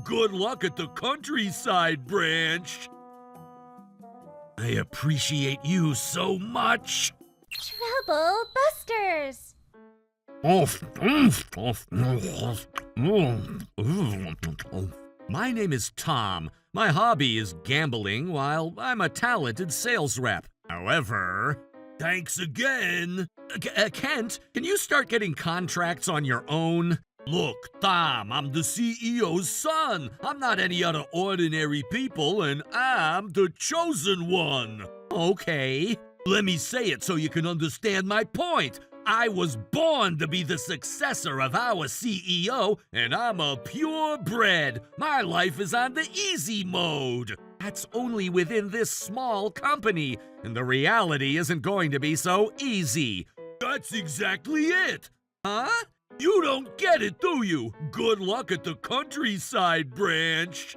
Good luck at the countryside branch. I appreciate you so much. Trouble Busters! My name is Tom. My hobby is gambling while I'm a talented sales rep. However, thanks again. Kent, can you start getting contracts on your own? Look, Tom, I'm the CEO's son. I'm not any other ordinary people, and I'm the chosen one. Okay, let me say it so you can understand my point. I was born to be the successor of our CEO, and I'm a purebred. My life is on the easy mode. That's only within this small company, and the reality isn't going to be so easy. That's exactly it. Huh? You don't get it, do you? Good luck at the countryside branch.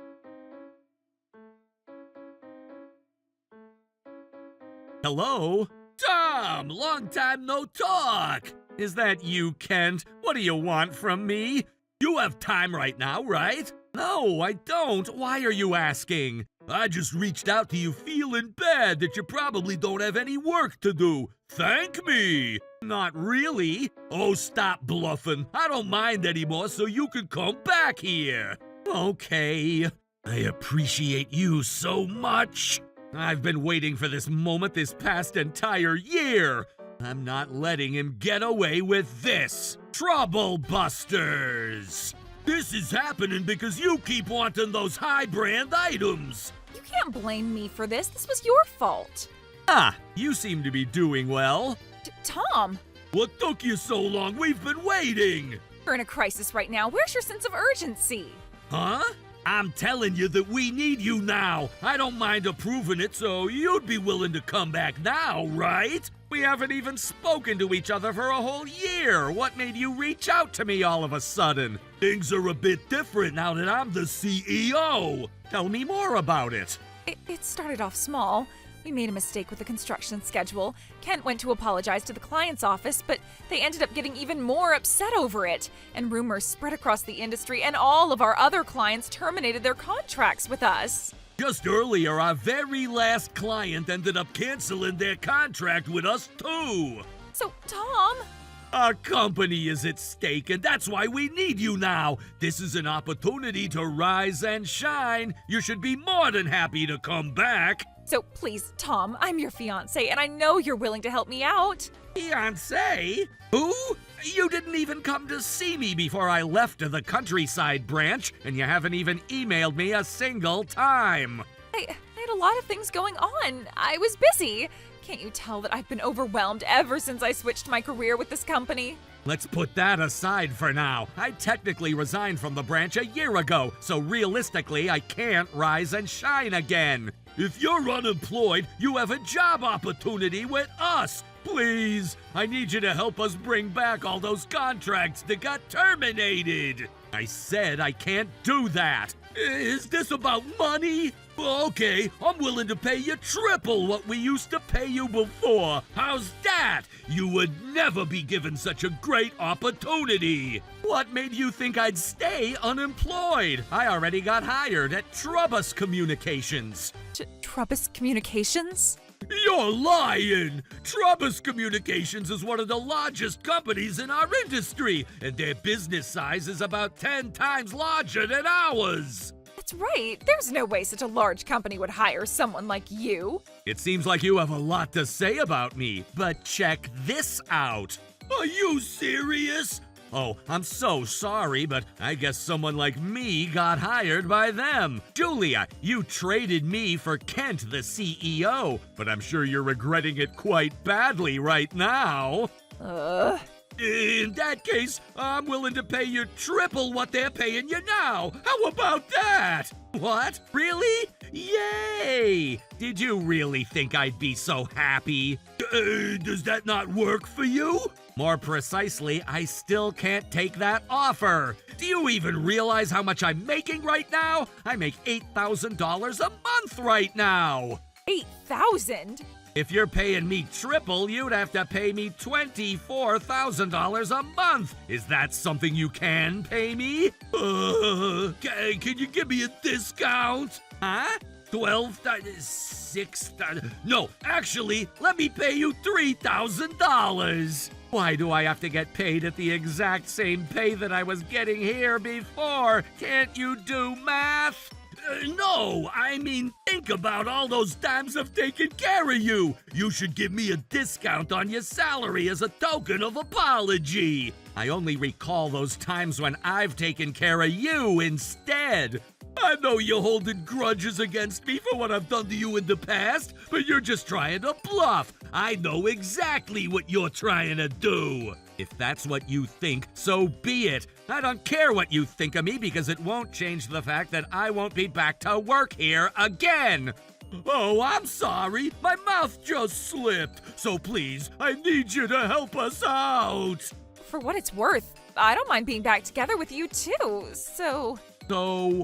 Hello? Tom, long time no talk. Is that you, Kent? What do you want from me? You have time right now, right? No, I don't. Why are you asking? I just reached out to you feeling bad that you probably don't have any work to do. Thank me. Not really. Oh, stop bluffing. I don't mind anymore, so you can come back here. Okay. I appreciate you so much. I've been waiting for this moment this past entire year. I'm not letting him get away with this. Trouble Busters! This is happening because you keep wanting those high-brand items. You can't blame me for this. This was your fault. Ah, you seem to be doing well. Tom, What took you so long? We've been waiting. you're in a crisis right now. Where's your sense of urgency? Huh? I'm telling you that we need you now. I don't mind approving it, so you'd be willing to come back now, right? We haven't even spoken to each other for a whole year. What made you reach out to me all of a sudden? Things are a bit different now that I'm the CEO. Tell me more about it. It started off small. We made a mistake with the construction schedule. Kent went to apologize to the client's office, but they ended up getting even more upset over it. And rumors spread across the industry, and all of our other clients terminated their contracts with us. Just earlier, our very last client ended up canceling their contract with us, too. So, Tom, Our company is at stake, and that's why we need you now. This is an opportunity to rise and shine. You should be more than happy to come back. so please, Tom, I'm your fiance, and I know you're willing to help me out. Fiancé? Who? You didn't even come to see me before I left to the countryside branch, and you haven't even emailed me a single time. I had a lot of things going on. I was busy. Can't you tell that I've been overwhelmed ever since I switched my career with this company? Let's put that aside for now. I technically resigned from the branch a year ago, so realistically, I can't rise and shine again. If you're unemployed, you have a job opportunity with us. Please, I need you to help us bring back all those contracts that got terminated. I said I can't do that. Is this about money? Okay, I'm willing to pay you triple what we used to pay you before. How's that? You would never be given such a great opportunity. What made you think I'd stay unemployed? I already got hired at Trubus Communications. Trubus Communications? You're lying! Trubus Communications is one of the largest companies in our industry, and their business size is about 10 times larger than ours. That's right. There's no way such a large company would hire someone like you. It seems like you have a lot to say about me, but check this out. Are you serious? Oh, I'm so sorry, but I guess someone like me got hired by them. Julia, you traded me for Kent, the CEO, but I'm sure you're regretting it quite badly right now. In that case, I'm willing to pay you triple what they're paying you now. How about that? What? Really? Yay! Did you really think I'd be so happy? Does that not work for you? More precisely, I still can't take that offer. Do you even realize how much I'm making right now? I make $8,000 a month right now. 8,000? If you're paying me triple, you'd have to pay me $24,000 a month. Is that something you can pay me? Can you give me a discount? Huh? 12, 6, no, actually, let me pay you $3,000. Why do I have to get paid at the exact same pay that I was getting here before? Can't you do math? No, I mean, think about all those times I've taken care of you. You should give me a discount on your salary as a token of apology. I only recall those times when I've taken care of you instead. I know you're holding grudges against me for what I've done to you in the past, but you're just trying to bluff. I know exactly what you're trying to do. If that's what you think, so be it. I don't care what you think of me because it won't change the fact that I won't be back to work here again. Oh, I'm sorry. My mouth just slipped. So please, I need you to help us out. For what it's worth, I don't mind being back together with you too, So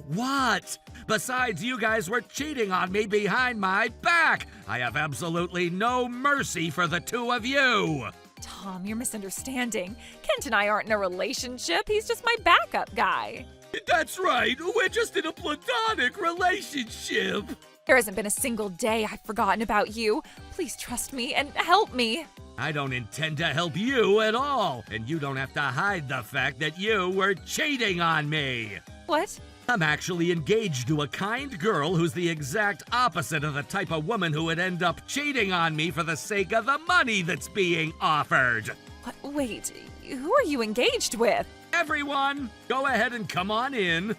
what? Besides, you guys were cheating on me behind my back. I have absolutely no mercy for the two of you. Tom, you're misunderstanding. Kent and I aren't in a relationship. He's just my backup guy. That's right. We're just in a platonic relationship. There hasn't been a single day I've forgotten about you. Please trust me and help me. I don't intend to help you at all, and you don't have to hide the fact that you were cheating on me. What? I'm actually engaged to a kind girl who's the exact opposite of the type of woman who would end up cheating on me for the sake of the money that's being offered. What? Wait, who are you engaged with? Everyone, go ahead and come on in.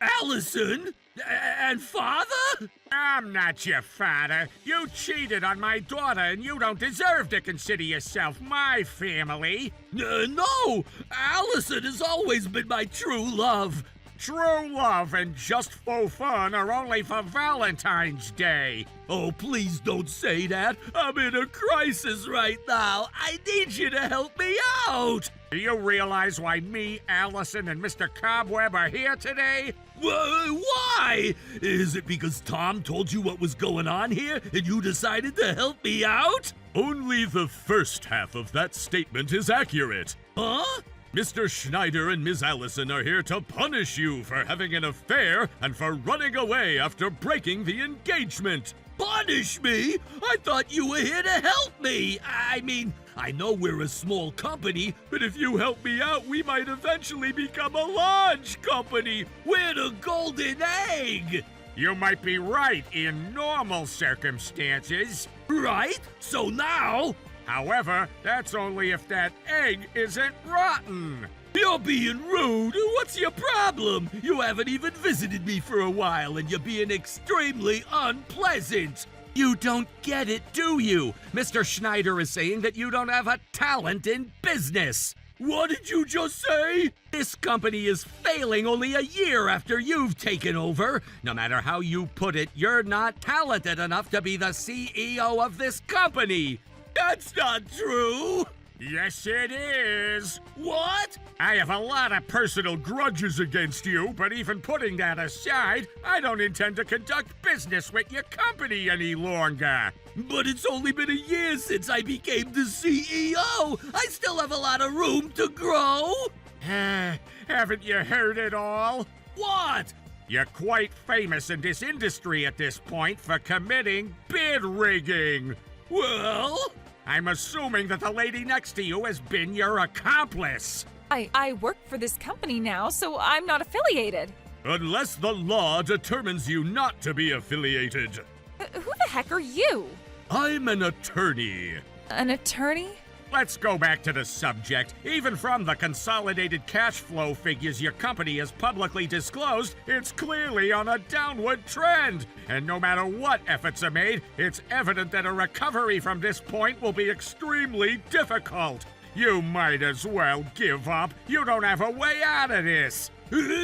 Allison? And father? I'm not your father. You cheated on my daughter, and you don't deserve to consider yourself my family. No! Allison has always been my true love. True love and just for fun are only for Valentine's Day. Oh, please don't say that. I'm in a crisis right now. I need you to help me out. Do you realize why me, Allison, and Mr. Cobweb are here today? Why? Is it because Tom told you what was going on here and you decided to help me out? Only the first half of that statement is accurate. Huh? Mr. Schneider and Ms. Allison are here to punish you for having an affair and for running away after breaking the engagement. Punish me? I thought you were here to help me. I mean, I know we're a small company, but if you help me out, we might eventually become a large company. We're the golden egg. You might be right in normal circumstances. Right? So now... However, that's only if that egg isn't rotten. You're being rude. What's your problem? You haven't even visited me for a while, and you're being extremely unpleasant. You don't get it, do you? Mr. Schneider is saying that you don't have a talent in business. What did you just say? This company is failing only a year after you've taken over. No matter how you put it, you're not talented enough to be the CEO of this company. That's not true. Yes, it is. What? I have a lot of personal grudges against you, but even putting that aside, I don't intend to conduct business with your company any longer. But it's only been a year since I became the CEO. I still have a lot of room to grow. Haven't you heard it all? What? You're quite famous in this industry at this point for committing bid rigging. Well? I'm assuming that the lady next to you has been your accomplice. I work for this company now, so I'm not affiliated. Unless the law determines you not to be affiliated. Who the heck are you? I'm an attorney. An attorney? Let's go back to the subject. Even from the consolidated cash flow figures your company has publicly disclosed, it's clearly on a downward trend. And no matter what efforts are made, it's evident that a recovery from this point will be extremely difficult. You might as well give up. You don't have a way out of this.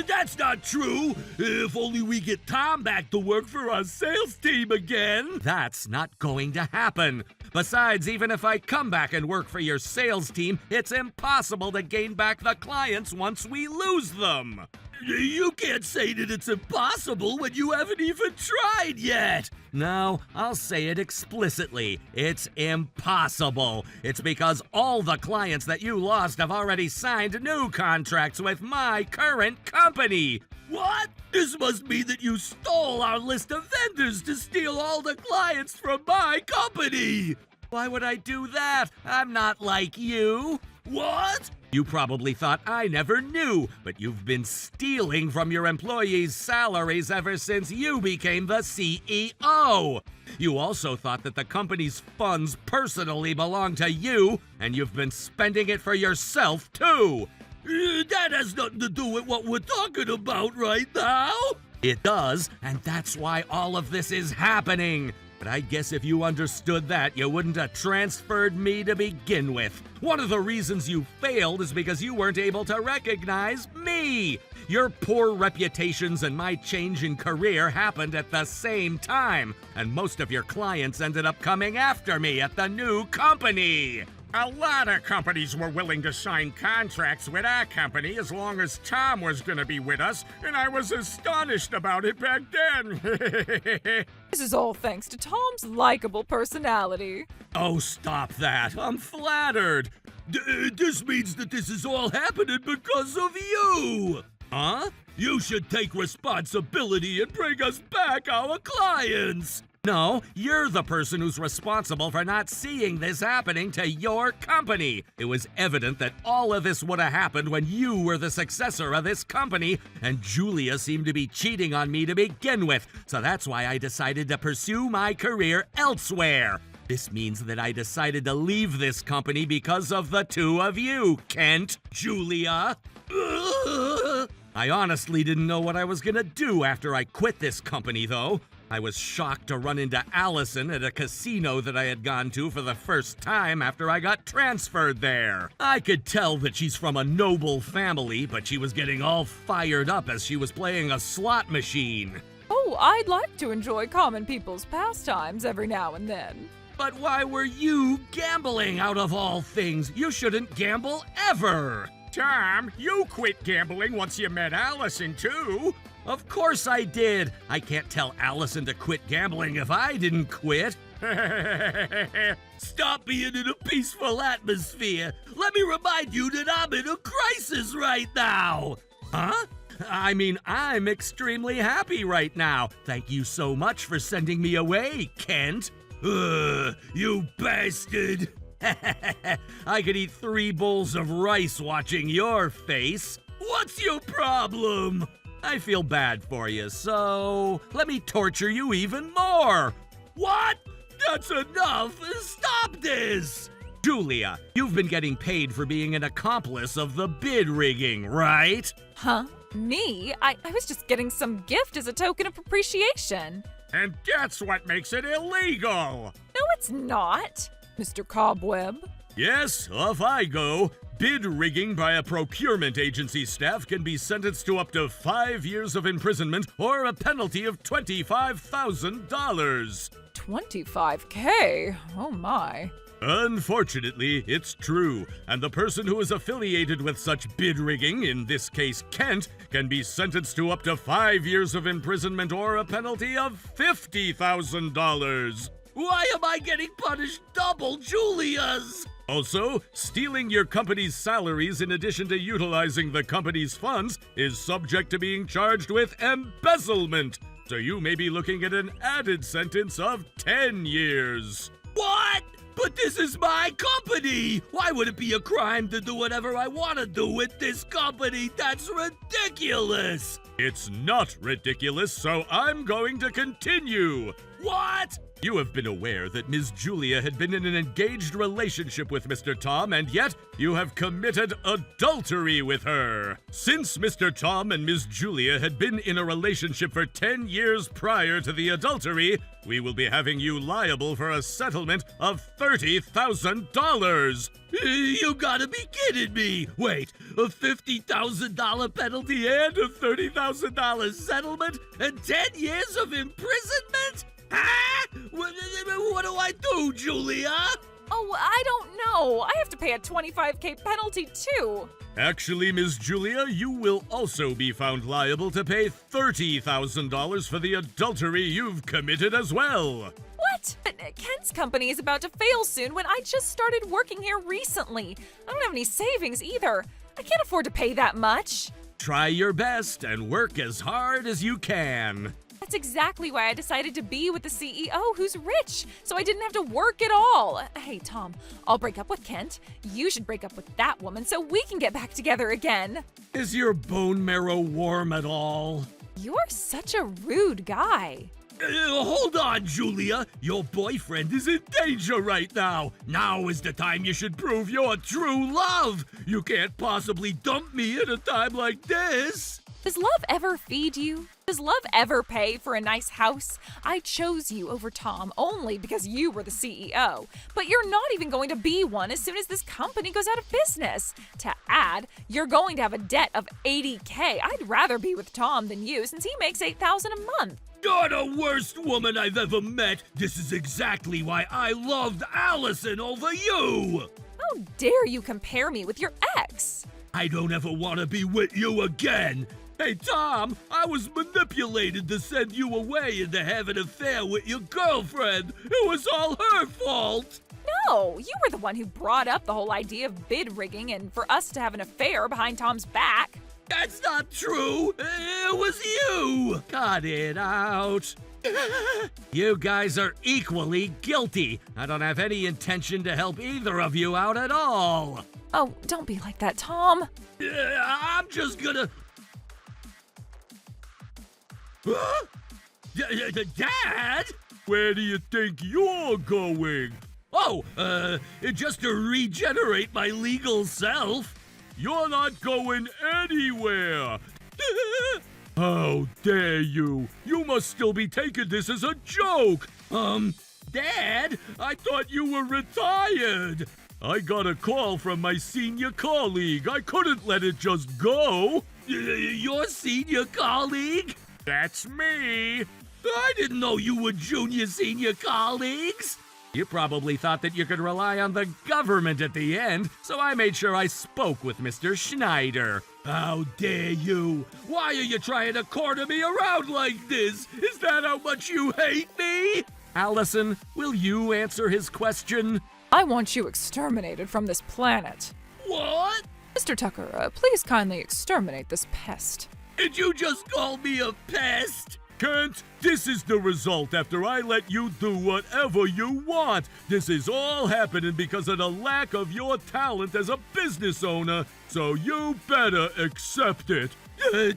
That's not true. If only we get Tom back to work for our sales team again. That's not going to happen. Besides, even if I come back and work for your sales team, it's impossible to gain back the clients once we lose them. You can't say that it's impossible when you haven't even tried yet. No, I'll say it explicitly. It's impossible. It's because all the clients that you lost have already signed new contracts with my current company. What? This must mean that you stole our list of vendors to steal all the clients from my company. Why would I do that? I'm not like you. What? You probably thought I never knew, but you've been stealing from your employees' salaries ever since you became the CEO. You also thought that the company's funds personally belong to you, and you've been spending it for yourself, too. That has nothing to do with what we're talking about right now. It does, and that's why all of this is happening. But I guess if you understood that, you wouldn't have transferred me to begin with. One of the reasons you failed is because you weren't able to recognize me. Your poor reputations and my change in career happened at the same time, and most of your clients ended up coming after me at the new company. A lot of companies were willing to sign contracts with our company as long as Tom was going to be with us, and I was astonished about it back then. This is all thanks to Tom's likable personality. Oh, stop that. I'm flattered. This means that this is all happening because of you. Huh? You should take responsibility and bring us back our clients. No, you're the person who's responsible for not seeing this happening to your company. It was evident that all of this would have happened when you were the successor of this company, and Julia seemed to be cheating on me to begin with, so that's why I decided to pursue my career elsewhere. This means that I decided to leave this company because of the two of you, Kent, Julia. I honestly didn't know what I was gonna do after I quit this company, though. I was shocked to run into Allison at a casino that I had gone to for the first time after I got transferred there. I could tell that she's from a noble family, but she was getting all fired up as she was playing a slot machine. Oh, I'd like to enjoy common people's pastimes every now and then. But why were you gambling out of all things? You shouldn't gamble ever! Tom, you quit gambling once you met Allison, too. Of course I did. I can't tell Allison to quit gambling if I didn't quit. Stop being in a peaceful atmosphere. Let me remind you that I'm in a crisis right now. Huh? I mean, I'm extremely happy right now. Thank you so much for sending me away, Kent. You bastard. I could eat 3 bowls of rice watching your face. What's your problem? I feel bad for you, so let me torture you even more. What? That's enough. Stop this. Julia, you've been getting paid for being an accomplice of the bid rigging, right? Huh? Me? I was just getting some gift as a token of appreciation. And that's what makes it illegal. No, it's not, Mr. Cobweb. Yes, off I go. Bid rigging by a procurement agency staff can be sentenced to up to 5 years of imprisonment or a penalty of $25,000. $25K? Oh my. Unfortunately, it's true, and the person who is affiliated with such bid rigging, in this case Kent, can be sentenced to up to 5 years of imprisonment or a penalty of $50,000. Why am I getting punished double, Julia's? Also, stealing your company's salaries in addition to utilizing the company's funds is subject to being charged with embezzlement, so you may be looking at an added sentence of 10 years. What? But this is my company! Why would it be a crime to do whatever I want to do with this company? That's ridiculous! It's not ridiculous, so I'm going to continue. What? You have been aware that Ms. Julia had been in an engaged relationship with Mr. Tom, and yet you have committed adultery with her. Since Mr. Tom and Ms. Julia had been in a relationship for 10 years prior to the adultery, we will be having you liable for a settlement of $30,000. You gotta be kidding me! Wait, a $50,000 penalty and a $30,000 settlement and 10 years of imprisonment? Huh? What do I do, Julia? Oh, I don't know. I have to pay a $25K penalty too. Actually, Miss Julia, you will also be found liable to pay $30,000 for the adultery you've committed as well. What? But Kent's company is about to fail soon when I just started working here recently. I don't have any savings either. I can't afford to pay that much. Try your best and work as hard as you can. That's exactly why I decided to be with the CEO who's rich, so I didn't have to work at all. Hey, Tom, I'll break up with Kent. You should break up with that woman so we can get back together again. Is your bone marrow warm at all? You're such a rude guy. Hold on, Julia. Your boyfriend is in danger right now. Now is the time you should prove your true love. You can't possibly dump me at a time like this. Does love ever feed you? Does love ever pay for a nice house? I chose you over Tom only because you were the CEO. But you're not even going to be one as soon as this company goes out of business. To add, you're going to have a debt of $80K. I'd rather be with Tom than you since he makes $8,000 a month. You're the worst woman I've ever met. This is exactly why I loved Allison over you. How dare you compare me with your ex? I don't ever want to be with you again. Hey, Tom, I was manipulated to send you away and to have an affair with your girlfriend. It was all her fault. No, you were the one who brought up the whole idea of bid rigging and for us to have an affair behind Tom's back. That's not true. It was you. Cut it out. You guys are equally guilty. I don't have any intention to help either of you out at all. Oh, don't be like that, Tom. I'm just gonna... Huh? Dad? Where do you think you're going? Oh, just to regenerate my legal self. You're not going anywhere. How dare you? You must still be taking this as a joke. Dad, I thought you were retired. I got a call from my senior colleague. I couldn't let it just go. Your senior colleague? That's me. I didn't know you were junior-senior colleagues. You probably thought that you could rely on the government at the end, so I made sure I spoke with Mr. Schneider. How dare you? Why are you trying to corner me around like this? Is that how much you hate me? Allison, will you answer his question? I want you exterminated from this planet. What? Mr. Tucker, please kindly exterminate this pest. Did you just call me a pest? Kent, this is the result after I let you do whatever you want. This is all happening because of the lack of your talent as a business owner, so you better accept it.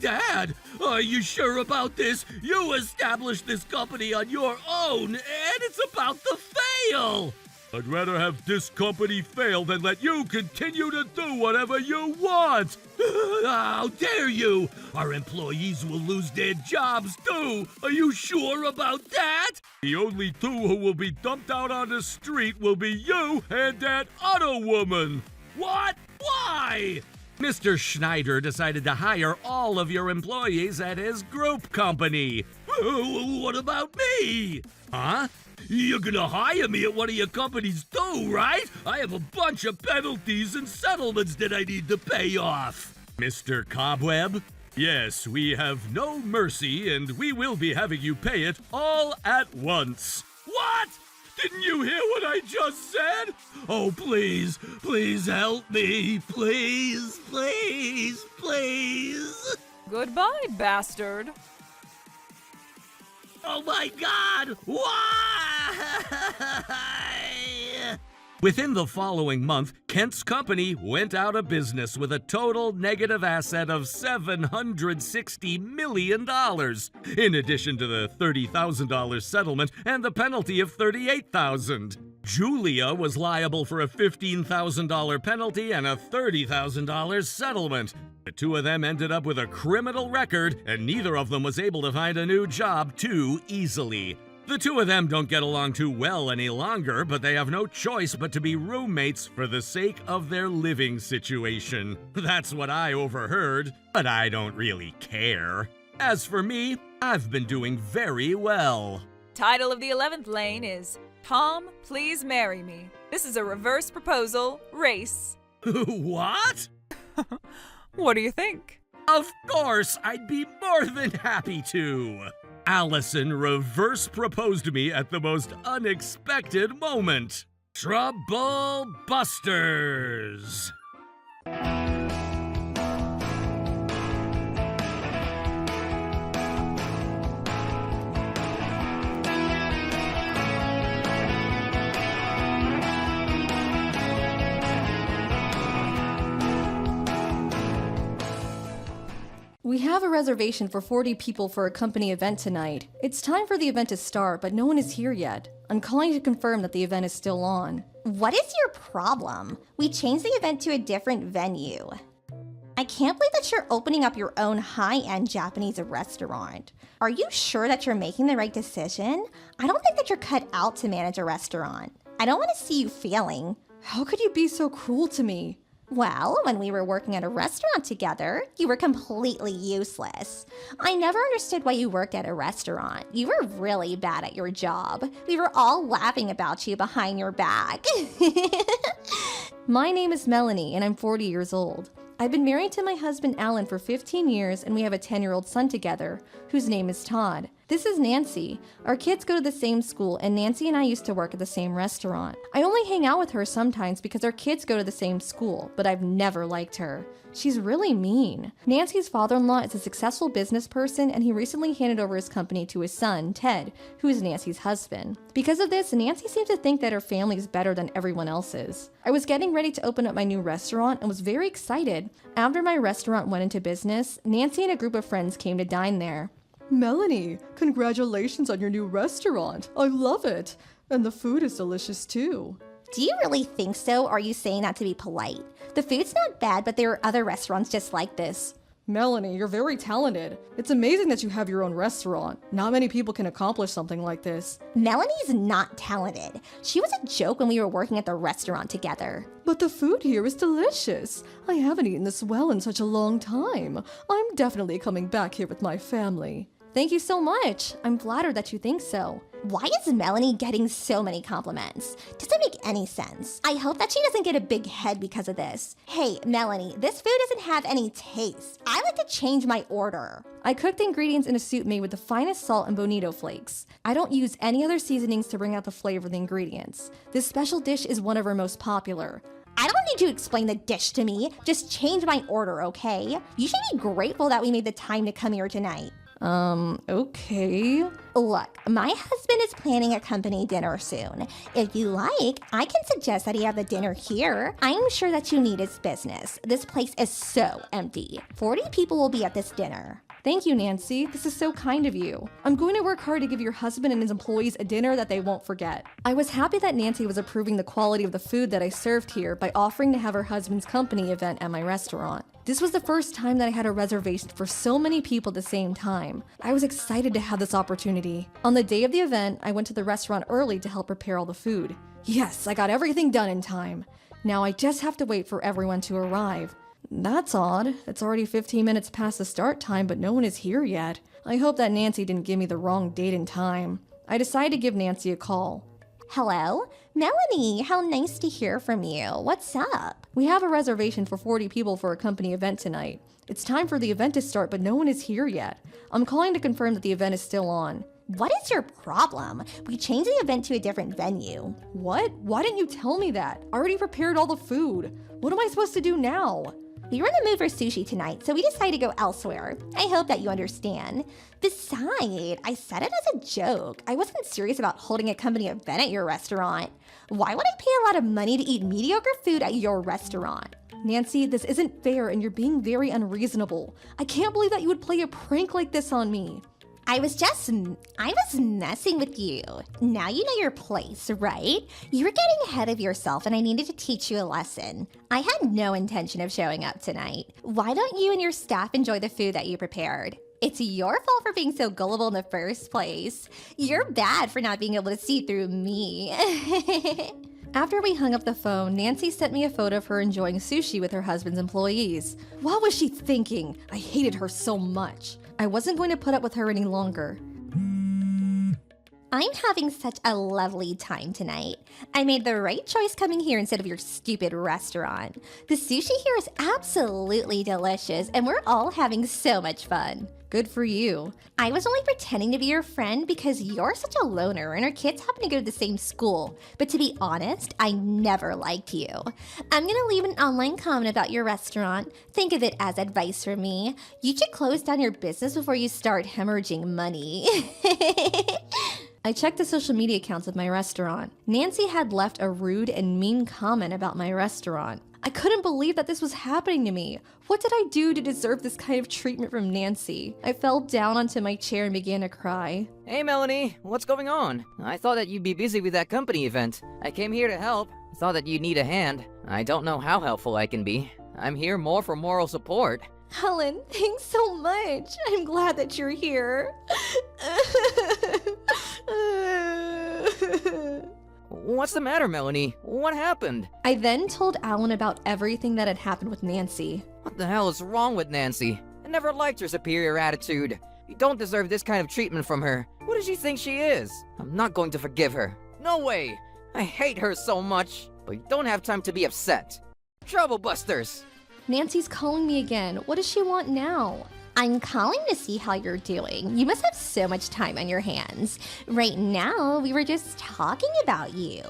Dad, are you sure about this? You established this company on your own, and it's about to fail. I'd rather have this company fail than let you continue to do whatever you want. How dare you? Our employees will lose their jobs too. Are you sure about that? The only two who will be dumped out on the street will be you and that other woman. What? Why? Mr. Schneider decided to hire all of your employees at his group company. What about me? Huh? You're gonna hire me at one of your companies too, right? I have a bunch of penalties and settlements that I need to pay off. Mr. Cobweb? Yes, we have no mercy and we will be having you pay it all at once. What? Didn't you hear what I just said? Oh, please, please help me. Please, please, please. Goodbye, bastard. Oh my God! Why? Within the following month, Kent's company went out of business with a total negative asset of $760 million, in addition to the $30,000 settlement and the penalty of $38,000. Julia was liable for a $15,000 penalty and a $30,000 settlement. The two of them ended up with a criminal record, and neither of them was able to find a new job too easily. The two of them don't get along too well any longer, but they have no choice but to be roommates for the sake of their living situation. That's what I overheard, but I don't really care. As for me, I've been doing very well. Title of the 11th lane is Tom, Please Marry Me. This is a reverse proposal race. What? What do you think? Of course, I'd be more than happy to. Allison reverse proposed to me at the most unexpected moment. Trouble Busters! We have a reservation for 40 people for a company event tonight. It's time for the event to start, but no one is here yet. I'm calling to confirm that the event is still on. What is your problem? We changed the event to a different venue. I can't believe that you're opening up your own high-end Japanese restaurant. Are you sure that you're making the right decision? I don't think that you're cut out to manage a restaurant. I don't want to see you failing. How could you be so cruel to me? Well, when we were working at a restaurant together, you were completely useless. I never understood why you worked at a restaurant. You were really bad at your job. We were all laughing about you behind your back. My name is Melanie, and I'm 40 years old. I've been married to my husband Alan for 15 years, and we have a 10-year-old son together, whose name is Todd. This is Nancy. Our kids go to the same school, and Nancy and I used to work at the same restaurant. I only hang out with her sometimes because our kids go to the same school, but I've never liked her. She's really mean. Nancy's father-in-law is a successful business person, and he recently handed over his company to his son, Ted, who is Nancy's husband. Because of this, Nancy seems to think that her family is better than everyone else's. I was getting ready to open up my new restaurant and was very excited. After my restaurant went into business, Nancy and a group of friends came to dine there. Melanie, congratulations on your new restaurant. I love it. And the food is delicious too. Do you really think so, or are you saying that to be polite? The food's not bad, but there are other restaurants just like this. Melanie, you're very talented. It's amazing that you have your own restaurant. Not many people can accomplish something like this. Melanie's not talented. She was a joke when we were working at the restaurant together. But the food here is delicious. I haven't eaten this well in such a long time. I'm definitely coming back here with my family. Thank you so much. I'm flattered that you think so. Why is Melanie getting so many compliments? Doesn't make any sense. I hope that she doesn't get a big head because of this. Hey, Melanie, this food doesn't have any taste. I like to change my order. I cooked the ingredients in a soup made with the finest salt and bonito flakes. I don't use any other seasonings to bring out the flavor of the ingredients. This special dish is one of our most popular. I don't need to explain the dish to me. Just change my order, okay? You should be grateful that we made the time to come here tonight. Okay. Look, my husband is planning a company dinner soon. If you like, I can suggest that he have the dinner here. I'm sure that you need his business. This place is so empty. 40 people will be at this dinner. Thank you, Nancy. This is so kind of you. I'm going to work hard to give your husband and his employees a dinner that they won't forget. I was happy that Nancy was approving the quality of the food that I served here by offering to have her husband's company event at my restaurant. This was the first time that I had a reservation for so many people at the same time. I was excited to have this opportunity. On the day of the event, I went to the restaurant early to help prepare all the food. Yes, I got everything done in time. Now I just have to wait for everyone to arrive. That's odd. It's already 15 minutes past the start time, but no one is here yet. I hope that Nancy didn't give me the wrong date and time. I decided to give Nancy a call. Hello? Melanie, how nice to hear from you. What's up? We have a reservation for 40 people for a company event tonight. It's time for the event to start, but no one is here yet. I'm calling to confirm that the event is still on. What is your problem? We changed the event to a different venue. What? Why didn't you tell me that? I already prepared all the food. What am I supposed to do now? We were in the mood for sushi tonight, so we decided to go elsewhere. I hope that you understand. Besides, I said it as a joke. I wasn't serious about holding a company event at your restaurant. Why would I pay a lot of money to eat mediocre food at your restaurant? Nancy, this isn't fair and you're being very unreasonable. I can't believe that you would play a prank like this on me. I was messing with you. Now you know your place, right? You were getting ahead of yourself and I needed to teach you a lesson. I had no intention of showing up tonight. Why don't you and your staff enjoy the food that you prepared? It's your fault for being so gullible in the first place. You're bad for not being able to see through me. After we hung up the phone, Nancy sent me a photo of her enjoying sushi with her husband's employees. What was she thinking? I hated her so much. I wasn't going to put up with her any longer. I'm having such a lovely time tonight. I made the right choice coming here instead of your stupid restaurant. The sushi here is absolutely delicious, and we're all having so much fun. Good for you. I was only pretending to be your friend because you're such a loner and our kids happen to go to the same school. But to be honest, I never liked you. I'm gonna leave an online comment about your restaurant. Think of it as advice from me. You should close down your business before you start hemorrhaging money. I checked the social media accounts of my restaurant. Nancy had left a rude and mean comment about my restaurant. I couldn't believe that this was happening to me. What did I do to deserve this kind of treatment from Nancy? I fell down onto my chair and began to cry. Hey Melanie, what's going on? I thought that you'd be busy with that company event. I came here to help. Thought that you'd need a hand. I don't know how helpful I can be. I'm here more for moral support. Helen, thanks so much. I'm glad that you're here. What's the matter, Melanie? What happened? I then told Alan about everything that had happened with Nancy. What the hell is wrong with Nancy? I never liked her superior attitude. You don't deserve this kind of treatment from her. What does she think she is? I'm not going to forgive her. No way! I hate her so much. But you don't have time to be upset. Trouble busters! Nancy's calling me again. What does she want now? I'm calling to see how you're doing. You must have so much time on your hands. Right now, we were just talking about you.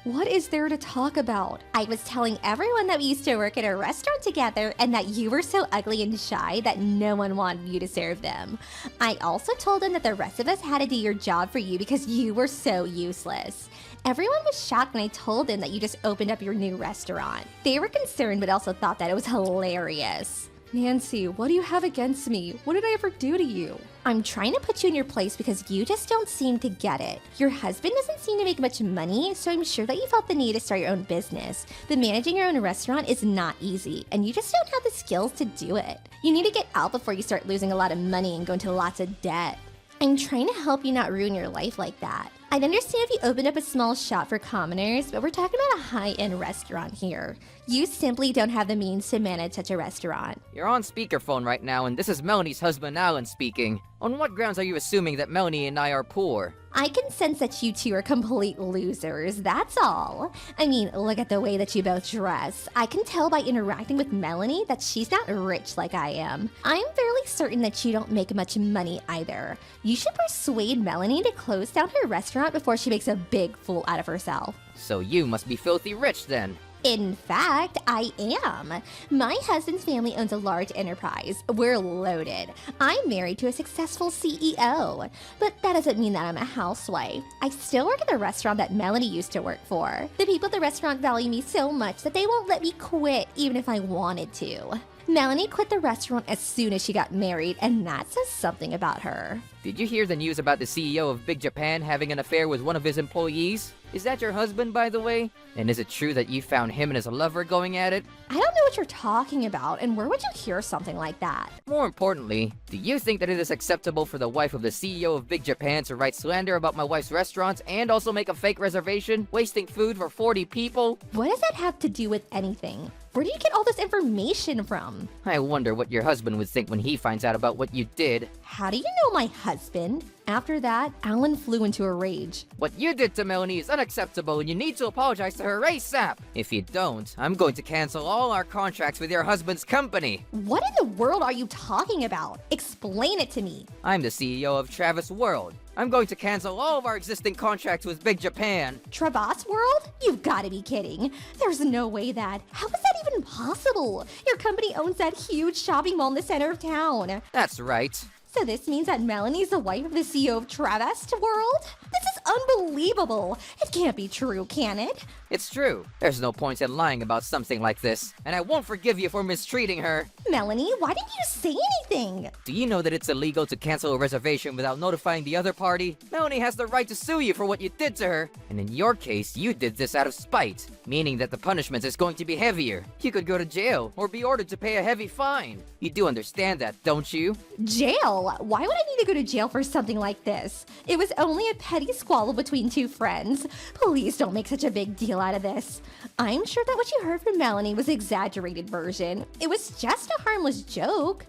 What is there to talk about? I was telling everyone that we used to work at a restaurant together and that you were so ugly and shy that no one wanted you to serve them. I also told them that the rest of us had to do your job for you because you were so useless. Everyone was shocked when I told them that you just opened up your new restaurant. They were concerned but also thought that it was hilarious. Nancy, what do you have against me? What did I ever do to you? I'm trying to put you in your place because you just don't seem to get it. Your husband doesn't seem to make much money, so I'm sure that you felt the need to start your own business. But managing your own restaurant is not easy, and you just don't have the skills to do it. You need to get out before you start losing a lot of money and go into lots of debt. I'm trying to help you not ruin your life like that. I'd understand if you opened up a small shop for commoners, but we're talking about a high-end restaurant here. You simply don't have the means to manage such a restaurant. You're on speakerphone right now, and this is Melanie's husband Alan speaking. On what grounds are you assuming that Melanie and I are poor? I can sense that you two are complete losers, that's all. I mean, look at the way that you both dress. I can tell by interacting with Melanie that she's not rich like I am. I'm fairly certain that you don't make much money either. You should persuade Melanie to close down her restaurant before she makes a big fool out of herself. So you must be filthy rich then. In fact, I am. My husband's family owns a large enterprise. We're loaded. I'm married to a successful CEO. But that doesn't mean that I'm a housewife. I still work at the restaurant that Melanie used to work for. The people at the restaurant value me so much that they won't let me quit even if I wanted to. Melanie quit the restaurant as soon as she got married, and that says something about her. Did you hear the news about the CEO of Big Japan having an affair with one of his employees? Is that your husband, by the way? And is it true that you found him and his lover going at it? I don't know what you're talking about, and where would you hear something like that? More importantly, do you think that it is acceptable for the wife of the CEO of Big Japan to write slander about my wife's restaurants and also make a fake reservation, wasting food for 40 people? What does that have to do with anything? Where do you get all this information from? I wonder what your husband would think when he finds out about what you did. How do you know my husband? After that, Alan flew into a rage. What you did to Melanie is unacceptable and you need to apologize to her ASAP. If you don't, I'm going to cancel all our contracts with your husband's company. What in the world are you talking about? Explain it to me. I'm the CEO of Travis World. I'm going to cancel all of our existing contracts with Big Japan. Travas World? You've got to be kidding. There's no way that. How is that even possible? Your company owns that huge shopping mall in the center of town. That's right. So this means that Melanie's the wife of the CEO of Travas World? This is unbelievable. It can't be true, can it? It's true. There's no point in lying about something like this, and I won't forgive you for mistreating her. Melanie, why didn't you say anything? Do you know that it's illegal to cancel a reservation without notifying the other party? Melanie has the right to sue you for what you did to her. And in your case, you did this out of spite, meaning that the punishment is going to be heavier. You could go to jail or be ordered to pay a heavy fine. You do understand that, don't you? Jail? Why would I need to go to jail for something like this? It was only a petty squabble between two friends. Please don't make such a big deal out of this. I'm sure that what you heard from Melanie was an exaggerated version. It was just a harmless joke.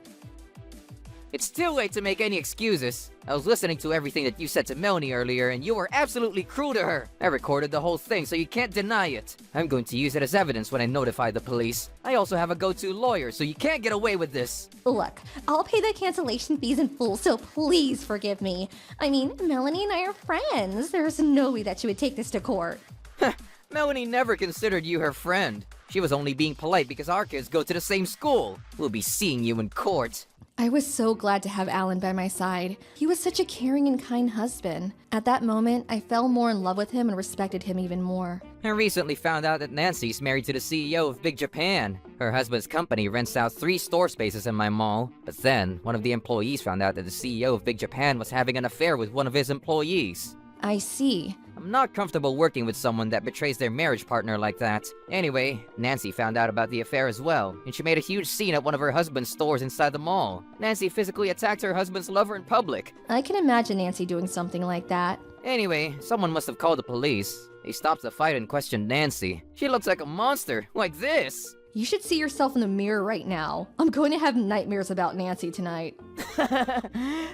It's too late to make any excuses. I was listening to everything that you said to Melanie earlier, and you were absolutely cruel to her. I recorded the whole thing, so you can't deny it. I'm going to use it as evidence when I notify the police. I also have a go-to lawyer, so you can't get away with this. Look, I'll pay the cancellation fees in full, so please forgive me. I mean, Melanie and I are friends. There's no way that she would take this to court. Melanie never considered you her friend. She was only being polite because our kids go to the same school. We'll be seeing you in court. I was so glad to have Alan by my side. He was such a caring and kind husband. At that moment, I fell more in love with him and respected him even more. I recently found out that Nancy's married to the CEO of Big Japan. Her husband's company rents out 3 store spaces in my mall. But then, one of the employees found out that the CEO of Big Japan was having an affair with one of his employees. I see. I'm not comfortable working with someone that betrays their marriage partner like that. Anyway, Nancy found out about the affair as well, and she made a huge scene at one of her husband's stores inside the mall. Nancy physically attacked her husband's lover in public. I can imagine Nancy doing something like that. Anyway, someone must have called the police. They stopped the fight and questioned Nancy. She looks like a monster, like this. You should see yourself in the mirror right now. I'm going to have nightmares about Nancy tonight.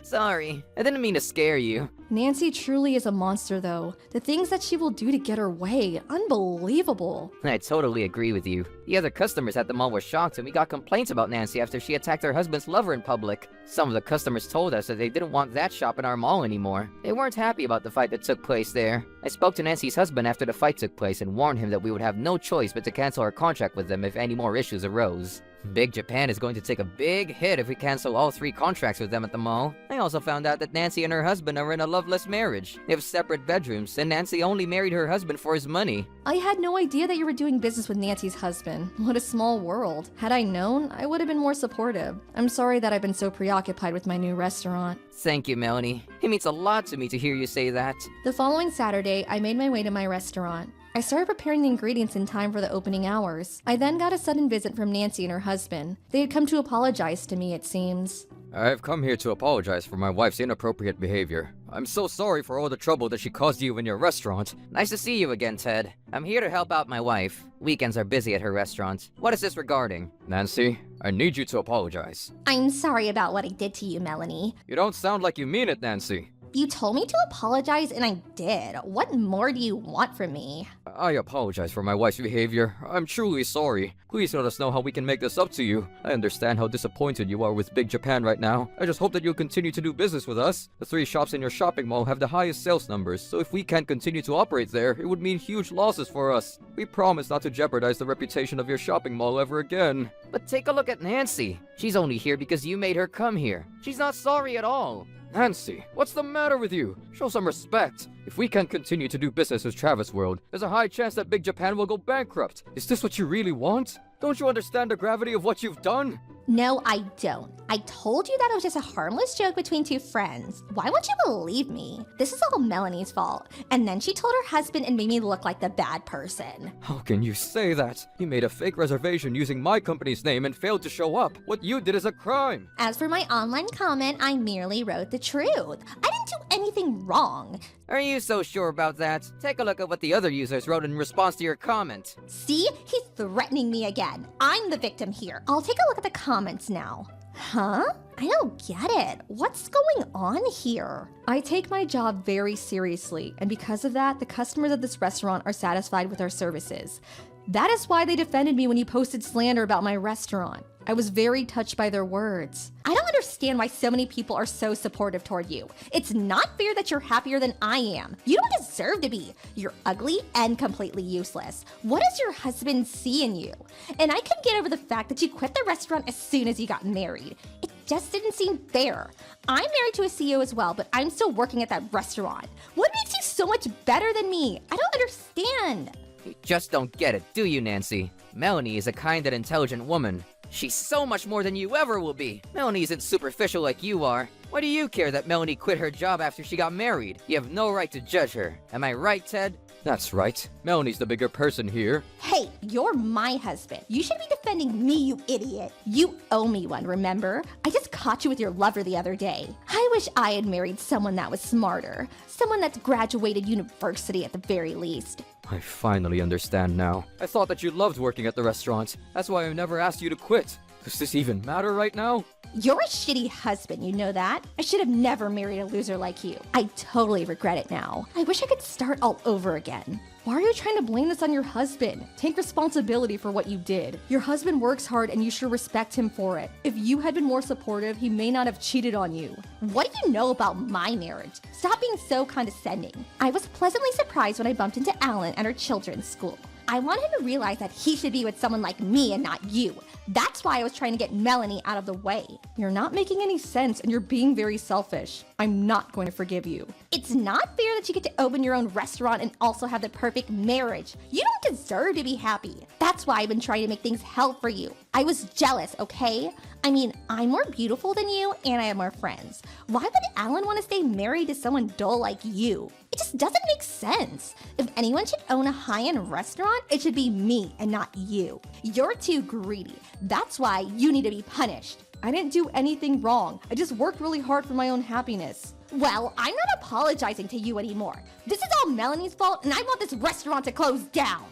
Sorry, I didn't mean to scare you. Nancy truly is a monster, though. The things that she will do to get her way, unbelievable. I totally agree with you. The other customers at the mall were shocked and we got complaints about Nancy after she attacked her husband's lover in public. Some of the customers told us that they didn't want that shop in our mall anymore. They weren't happy about the fight that took place there. I spoke to Nancy's husband after the fight took place and warned him that we would have no choice but to cancel our contract with them if any more issues arose. Big Japan is going to take a big hit if we cancel all 3 contracts with them at the mall. I also found out that Nancy and her husband are in a loveless marriage. They have separate bedrooms, and Nancy only married her husband for his money. I had no idea that you were doing business with Nancy's husband. What a small world. Had I known, I would have been more supportive. I'm sorry that I've been so preoccupied with my new restaurant. Thank you, Melanie. It means a lot to me to hear you say that. The following Saturday, I made my way to my restaurant. I started preparing the ingredients in time for the opening hours. I then got a sudden visit from Nancy and her husband. They had come to apologize to me, it seems. I've come here to apologize for my wife's inappropriate behavior. I'm so sorry for all the trouble that she caused you in your restaurant. Nice to see you again, Ted. I'm here to help out my wife. Weekends are busy at her restaurant. What is this regarding? Nancy, I need you to apologize. I'm sorry about what I did to you, Melanie. You don't sound like you mean it, Nancy. You told me to apologize, and I did. What more do you want from me? I apologize for my wife's behavior. I'm truly sorry. Please let us know how we can make this up to you. I understand how disappointed you are with Big Japan right now. I just hope that you'll continue to do business with us. The 3 shops in your shopping mall have the highest sales numbers, so if we can't continue to operate there, it would mean huge losses for us. We promise not to jeopardize the reputation of your shopping mall ever again. But take a look at Nancy. She's only here because you made her come here. She's not sorry at all. Nancy, what's the matter with you? Show some respect. If we can't continue to do business with Travis World, there's a high chance that Big Japan will go bankrupt. Is this what you really want? Don't you understand the gravity of what you've done? No, I don't. I told you that it was just a harmless joke between 2 friends. Why won't you believe me? This is all Melanie's fault. And then she told her husband and made me look like the bad person. How can you say that? You made a fake reservation using my company's name and failed to show up. What you did is a crime. As for my online comment, I merely wrote the truth. I didn't do anything wrong. Are you so sure about that? Take a look at what the other users wrote in response to your comment. See? He's threatening me again. I'm the victim here. I'll take a look at the comments now. Huh? I don't get it. What's going on here? I take my job very seriously, and because of that, the customers of this restaurant are satisfied with our services. That is why they defended me when you posted slander about my restaurant. I was very touched by their words. I don't understand why so many people are so supportive toward you. It's not fair that you're happier than I am. You don't deserve to be. You're ugly and completely useless. What does your husband see in you? And I couldn't get over the fact that you quit the restaurant as soon as you got married. It just didn't seem fair. I'm married to a CEO as well, but I'm still working at that restaurant. What makes you so much better than me? I don't understand. You just don't get it, do you, Nancy? Melanie is a kind and intelligent woman. She's so much more than you ever will be. Melanie isn't superficial like you are. Why do you care that Melanie quit her job after she got married? You have no right to judge her. Am I right, Ted? That's right. Melanie's the bigger person here. Hey, you're my husband. You should be defending me, you idiot. You owe me one, remember? I just caught you with your lover the other day. I wish I had married someone that was smarter. Someone that's graduated university at the very least. I finally understand now. I thought that you loved working at the restaurant. That's why I never asked you to quit. Does this even matter right now? You're a shitty husband, you know that? I should have never married a loser like you. I totally regret it now. I wish I could start all over again. Why are you trying to blame this on your husband? Take responsibility for what you did. Your husband works hard and you should respect him for it. If you had been more supportive, he may not have cheated on you. What do you know about my marriage? Stop being so condescending. I was pleasantly surprised when I bumped into Alan at our children's school. I want him to realize that he should be with someone like me and not you. That's why I was trying to get Melanie out of the way. You're not making any sense and you're being very selfish. I'm not going to forgive you. It's not fair that you get to open your own restaurant and also have the perfect marriage. You don't deserve to be happy. That's why I've been trying to make things hell for you. I was jealous, okay? I mean, I'm more beautiful than you and I have more friends. Why would Alan want to stay married to someone dull like you? It just doesn't make sense. If anyone should own a high-end restaurant, it should be me and not you. You're too greedy. That's why you need to be punished. I didn't do anything wrong. I just worked really hard for my own happiness. Well, I'm not apologizing to you anymore. This is all Melanie's fault and I want this restaurant to close down.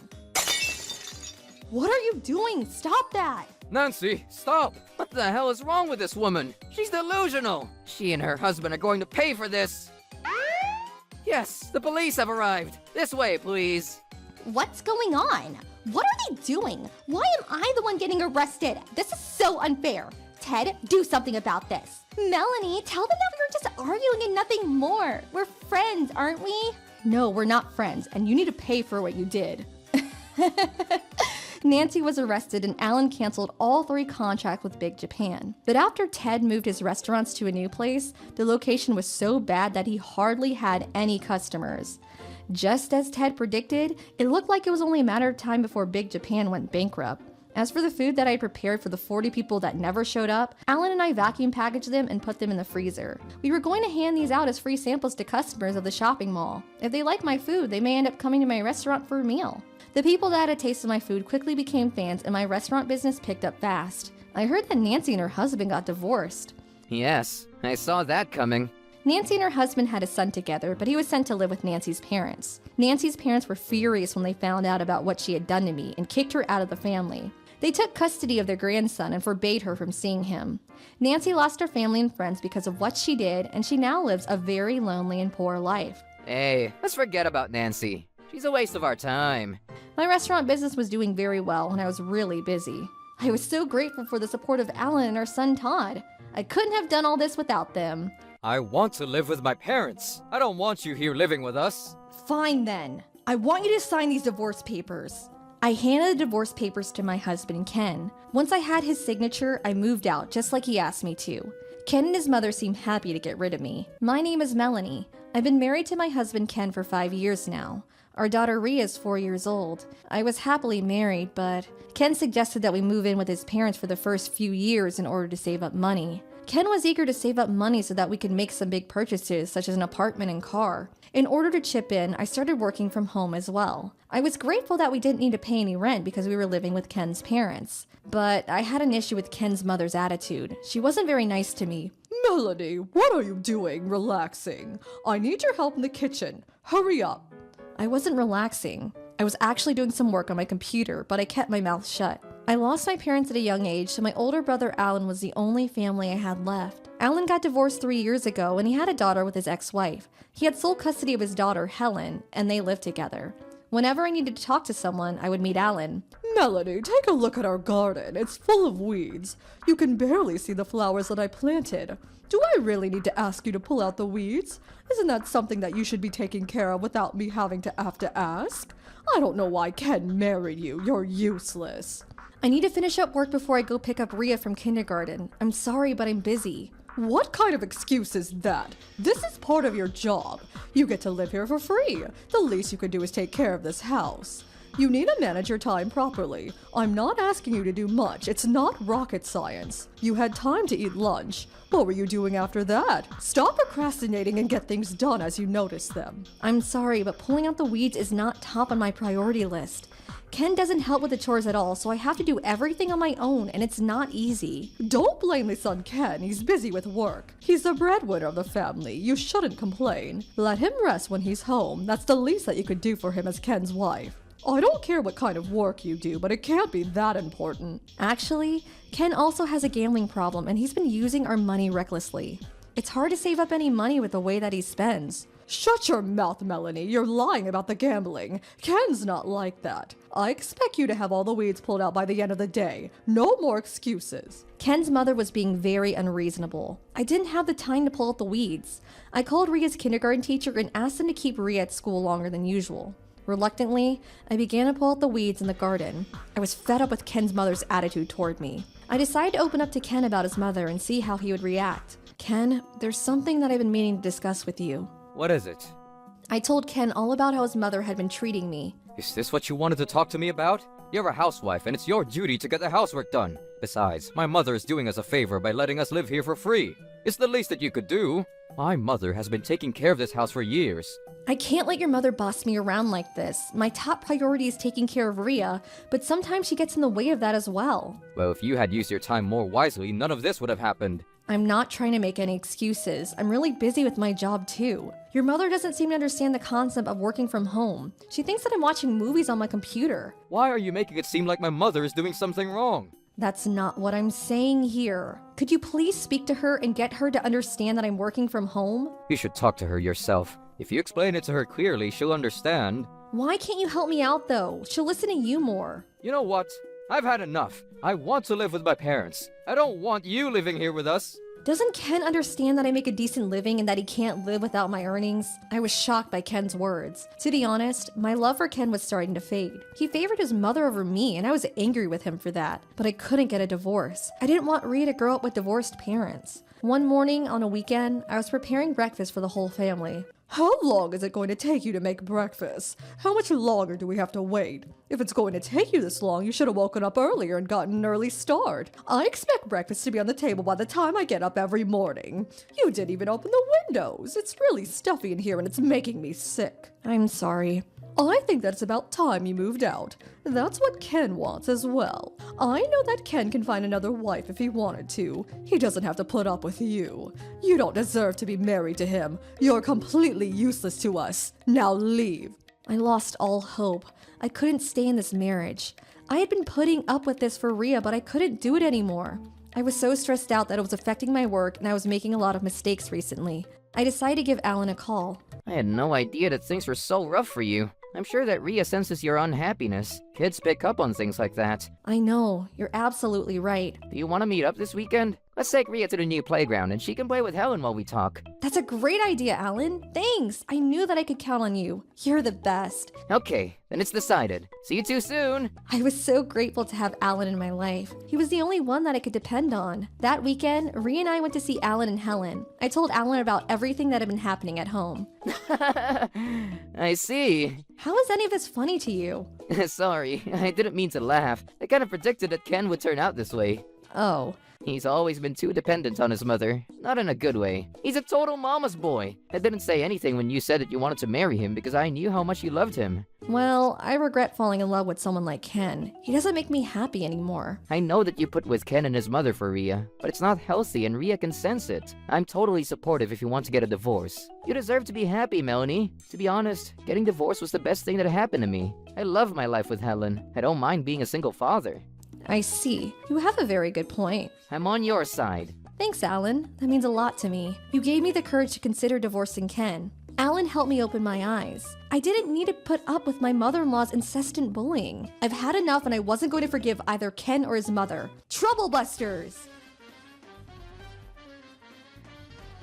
What are you doing? Stop that! Nancy, stop! What the hell is wrong with this woman? She's delusional! She and her husband are going to pay for this! Yes, the police have arrived! This way, please! What's going on? What are they doing? Why am I the one getting arrested? This is so unfair. Ted, do something about this. Melanie, tell them that we were just arguing and nothing more. We're friends, aren't we? No, we're not friends, and you need to pay for what you did. Nancy was arrested and Alan canceled all 3 contracts with Big Japan. But after Ted moved his restaurants to a new place, the location was so bad that he hardly had any customers. Just as Ted predicted, it looked like it was only a matter of time before Big Japan went bankrupt. As for the food that I prepared for the 40 people that never showed up, Alan and I vacuum packaged them and put them in the freezer. We were going to hand these out as free samples to customers of the shopping mall. If they like my food, they may end up coming to my restaurant for a meal. The people that had a taste of my food quickly became fans and my restaurant business picked up fast. I heard that Nancy and her husband got divorced. Yes, I saw that coming. Nancy and her husband had a son together, but he was sent to live with Nancy's parents. Nancy's parents were furious when they found out about what she had done to me and kicked her out of the family. They took custody of their grandson and forbade her from seeing him. Nancy lost her family and friends because of what she did, and she now lives a very lonely and poor life. Hey, let's forget about Nancy. She's a waste of our time. My restaurant business was doing very well, and I was really busy. I was so grateful for the support of Alan and our son Todd. I couldn't have done all this without them. I want to live with my parents. I don't want you here living with us. Fine then. I want you to sign these divorce papers. I handed the divorce papers to my husband, Ken. Once I had his signature, I moved out just like he asked me to. Ken and his mother seemed happy to get rid of me. My name is Melanie. I've been married to my husband Ken for 5 years now. Our daughter Rhea is 4 years old. I was happily married, but Ken suggested that we move in with his parents for the first few years in order to save up money. Ken was eager to save up money so that we could make some big purchases, such as an apartment and car. In order to chip in, I started working from home as well. I was grateful that we didn't need to pay any rent because we were living with Ken's parents. But I had an issue with Ken's mother's attitude. She wasn't very nice to me. Melanie, what are you doing? Relaxing. I need your help in the kitchen. Hurry up. I wasn't relaxing. I was actually doing some work on my computer, but I kept my mouth shut. I lost my parents at a young age, so my older brother Alan was the only family I had left. Alan got divorced 3 years ago, and he had a daughter with his ex-wife. He had sole custody of his daughter, Helen, and they lived together. Whenever I needed to talk to someone, I would meet Alan. Melanie, take a look at our garden. It's full of weeds. You can barely see the flowers that I planted. Do I really need to ask you to pull out the weeds? Isn't that something that you should be taking care of without me having to have to ask? I don't know why Ken married you. You're useless. I need to finish up work before I go pick up Rhea from kindergarten. I'm sorry, but I'm busy. What kind of excuse is that? This is part of your job. You get to live here for free. The least you can do is take care of this house. You need to manage your time properly. I'm not asking you to do much. It's not rocket science. You had time to eat lunch. What were you doing after that? Stop procrastinating and get things done as you notice them. I'm sorry, but pulling out the weeds is not top on my priority list. Ken doesn't help with the chores at all, so I have to do everything on my own, and it's not easy. Don't blame this on Ken. He's busy with work. He's the breadwinner of the family. You shouldn't complain. Let him rest when he's home. That's the least that you could do for him as Ken's wife. I don't care what kind of work you do, but it can't be that important. Actually, Ken also has a gambling problem and he's been using our money recklessly. It's hard to save up any money with the way that he spends. Shut your mouth, Melanie. You're lying about the gambling. Ken's not like that. I expect you to have all the weeds pulled out by the end of the day. No more excuses. Ken's mother was being very unreasonable. I didn't have the time to pull out the weeds. I called Ria's kindergarten teacher and asked him to keep Ria at school longer than usual. Reluctantly, I began to pull out the weeds in the garden. I was fed up with Ken's mother's attitude toward me. I decided to open up to Ken about his mother and see how he would react. Ken, there's something that I've been meaning to discuss with you. What is it? I told Ken all about how his mother had been treating me. Is this what you wanted to talk to me about? You're a housewife, and it's your duty to get the housework done. Besides, my mother is doing us a favor by letting us live here for free. It's the least that you could do. My mother has been taking care of this house for years. I can't let your mother boss me around like this. My top priority is taking care of Ria, but sometimes she gets in the way of that as well. Well, if you had used your time more wisely, none of this would have happened. I'm not trying to make any excuses. I'm really busy with my job too. Your mother doesn't seem to understand the concept of working from home. She thinks that I'm watching movies on my computer. Why are you making it seem like my mother is doing something wrong? That's not what I'm saying here. Could you please speak to her and get her to understand that I'm working from home? You should talk to her yourself. If you explain it to her clearly, she'll understand. Why can't you help me out though? She'll listen to you more. You know what? I've had enough. I want to live with my parents. I don't want you living here with us. Doesn't Ken understand that I make a decent living and that he can't live without my earnings? I was shocked by Ken's words. To be honest, my love for Ken was starting to fade. He favored his mother over me, and I was angry with him for that. But I couldn't get a divorce. I didn't want Ria to grow up with divorced parents. One morning on a weekend, I was preparing breakfast for the whole family. How long is it going to take you to make breakfast? How much longer do we have to wait? If it's going to take you this long, you should have woken up earlier and gotten an early start. I expect breakfast to be on the table by the time I get up every morning. You didn't even open the windows. It's really stuffy in here and it's making me sick. I'm sorry. I think that it's about time you moved out. That's what Ken wants as well. I know that Ken can find another wife if he wanted to. He doesn't have to put up with you. You don't deserve to be married to him. You're completely useless to us. Now leave. I lost all hope. I couldn't stay in this marriage. I had been putting up with this for Ria, but I couldn't do it anymore. I was so stressed out that it was affecting my work and I was making a lot of mistakes recently. I decided to give Alan a call. I had no idea that things were so rough for you. I'm sure that Ria senses your unhappiness. Kids pick up on things like that. I know, you're absolutely right. Do you want to meet up this weekend? Let's take Ria to the new playground and she can play with Helen while we talk. That's a great idea, Alan. Thanks. I knew that I could count on you. You're the best. Okay, then it's decided. See you too soon. I was so grateful to have Alan in my life. He was the only one that I could depend on. That weekend, Ria and I went to see Alan and Helen. I told Alan about everything that had been happening at home. I see. How is any of this funny to you? Sorry, I didn't mean to laugh. I kind of predicted that Ken would turn out this way. Oh. He's always been too dependent on his mother. Not in a good way. He's a total mama's boy. I didn't say anything when you said that you wanted to marry him because I knew how much you loved him. Well, I regret falling in love with someone like Ken. He doesn't make me happy anymore. I know that you put with Ken and his mother for Ria, but it's not healthy and Ria can sense it. I'm totally supportive if you want to get a divorce. You deserve to be happy, Melanie. To be honest, getting divorced was the best thing that happened to me. I love my life with Helen. I don't mind being a single father. I see. You have a very good point. I'm on your side. Thanks, Alan. That means a lot to me. You gave me the courage to consider divorcing Ken. Alan helped me open my eyes. I didn't need to put up with my mother-in-law's incessant bullying. I've had enough and I wasn't going to forgive either Ken or his mother. Troublebusters!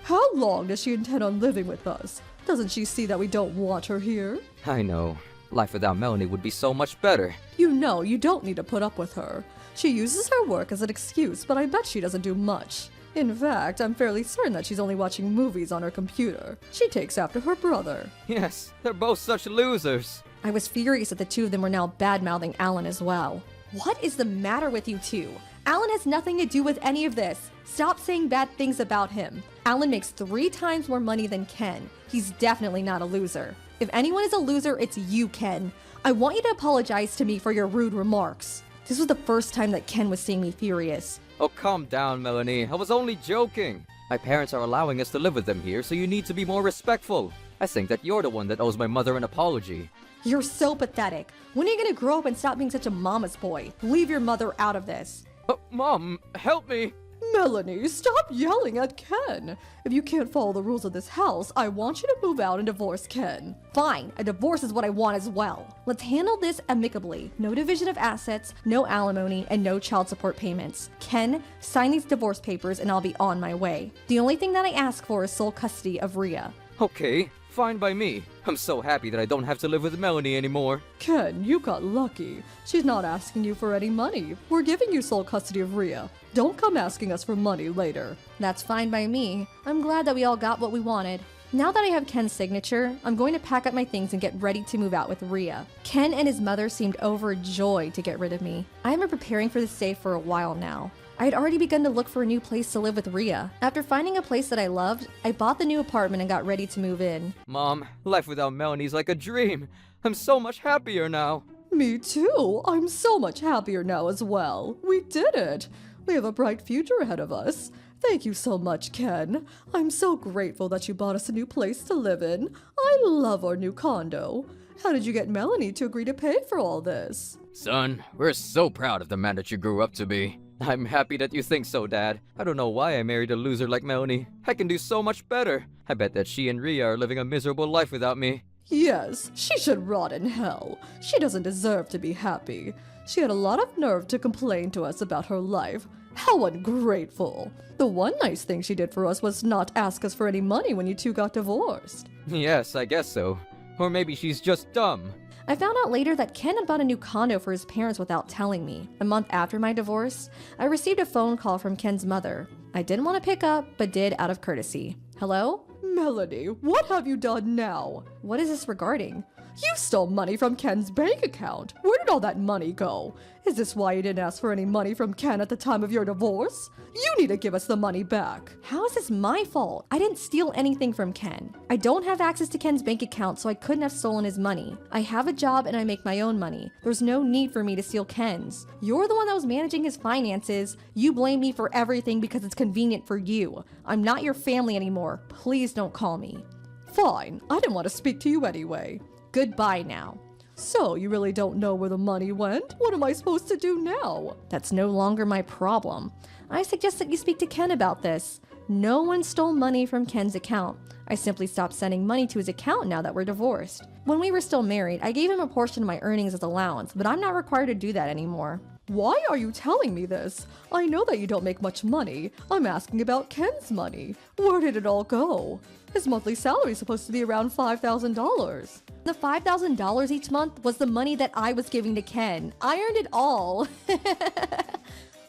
How long does she intend on living with us? Doesn't she see that we don't want her here? I know. Life without Melanie would be so much better. You know you don't need to put up with her. She uses her work as an excuse, but I bet she doesn't do much. In fact, I'm fairly certain that she's only watching movies on her computer. She takes after her brother. Yes, they're both such losers. I was furious that the two of them were now bad-mouthing Alan as well. What is the matter with you two? Alan has nothing to do with any of this. Stop saying bad things about him. Alan makes 3 times more money than Ken. He's definitely not a loser. If anyone is a loser, it's you, Ken. I want you to apologize to me for your rude remarks. This was the first time that Ken was seeing me furious. Oh, calm down, Melanie. I was only joking. My parents are allowing us to live with them here, so you need to be more respectful. I think that you're the one that owes my mother an apology. You're so pathetic. When are you gonna grow up and stop being such a mama's boy? Leave your mother out of this. Mom, help me! Melanie, stop yelling at Ken. If you can't follow the rules of this house, I want you to move out and divorce Ken. Fine, a divorce is what I want as well. Let's handle this amicably. No division of assets, no alimony, and no child support payments. Ken, sign these divorce papers and I'll be on my way. The only thing that I ask for is sole custody of Rhea. Okay, fine by me. I'm so happy that I don't have to live with Melanie anymore. Ken, you got lucky. She's not asking you for any money. We're giving you sole custody of Rhea. Don't come asking us for money later. That's fine by me. I'm glad that we all got what we wanted. Now that I have Ken's signature, I'm going to pack up my things and get ready to move out with Rhea. Ken and his mother seemed overjoyed to get rid of me. I have been preparing for this day for a while now. I had already begun to look for a new place to live with Rhea. After finding a place that I loved, I bought the new apartment and got ready to move in. Mom, life without Melanie's like a dream. I'm so much happier now. Me too. I'm so much happier now as well. We did it. We have a bright future ahead of us. Thank you so much, Ken. I'm so grateful that you bought us a new place to live in. I love our new condo. How did you get Melanie to agree to pay for all this? Son, we're so proud of the man that you grew up to be. I'm happy that you think so, Dad. I don't know why I married a loser like Melanie. I can do so much better. I bet that she and Rhea are living a miserable life without me. Yes, she should rot in hell. She doesn't deserve to be happy. She had a lot of nerve to complain to us about her life. How ungrateful. The one nice thing she did for us was not ask us for any money when you two got divorced. Yes, I guess so. Or maybe she's just dumb. I found out later that Ken had bought a new condo for his parents without telling me. A month after my divorce, I received a phone call from Ken's mother. I didn't want to pick up, but did out of courtesy. Hello? Melanie, what have you done now? What is this regarding? You stole money from Ken's bank account. Where did all that money go? Is this why you didn't ask for any money from Ken at the time of your divorce? You need to give us the money back. How is this my fault? I didn't steal anything from Ken. I don't have access to Ken's bank account, so I couldn't have stolen his money. I have a job and I make my own money. There's no need for me to steal Ken's. You're the one that was managing his finances. You blame me for everything because it's convenient for you. I'm not your family anymore. Please don't call me. Fine, I didn't want to speak to you anyway. Goodbye now. So, you really don't know where the money went? What am I supposed to do now? That's no longer my problem. I suggest that you speak to Ken about this. No one stole money from Ken's account. I simply stopped sending money to his account now that we're divorced. When we were still married, I gave him a portion of my earnings as allowance, but I'm not required to do that anymore. Why are you telling me this? I know that you don't make much money. I'm asking about Ken's money. Where did it all go? His monthly salary is supposed to be around $5,000. The $5,000 each month was the money that I was giving to Ken. I earned it all.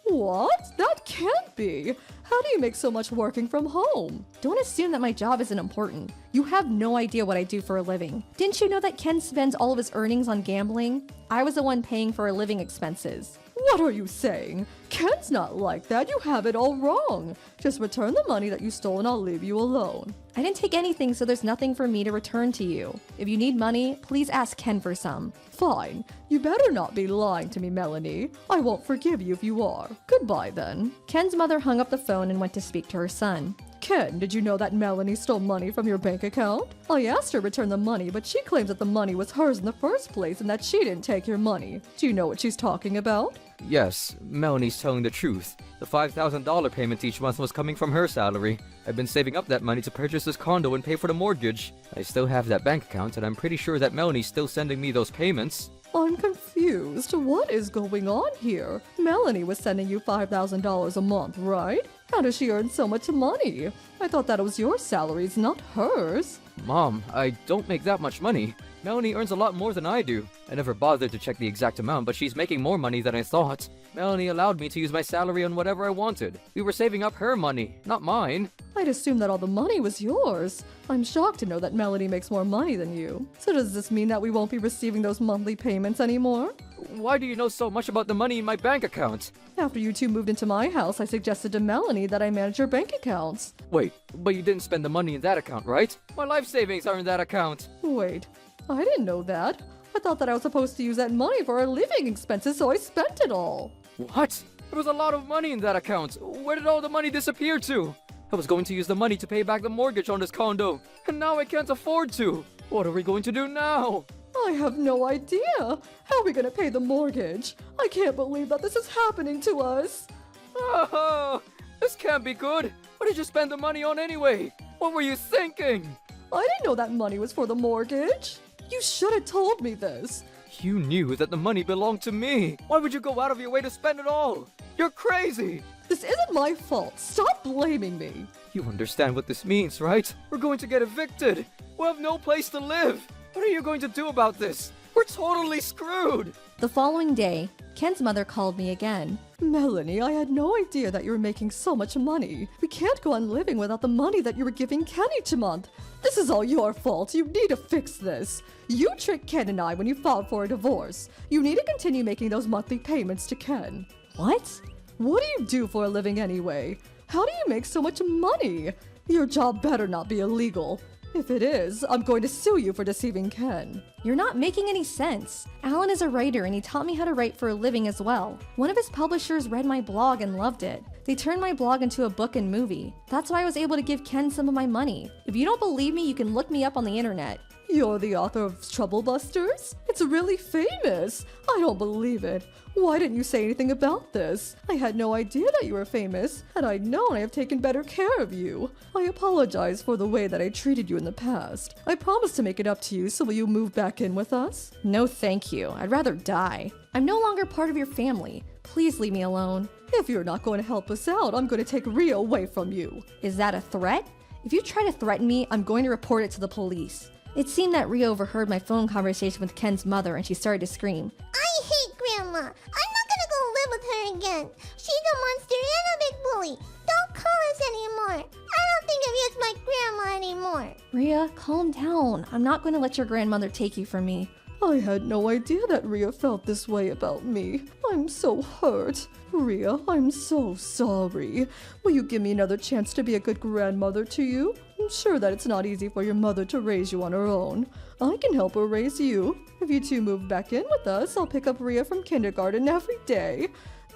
What? That can't be. How do you make so much working from home? Don't assume that my job isn't important. You have no idea what I do for a living. Didn't you know that Ken spends all of his earnings on gambling? I was the one paying for our living expenses. What are you saying? Ken's not like that. You have it all wrong. Just return the money that you stole and I'll leave you alone. I didn't take anything, so there's nothing for me to return to you. If you need money, please ask Ken for some. Fine. You better not be lying to me, Melanie. I won't forgive you if you are. Goodbye then. Ken's mother hung up the phone and went to speak to her son. Ken, did you know that Melanie stole money from your bank account? I asked her to return the money, but she claims that the money was hers in the first place and that she didn't take your money. Do you know what she's talking about? Yes, Melanie's telling the truth. The $5,000 payment each month was coming from her salary. I've been saving up that money to purchase this condo and pay for the mortgage. I still have that bank account, and I'm pretty sure that Melanie's still sending me those payments. I'm confused. What is going on here? Melanie was sending you $5,000 a month, right? How does she earn so much money? I thought that it was your salaries, not hers. Mom, I don't make that much money. Melanie earns a lot more than I do. I never bothered to check the exact amount, but she's making more money than I thought. Melanie allowed me to use my salary on whatever I wanted. We were saving up her money, not mine. I'd assumed that all the money was yours. I'm shocked to know that Melanie makes more money than you. So does this mean that we won't be receiving those monthly payments anymore? Why do you know so much about the money in my bank account? After you two moved into my house, I suggested to Melanie that I manage your bank accounts. Wait, but you didn't spend the money in that account, right? My life savings are in that account. Wait, I didn't know that. I thought that I was supposed to use that money for our living expenses, so I spent it all. What? There was a lot of money in that account. Where did all the money disappear to? I was going to use the money to pay back the mortgage on this condo, and now I can't afford to. What are we going to do now? I have no idea. How are we gonna pay the mortgage? I can't believe that this is happening to us. Oh, this can't be good. What did you spend the money on anyway? What were you thinking? I didn't know that money was for the mortgage. You should have told me this. You knew that the money belonged to me. Why would you go out of your way to spend it all? You're crazy. This isn't my fault. Stop blaming me. You understand what this means, right? We're going to get evicted. We'll have no place to live. What are you going to do about this? We're totally screwed. The following day, Ken's mother called me again. Melanie, I had no idea that you were making so much money. We can't go on living without the money that you were giving Ken each month. This is all your fault. You need to fix this. You tricked Ken and I when you filed for a divorce. You need to continue making those monthly payments to Ken. What? What do you do for a living anyway? How do you make so much money? Your job better not be illegal. If it is, I'm going to sue you for deceiving Ken. You're not making any sense. Alan is a writer and he taught me how to write for a living as well. One of his publishers read my blog and loved it. They turned my blog into a book and movie. That's why I was able to give Ken some of my money. If you don't believe me, you can look me up on the internet. You're the author of Trouble Busters? It's really famous. I don't believe it. Why didn't you say anything about this? I had no idea that you were famous. Had I known, I have taken better care of you. I apologize for the way that I treated you in the past. I promise to make it up to you, so will you move back in with us? No thank you. I'd rather die. I'm no longer part of your family. Please leave me alone. If you're not going to help us out, I'm going to take Ria away from you. Is that a threat? If you try to threaten me, I'm going to report it to the police. It seemed that Ria overheard my phone conversation with Ken's mother and she started to scream. I hate Grandma. I'm not gonna go live with her again. She's a monster and a big bully. Don't call us anymore. I don't think of you as my grandma anymore. Ria, calm down. I'm not going to let your grandmother take you from me. I had no idea that Ria felt this way about me. I'm so hurt. Ria, I'm so sorry. Will you give me another chance to be a good grandmother to you? I'm sure that it's not easy for your mother to raise you on her own. I can help her raise you. If you two move back in with us, I'll pick up Ria from kindergarten every day.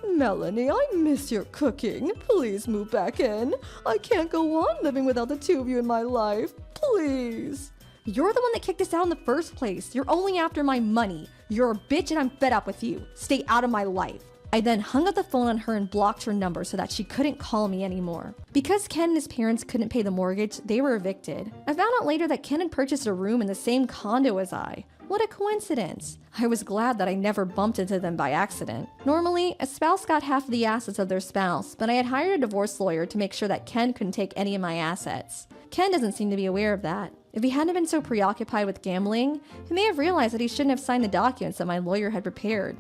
Melanie, I miss your cooking. Please move back in. I can't go on living without the two of you in my life. Please. You're the one that kicked us out in the first place. You're only after my money. You're a bitch and I'm fed up with you. Stay out of my life. I then hung up the phone on her and blocked her number so that she couldn't call me anymore. Because Ken and his parents couldn't pay the mortgage, they were evicted. I found out later that Ken had purchased a room in the same condo as I. What a coincidence. I was glad that I never bumped into them by accident. Normally, a spouse got half of the assets of their spouse, but I had hired a divorce lawyer to make sure that Ken couldn't take any of my assets. Ken doesn't seem to be aware of that. If he hadn't been so preoccupied with gambling, he may have realized that he shouldn't have signed the documents that my lawyer had prepared.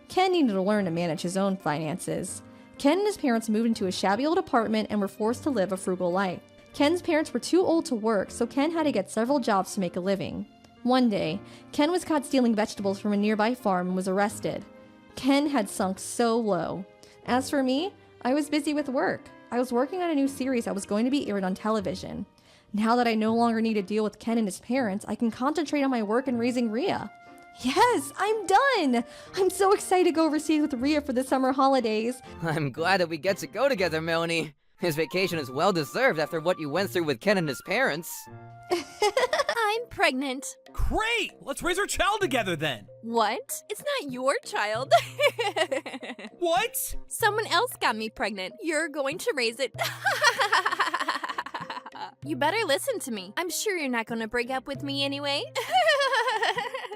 Ken needed to learn to manage his own finances. Ken and his parents moved into a shabby old apartment and were forced to live a frugal life. Ken's parents were too old to work, so Ken had to get several jobs to make a living. One day, Ken was caught stealing vegetables from a nearby farm and was arrested. Ken had sunk so low. As for me, I was busy with work. I was working on a new series that was going to be aired on television. Now that I no longer need to deal with Ken and his parents, I can concentrate on my work and raising Ria. Yes, I'm done! I'm so excited to go overseas with Ria for the summer holidays. I'm glad that we get to go together, Melanie. His vacation is well deserved after what you went through with Ken and his parents. I'm pregnant. Great! Let's raise our child together then. What? It's not your child. What? Someone else got me pregnant. You're going to raise it. You better listen to me. I'm sure you're not going to break up with me anyway.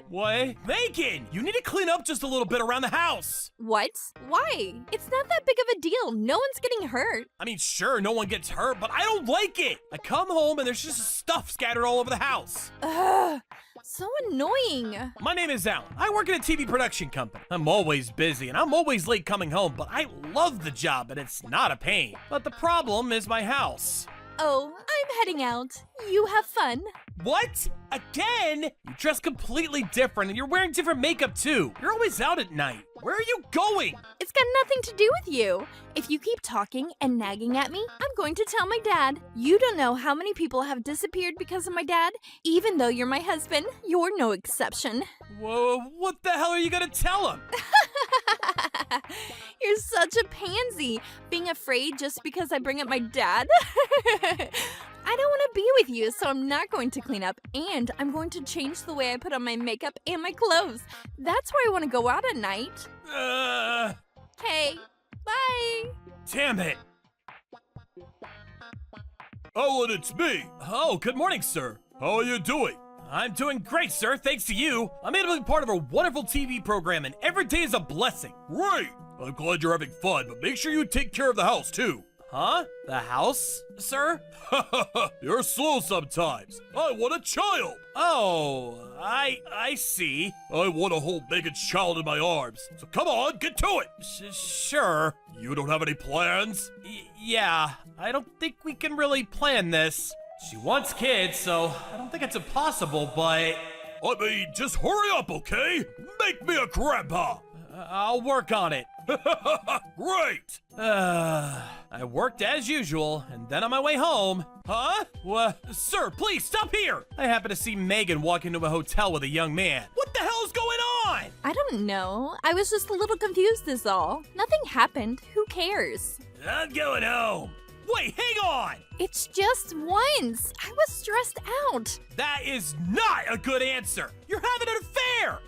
What? Megan, you need to clean up just a little bit around the house. What? Why? It's not that big of a deal. No one's getting hurt. I mean, sure, no one gets hurt, but I don't like it. I come home and there's just stuff scattered all over the house. Ugh. So annoying. My name is Alan. I work at a TV production company. I'm always busy and I'm always late coming home, but I love the job and it's not a pain. But the problem is my house. Oh, I'm heading out. You have fun. What? Again? You dress completely different and you're wearing different makeup too. You're always out at night. Where are you going? It's got nothing to do with you. If you keep talking and nagging at me, I'm going to tell my dad. You don't know how many people have disappeared because of my dad. Even though you're my husband, you're no exception. Whoa, what the hell are you gonna tell him? You're such a pansy, being afraid just because I bring up my dad. I don't want to be with you, so I'm not going to clean up, and I'm going to change the way I put on my makeup and my clothes. That's why I want to go out at night. Hey, bye. Damn it. Alan, it's me. Oh, good morning, sir. How are you doing? I'm doing great, sir. Thanks to you. I'm able to be part of a wonderful TV program, and every day is a blessing. Great. I'm glad you're having fun, but make sure you take care of the house, too. Huh? The house, sir? You're slow sometimes. I want a child. Oh, I see. I want to hold Megan's child in my arms. So come on, get to it. Sure. You don't have any plans? Yeah, I don't think we can really plan this. She wants kids, so I don't think it's impossible, but... I mean, just hurry up, okay? Make me a grandpa. I'll work on it. Great! I worked as usual, and then on my way home... Huh? Sir, please, stop here! I happened to see Megan walk into a hotel with a young man. What the hell is going on? I don't know. I was just a little confused is all. Nothing happened. Who cares? I'm going home. Wait, hang on! It's just once. I was stressed out. That is not a good answer. You're having an affair!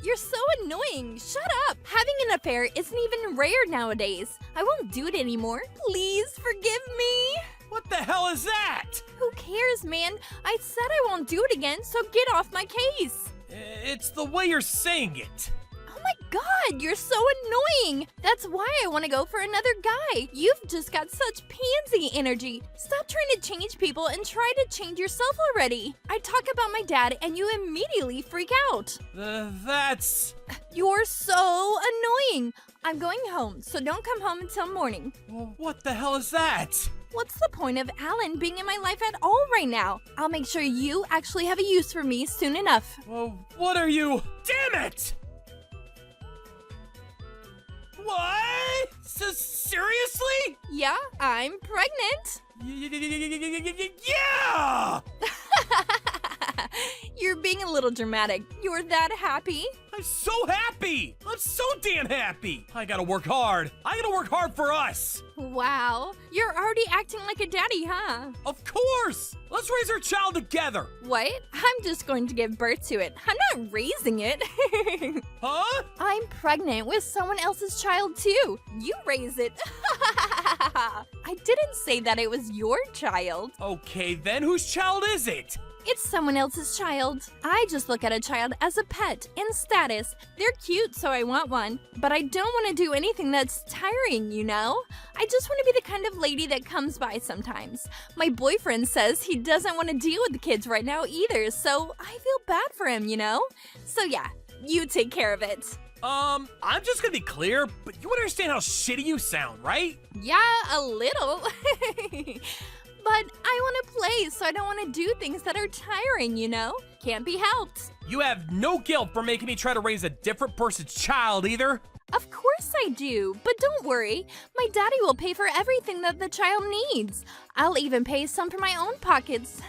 You're so annoying. Shut up. Having an affair isn't even rare nowadays. I won't do it anymore. Please forgive me. What the hell is that? Who cares, man? I said I won't do it again, so get off my case. It's the way you're saying it. Oh my god, you're so annoying! That's why I want to go for another guy. You've just got such pansy energy. Stop trying to change people and try to change yourself already. I talk about my dad and you immediately freak out. That's... You're so annoying. I'm going home, so don't come home until morning. Well, what the hell is that? What's the point of Alan being in my life at all right now? I'll make sure you actually have a use for me soon enough. Well, what are you... Damn it! What? Seriously? Yeah, I'm pregnant. Yeah! You're being a little dramatic. You're that happy? I'm so happy! I'm so damn happy! I gotta work hard. I gotta work hard for us! Wow, you're already acting like a daddy, huh? Of course! Let's raise our child together! What? I'm just going to give birth to it. I'm not raising it. Huh? I'm pregnant with someone else's child too. You raise it. I didn't say that it was your child. Okay, then whose child is it? It's someone else's child. I just look at a child as a pet in status. They're cute, so I want one. But I don't want to do anything that's tiring, you know? I just want to be the kind of lady that comes by sometimes. My boyfriend says he doesn't want to deal with the kids right now either, so I feel bad for him, you know? So yeah, you take care of it. I'm just gonna be clear, but you understand how shitty you sound, right? Yeah, a little. But I want to play, so I don't want to do things that are tiring, you know? Can't be helped. You have no guilt for making me try to raise a different person's child either. Of course I do, but don't worry. My daddy will pay for everything that the child needs. I'll even pay some from my own pockets.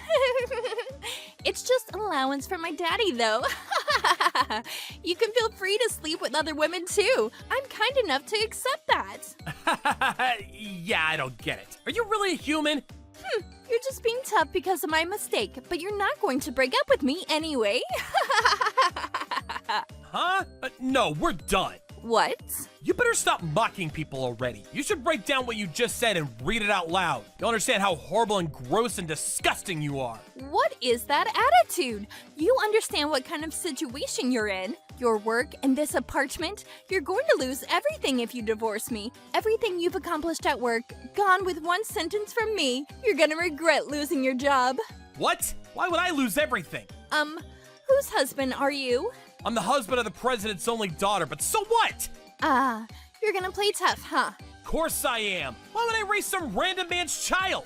It's just allowance for my daddy, though. You can feel free to sleep with other women, too. I'm kind enough to accept that. Yeah, I don't get it. Are you really a human? You're just being tough because of my mistake, but you're not going to break up with me anyway. Huh? No, we're done. What? You better stop mocking people already. You should write down what you just said and read it out loud. You'll understand how horrible and gross and disgusting you are. What is that attitude? You understand what kind of situation you're in. Your work and this apartment. You're going to lose everything if you divorce me. Everything you've accomplished at work, gone with one sentence from me. You're gonna regret losing your job. What? Why would I lose everything? Whose husband are you? I'm the husband of the president's only daughter, but so what? You're gonna play tough, huh? Of course I am. Why would I raise some random man's child?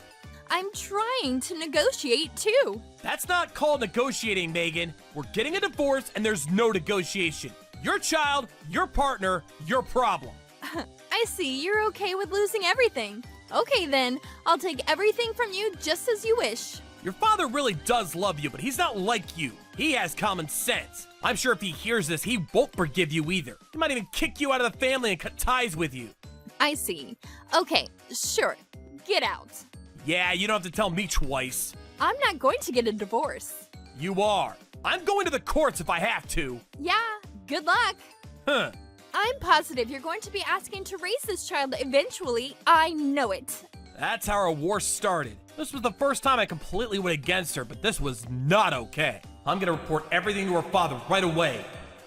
I'm trying to negotiate too. That's not called negotiating, Megan. We're getting a divorce and there's no negotiation. Your child, your partner, your problem. I see you're okay with losing everything. Okay then, I'll take everything from you just as you wish. Your father really does love you, but he's not like you. He has common sense. I'm sure if he hears this, he won't forgive you either. He might even kick you out of the family and cut ties with you. I see. Okay, sure. Get out. Yeah, you don't have to tell me twice. I'm not going to get a divorce. You are. I'm going to the courts if I have to. Yeah, good luck. Huh. I'm positive you're going to be asking to raise this child eventually. I know it. That's how our war started. This was the first time I completely went against her, but this was not okay. I'm gonna report everything to her father right away.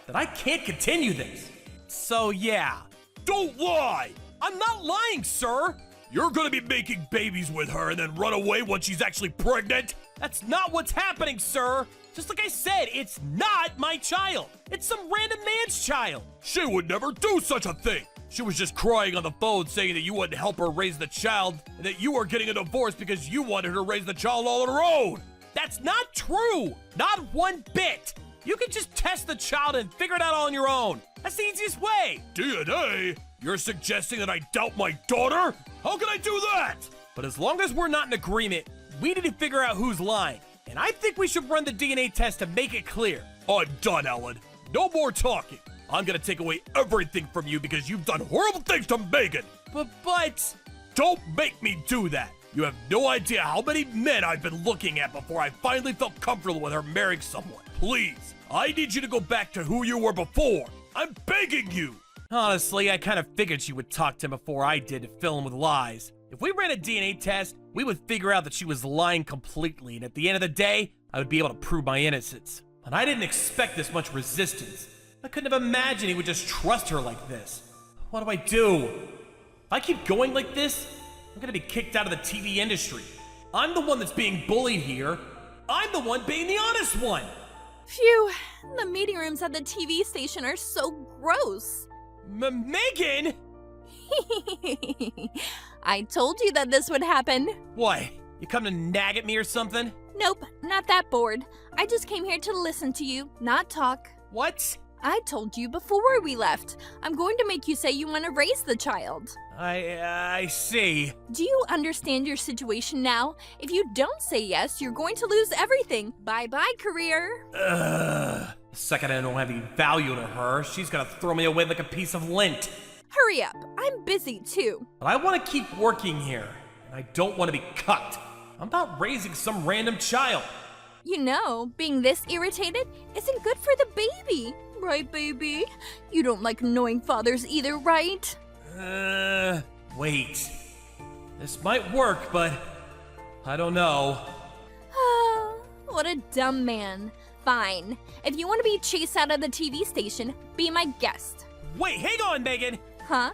That I can't continue this. So yeah. Don't lie! I'm not lying, sir! You're gonna be making babies with her and then run away once she's actually pregnant? That's not what's happening, sir! Just like I said, it's not my child. It's some random man's child. She would never do such a thing. She was just crying on the phone saying that you wouldn't help her raise the child and that you were getting a divorce because you wanted her to raise the child all on her own. That's not true. Not one bit. You can just test the child and figure it out on your own. That's the easiest way. DNA? You're suggesting that I doubt my daughter? How can I do that? But as long as we're not in agreement, we need to figure out who's lying. And I think we should run the DNA test to make it clear. I'm done, Ellen. No more talking. I'm gonna take away everything from you because you've done horrible things to Megan. But, don't make me do that. You have no idea how many men I've been looking at before I finally felt comfortable with her marrying someone. Please, I need you to go back to who you were before. I'm begging you. Honestly, I kind of figured she would talk to him before I did to fill him with lies. If we ran a DNA test, we would figure out that she was lying completely, and at the end of the day, I would be able to prove my innocence. But I didn't expect this much resistance. I couldn't have imagined he would just trust her like this. What do I do? If I keep going like this, I'm gonna be kicked out of the TV industry. I'm the one that's being bullied here. I'm the one being the honest one. Phew, the meeting rooms at the TV station are so gross. Megan? I told you that this would happen. What? You come to nag at me or something? Nope, not that bored. I just came here to listen to you, not talk. What? I told you before we left. I'm going to make you say you want to raise the child. I see. Do you understand your situation now? If you don't say yes, you're going to lose everything. Bye-bye, career. The second I don't have any value to her, she's gonna throw me away like a piece of lint. Hurry up. I'm busy too. But I want to keep working here, and I don't want to be cut. I'm not raising some random child. You know, being this irritated isn't good for the baby. Right, baby? You don't like annoying fathers either, right? Wait. This might work, but I don't know. What a dumb man. Fine. If you want to be chased out of the TV station, be my guest. Wait, hang on, Megan! Huh?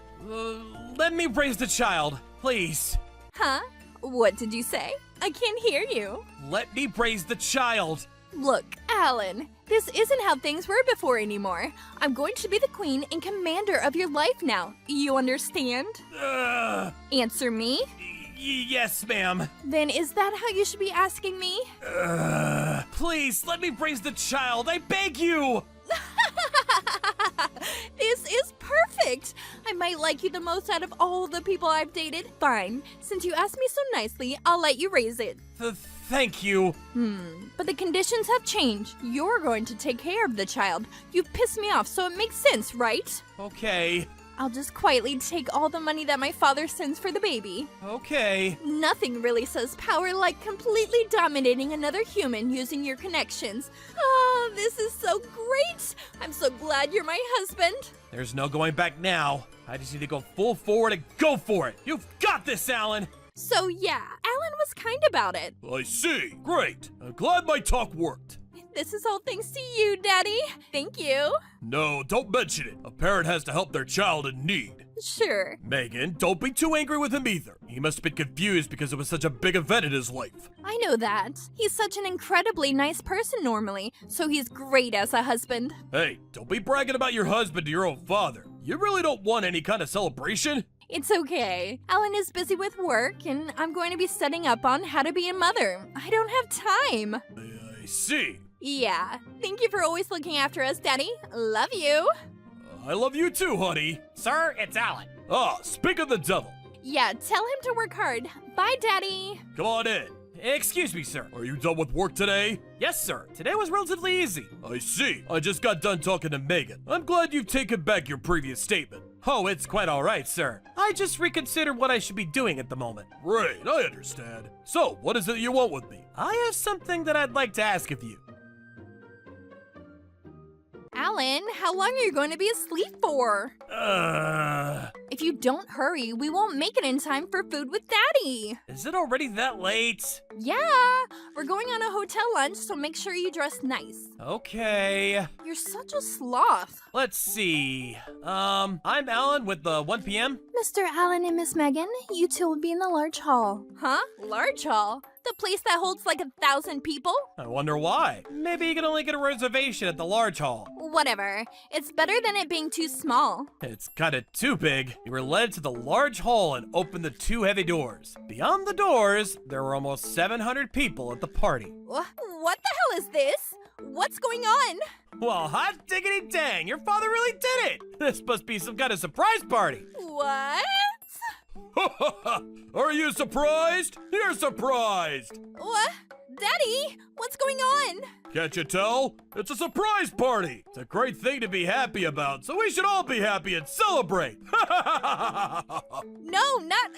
Let me raise the child, please. Huh? What did you say? I can't hear you. Let me raise the child. Look, Alan, this isn't how things were before anymore. I'm going to be the queen and commander of your life now. You understand? Answer me. Yes, ma'am. Then is that how you should be asking me? Please, let me raise the child, I beg you! This is perfect! I might like you the most out of all the people I've dated. Fine. Since you asked me so nicely, I'll let you raise it. Thank you. But the conditions have changed. You're going to take care of the child. You've pissed me off, so it makes sense, right? Okay. I'll just quietly take all the money that my father sends for the baby. Okay. Nothing really says power like completely dominating another human using your connections. Oh, this is so great! I'm so glad you're my husband. There's no going back now. I just need to go full forward and go for it. You've got this, Alan! So yeah, Alan was kind about it. I see. Great. I'm glad my talk worked. This is all thanks to you, Daddy. Thank you. No, don't mention it. A parent has to help their child in need. Sure. Megan, don't be too angry with him either. He must have been confused because it was such a big event in his life. I know that. He's such an incredibly nice person normally, so he's great as a husband. Hey, don't be bragging about your husband to your own father. You really don't want any kind of celebration? It's okay. Alan is busy with work, and I'm going to be studying up on how to be a mother. I don't have time. I see. Yeah. Thank you for always looking after us, Daddy. Love you. I love you too, honey. Sir, it's Alan. Ah, speak of the devil. Yeah, tell him to work hard. Bye, Daddy. Come on in. Excuse me, sir. Are you done with work today? Yes, sir. Today was relatively easy. I see. I just got done talking to Megan. I'm glad you've taken back your previous statement. Oh, it's quite alright, sir. I just reconsidered what I should be doing at the moment. Right, I understand. So, what is it you want with me? I have something that I'd like to ask of you. Alan, how long are you going to be asleep for? If you don't hurry, we won't make it in time for food with Daddy. Is it already that late? Yeah, we're going on a hotel lunch, so make sure you dress nice. Okay. You're such a sloth. Let's see. I'm Alan with the 1 p.m. Mr. Alan and Miss Megan, you two will be in the large hall. Huh? Large hall? The place that holds like 1,000 people? I wonder why. Maybe you can only get a reservation at the large hall. Whatever. It's better than it being too small. It's kinda too big. You were led to the large hall and opened the 2 heavy doors. Beyond the doors, there were almost 700 people at the party. What the hell is this? What's going on? Well, hot diggity dang, your father really did it! This must be some kind of surprise party. What? Are you surprised? You're surprised! What? Daddy, what's going on? Can't you tell? It's a surprise party! It's a great thing to be happy about, so we should all be happy and celebrate! No, not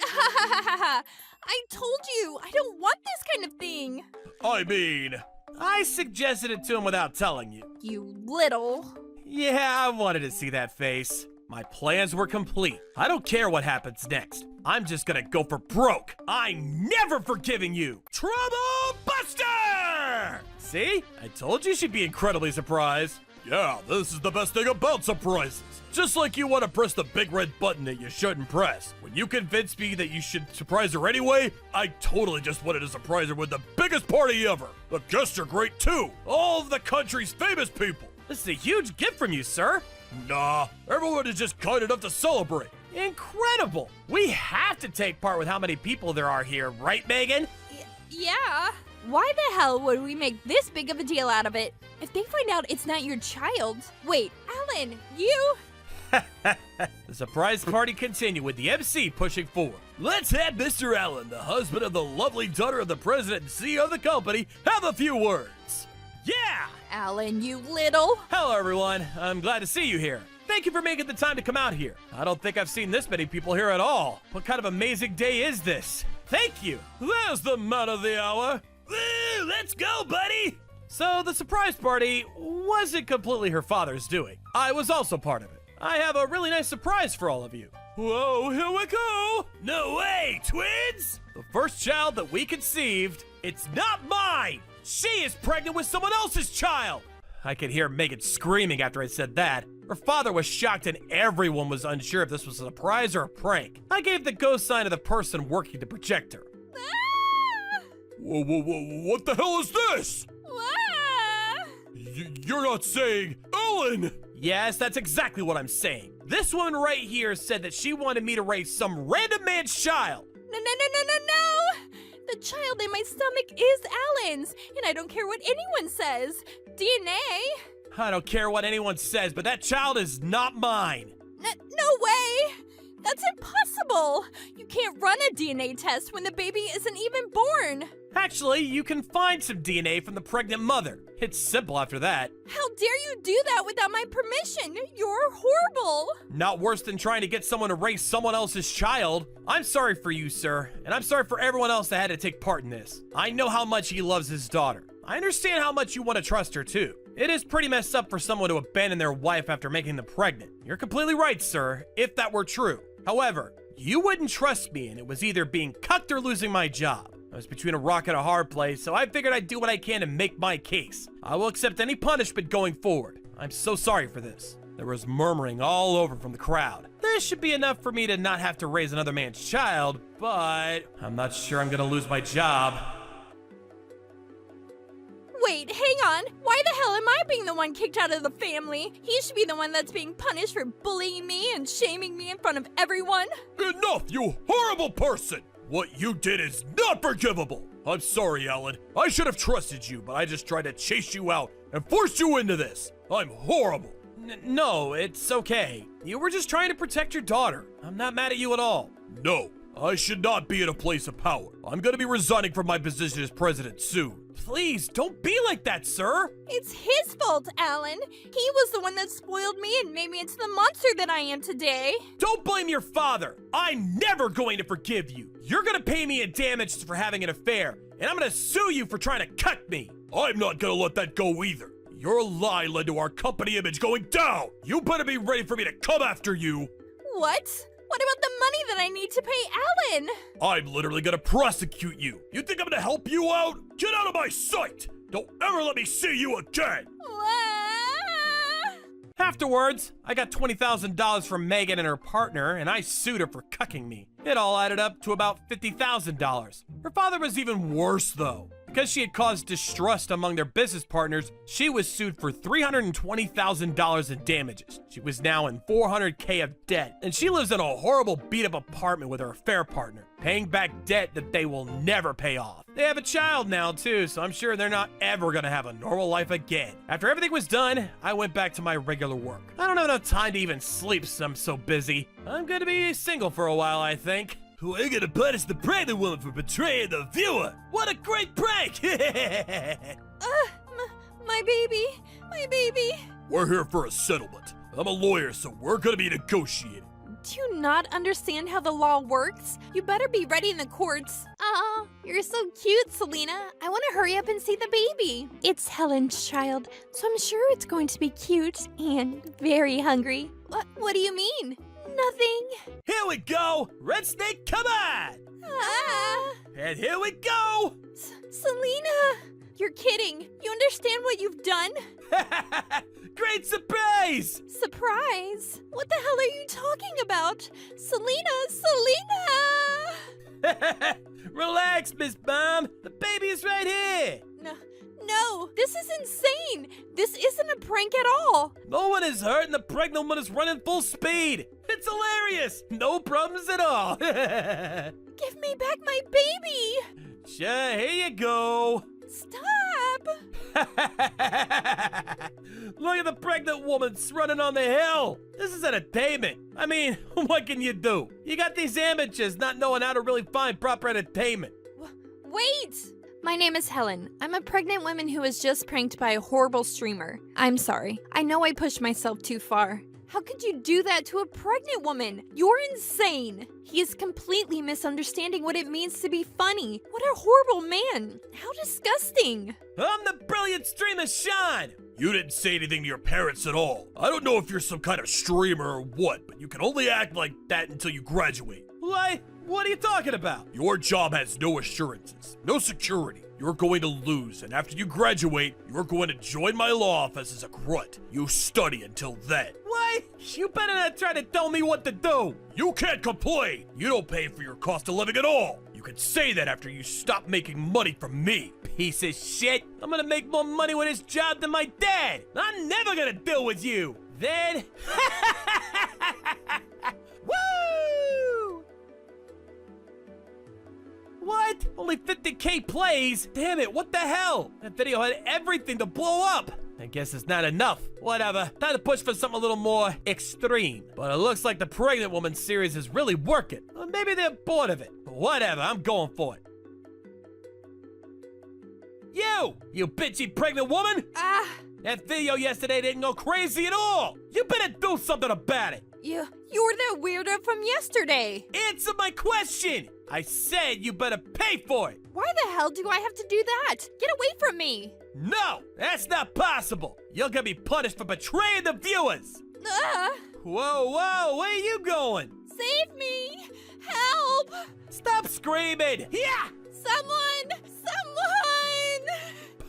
I told you, I don't want this kind of thing. I mean, I suggested it to him without telling you. You little. Yeah, I wanted to see that face. My plans were complete. I don't care what happens next. I'm just gonna go for broke. I'm never forgiving you. Trouble Buster! See? I told you she'd be incredibly surprised. Yeah, this is the best thing about surprises. Just like you want to press the big red button that you shouldn't press. When you convinced me that you should surprise her anyway, I totally just wanted to surprise her with the biggest party ever. The guests are great too. All of the country's famous people. This is a huge gift from you, sir. Nah, everyone is just kind enough to celebrate. Incredible! We have to take part with how many people there are here, right, Megan? Yeah. Why the hell would we make this big of a deal out of it? If they find out it's not your child. Wait, Alan, you? The surprise party continued with the MC pushing forward. Let's have Mr. Allen, the husband of the lovely daughter of the president and CEO of the company, have a few words. Yeah! Alan, you little. Hello, everyone. I'm glad to see you here. Thank you for making the time to come out here. I don't think I've seen this many people here at all. What kind of amazing day is this? Thank you. There's the man of the hour. Woo, let's go, buddy. So the surprise party wasn't completely her father's doing. I was also part of it. I have a really nice surprise for all of you. Whoa, here we go. No way, twins. The first child that we conceived, it's not mine. She is pregnant with someone else's child. I could hear Megan screaming after I said that. Her father was shocked and everyone was unsure if this was a surprise or a prank. I gave the ghost sign to the person working the projector. What the hell is this? You're not saying Ellen! Yes, that's exactly what I'm saying. This woman right here said that she wanted me to raise some random man's child. No. The child in my stomach is Alan's, and I don't care what anyone says. DNA? I don't care what anyone says, but that child is not mine. No way! That's impossible! You can't run a DNA test when the baby isn't even born! Actually, you can find some DNA from the pregnant mother. It's simple after that. How dare you do that without my permission? You're horrible! Not worse than trying to get someone to raise someone else's child. I'm sorry for you, sir, and I'm sorry for everyone else that had to take part in this. I know how much he loves his daughter. I understand how much you want to trust her, too. It is pretty messed up for someone to abandon their wife after making them pregnant. You're completely right, sir, if that were true. However, you wouldn't trust me, and it was either being cucked or losing my job. I was between a rock and a hard place, so I figured I'd do what I can to make my case. I will accept any punishment going forward. I'm so sorry for this. There was murmuring all over from the crowd. This should be enough for me to not have to raise another man's child, but I'm not sure I'm gonna lose my job. Wait, hang on. Why the hell am I being the one kicked out of the family? He should be the one that's being punished for bullying me and shaming me in front of everyone. Enough, you horrible person! What you did is not forgivable! I'm sorry, Alan. I should have trusted you, but I just tried to chase you out and force you into this. I'm horrible. No, it's okay. You were just trying to protect your daughter. I'm not mad at you at all. No, I should not be in a place of power. I'm gonna be resigning from my position as president soon. Please, don't be like that, sir. It's his fault, Alan. He was the one that spoiled me and made me into the monster that I am today. Don't blame your father. I'm never going to forgive you. You're gonna pay me in damages for having an affair, and I'm gonna sue you for trying to cut me. I'm not gonna let that go either. Your lie led to our company image going down. You better be ready for me to come after you. What? What about the money that I need to pay Alan? I'm literally gonna prosecute you. You think I'm gonna help you out? Get out of my sight! Don't ever let me see you again! Afterwards, I got $20,000 from Megan and her partner, and I sued her for cucking me. It all added up to about $50,000. Her father was even worse, though. Because she had caused distrust among their business partners, she was sued for $320,000 in damages. She was now in $400K of debt, and she lives in a horrible beat-up apartment with her affair partner, paying back debt that they will never pay off. They have a child now, too, so I'm sure they're not ever gonna have a normal life again. After everything was done, I went back to my regular work. I don't have enough time to even sleep, so I'm so busy. I'm gonna be single for a while, I think. We're gonna punish the pregnant woman for betraying the viewer. What a great prank! My baby. My baby. We're here for a settlement. I'm a lawyer, so we're gonna be negotiating. Do you not understand how the law works? You better be ready in the courts. Oh, you're so cute, Selena. I want to hurry up and see the baby. It's Helen's child, so I'm sure it's going to be cute and very hungry. What do you mean? Nothing. Here we go! Red Snake, come on! Ah! And here we go! Selena! You're kidding. You understand what you've done? Great surprise! Surprise? What the hell are you talking about? Selena! Selena! Relax, Miss Mom. The baby is right here. No, this is insane. This isn't a prank at all. No one is hurt and the pregnant woman is running full speed. It's hilarious. No problems at all. Give me back my baby. Sure, here you go. Stop. Look at the pregnant woman running on the hill. This is entertainment. I mean, what can you do? You got these amateurs not knowing how to really find proper entertainment. Wait. My name is Helen. I'm a pregnant woman who was just pranked by a horrible streamer. I'm sorry. I know I pushed myself too far. How could you do that to a pregnant woman? You're insane. He is completely misunderstanding what it means to be funny. What a horrible man. How disgusting. I'm the brilliant streamer Sean. You didn't say anything to your parents at all. I don't know if you're some kind of streamer or what, but you can only act like that until you graduate. What are you talking about? Your job has no assurances, no security. You're going to lose, and after you graduate, you're going to join my law office as a grunt. You study until then. What? You better not try to tell me what to do. You can't complain. You don't pay for your cost of living at all. You can say that after you stop making money from me. Piece of shit. I'm gonna make more money with this job than my dad. I'm never gonna deal with you. Then... Woo! What? Only 50K plays? Damn it, what the hell? That video had everything to blow up. I guess it's not enough. Whatever, time to push for something a little more extreme. But it looks like the pregnant woman series is really working. Or maybe they're bored of it. But whatever, I'm going for it. You bitchy pregnant woman! That video yesterday didn't go crazy at all! You better do something about it! You're that weirdo from yesterday. Answer my question! I said you better pay for it! Why the hell do I have to do that? Get away from me! No! That's not possible! You're gonna be punished for betraying the viewers! Whoa, where are you going? Save me! Help! Stop screaming! Yeah! Someone!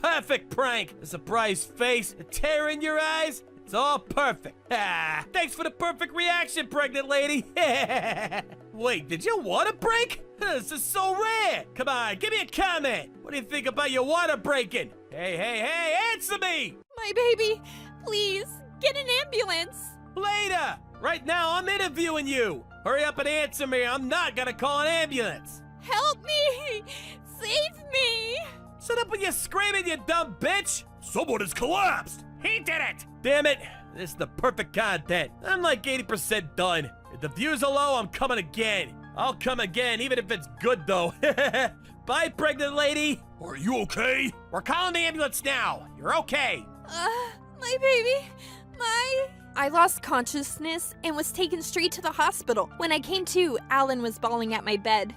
Perfect prank! A surprise face, a tear in your eyes. It's all perfect. Thanks for the perfect reaction, pregnant lady. Wait, did your water break? This is so rare. Come on, give me a comment. What do you think about your water breaking? Hey, answer me. My baby, please, get an ambulance. Later. Right now, I'm interviewing you. Hurry up and answer me. I'm not gonna call an ambulance. Help me. Save me. Shut up when you're screaming, you dumb bitch! Someone has collapsed! He did it! Damn it! This is the perfect content. I'm like 80% done. If the views are low, I'm coming again. I'll come again, even if it's good, though. Bye, pregnant lady. Are you okay? We're calling the ambulance now. You're okay. My baby. I lost consciousness and was taken straight to the hospital. When I came to, Alan was bawling at my bed.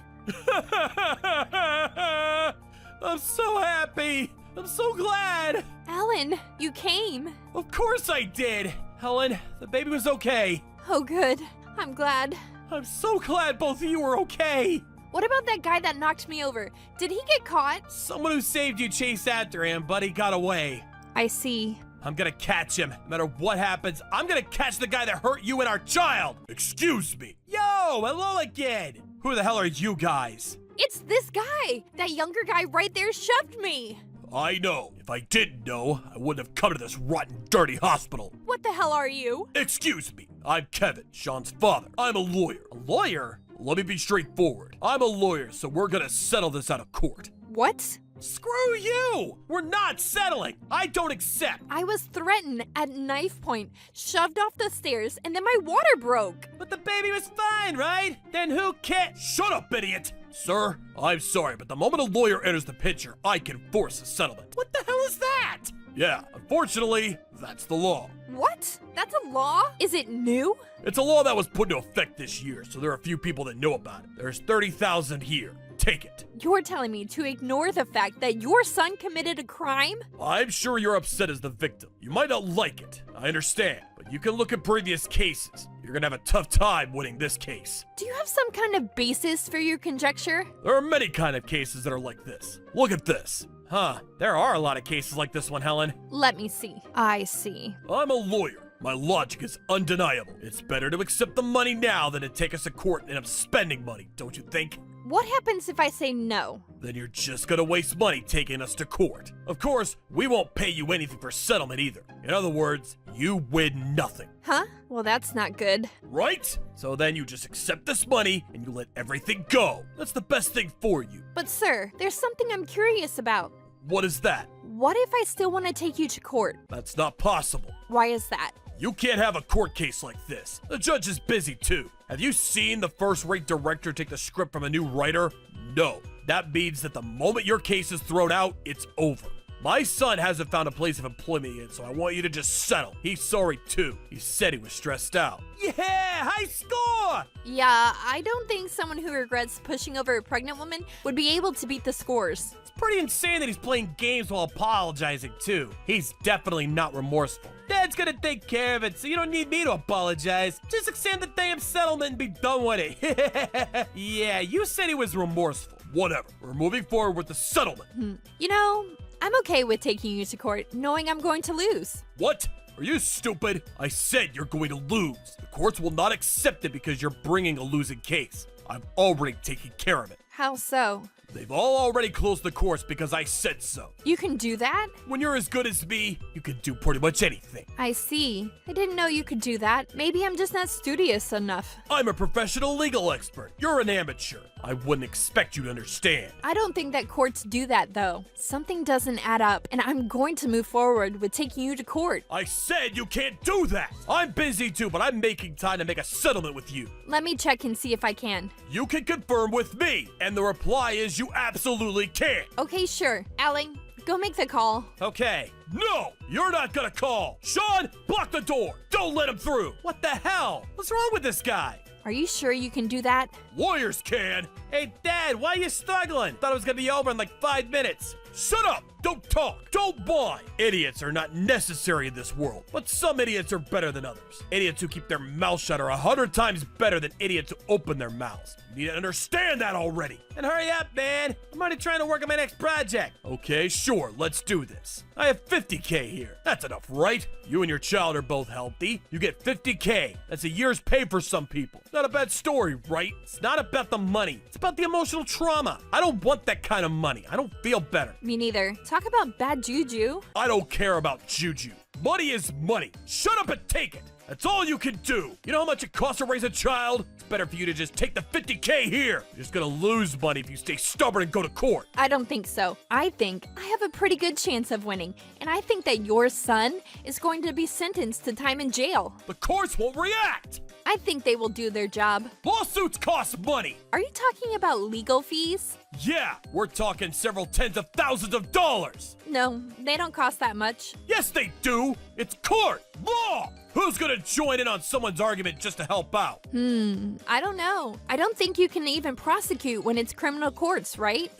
I'm so happy. I'm so glad. Alan, you came. Of course I did. Helen, the baby was okay. Oh, good. I'm glad. I'm so glad both of you were okay. What about that guy that knocked me over? Did he get caught? Someone who saved you chased after him, but he got away. I see. I'm gonna catch him. No matter what happens, I'm gonna catch the guy that hurt you and our child. Excuse me. Yo, hello again. Who the hell are you guys? It's this guy. That younger guy right there shoved me. I know. If I didn't know, I wouldn't have come to this rotten, dirty hospital. What the hell are you? Excuse me. I'm Kevin, Sean's father. I'm a lawyer. A lawyer? Let me be straightforward. I'm a lawyer, so we're gonna settle this out of court. What? Screw you! We're not settling! I don't accept! I was threatened at knife point, shoved off the stairs, and then my water broke. But the baby was fine, right? Then who cares? Shut up, idiot! Sir, I'm sorry, but the moment a lawyer enters the picture, I can force a settlement. What the hell is that? Yeah, unfortunately, that's the law. What? That's a law? Is it new? It's a law that was put into effect this year, so there are a few people that know about it. There's 30,000 here. Take it. You're telling me to ignore the fact that your son committed a crime? I'm sure you're upset as the victim. You might not like it. I understand. But you can look at previous cases. You're gonna have a tough time winning this case. Do you have some kind of basis for your conjecture? There are many kind of cases that are like this. Look at this. Huh, there are a lot of cases like this one, Helen. Let me see. I see. I'm a lawyer. My logic is undeniable. It's better to accept the money now than to take us to court and end up spending money, don't you think? What happens if I say no? Then you're just gonna waste money taking us to court. Of course, we won't pay you anything for settlement either. In other words, you win nothing. Huh? Well, that's not good. Right? So then you just accept this money and you let everything go. That's the best thing for you. But sir, there's something I'm curious about. What is that? What if I still want to take you to court? That's not possible. Why is that? You can't have a court case like this. The judge is busy too. Have you seen the first-rate director take the script from a new writer? No. That means that the moment your case is thrown out, it's over. My son hasn't found a place of employment yet, so I want you to just settle. He's sorry too. He said he was stressed out. Yeah, high score! Yeah, I don't think someone who regrets pushing over a pregnant woman would be able to beat the scores. It's pretty insane that he's playing games while apologizing too. He's definitely not remorseful. Dad's gonna take care of it, so you don't need me to apologize. Just accept the damn settlement and be done with it. Yeah, you said he was remorseful. Whatever. We're moving forward with the settlement. You know, I'm okay with taking you to court, knowing I'm going to lose. What? Are you stupid? I said you're going to lose. The courts will not accept it because you're bringing a losing case. I've already taken care of it. How so? They've all already closed the course because I said so. You can do that? When you're as good as me, you can do pretty much anything. I see. I didn't know you could do that. Maybe I'm just not studious enough. I'm a professional legal expert. You're an amateur. I wouldn't expect you to understand. I don't think that courts do that, though. Something doesn't add up, and I'm going to move forward with taking you to court. I said you can't do that! I'm busy too, but I'm making time to make a settlement with you. Let me check and see if I can. You can confirm with me, and the reply is you absolutely can't. Okay, sure. Alan, go make the call. Okay. No! You're not gonna call! Sean, block the door! Don't let him through! What the hell? What's wrong with this guy? Are you sure you can do that? Lawyers can! Hey, Dad, why are you struggling? Thought it was gonna be over in like 5 minutes. Shut up! Don't talk! Don't whine! Idiots are not necessary in this world, but some idiots are better than others. Idiots who keep their mouth shut are 100 times better than idiots who open their mouths. You need to understand that already. And hurry up, man! I'm already trying to work on my next project. Okay, sure, let's do this. I have 50K here. That's enough, right? You and your child are both healthy. You get 50K. That's a year's pay for some people. Not a bad story, right? It's not about the money. It's about the emotional trauma. I don't want that kind of money. I don't feel better. Me neither. Talk about bad juju. I don't care about juju. Money is money. Shut up and take it. That's all you can do. You know how much it costs to raise a child? It's better for you to just take the 50K here. You're just gonna lose money if you stay stubborn and go to court. I don't think so. I think I have a pretty good chance of winning, and I think that your son is going to be sentenced to time in jail. The courts won't react. I think they will do their job. Lawsuits cost money! Are you talking about legal fees? Yeah, we're talking several tens of thousands of dollars! No, they don't cost that much. Yes, they do! It's court! Law! Who's gonna join in on someone's argument just to help out? I don't know. I don't think you can even prosecute when it's criminal courts, right?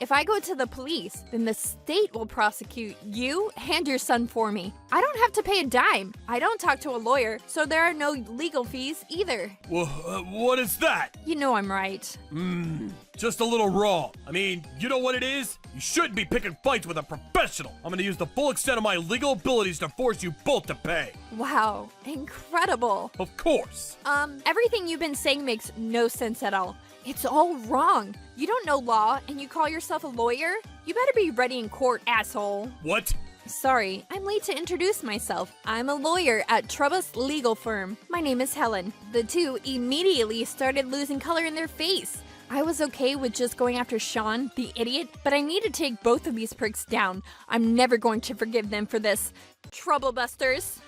If I go to the police, then the state will prosecute you and your son for me. I don't have to pay a dime. I don't talk to a lawyer, so there are no legal fees either. What is that? You know I'm right. Just a little wrong. I mean, you know what it is? You shouldn't be picking fights with a professional. I'm gonna use the full extent of my legal abilities to force you both to pay. Wow, incredible. Of course. Everything you've been saying makes no sense at all. It's all wrong. You don't know law and you call yourself a lawyer? You better be ready in court, asshole. What? Sorry, I'm late to introduce myself. I'm a lawyer at Trubus Legal Firm. My name is Helen. The two immediately started losing color in their face. I was okay with just going after Sean, the idiot, but I need to take both of these pricks down. I'm never going to forgive them for this. Troublebusters.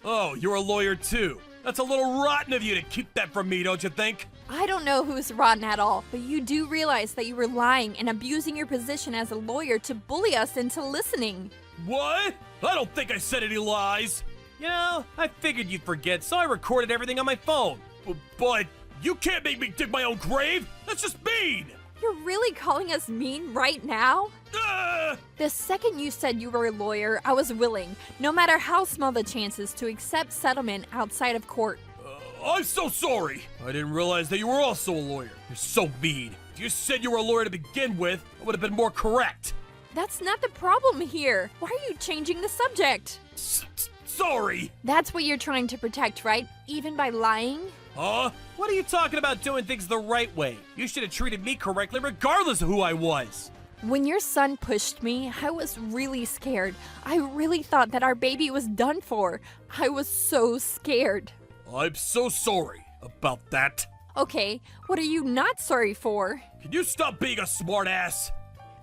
Oh, you're a lawyer too. That's a little rotten of you to keep that from me, don't you think? I don't know who's rotten at all, but you do realize that you were lying and abusing your position as a lawyer to bully us into listening. What? I don't think I said any lies. You know, I figured you'd forget, so I recorded everything on my phone. But you can't make me dig my own grave. That's just mean. You're really calling us mean right now? The second you said you were a lawyer, I was willing, no matter how small the chances, to accept settlement outside of court. I'm so sorry. I didn't realize that you were also a lawyer. You're so mean. If you said you were a lawyer to begin with, I would have been more correct. That's not the problem here. Why are you changing the subject? Sorry. That's what you're trying to protect, right? Even by lying? Huh? What are you talking about doing things the right way? You should have treated me correctly regardless of who I was. When your son pushed me, I was really scared. I really thought that our baby was done for. I was so scared. I'm so sorry about that. Okay, what are you not sorry for? Can you stop being a smartass?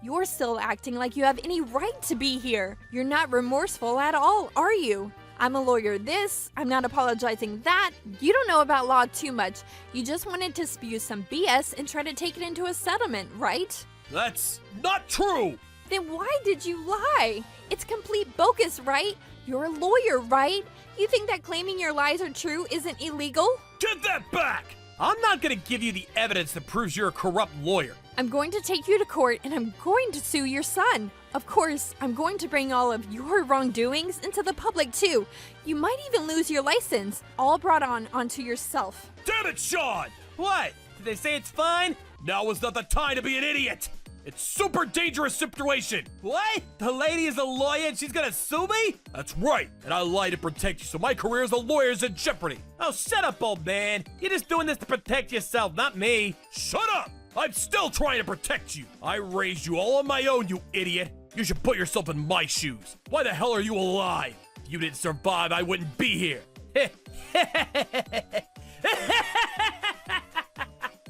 You're still acting like you have any right to be here. You're not remorseful at all, are you? I'm a lawyer this, I'm not apologizing that. You don't know about law too much. You just wanted to spew some BS and try to take it into a settlement, right? That's not true! Then why did you lie? It's complete bogus, right? You're a lawyer, right? You think that claiming your lies are true isn't illegal? Get that back! I'm not gonna give you the evidence that proves you're a corrupt lawyer. I'm going to take you to court and I'm going to sue your son. Of course, I'm going to bring all of your wrongdoings into the public too. You might even lose your license, all brought onto yourself. Damn it, Sean! What? Did they say it's fine? Now is not the time to be an idiot! It's super dangerous situation! What? The lady is a lawyer and she's gonna sue me? That's right, and I lie to protect you, so my career as a lawyer is in jeopardy. Oh, shut up, old man. You're just doing this to protect yourself, not me. Shut up! I'm still trying to protect you. I raised you all on my own, you idiot. You should put yourself in my shoes. Why the hell are you alive? If you didn't survive, I wouldn't be here.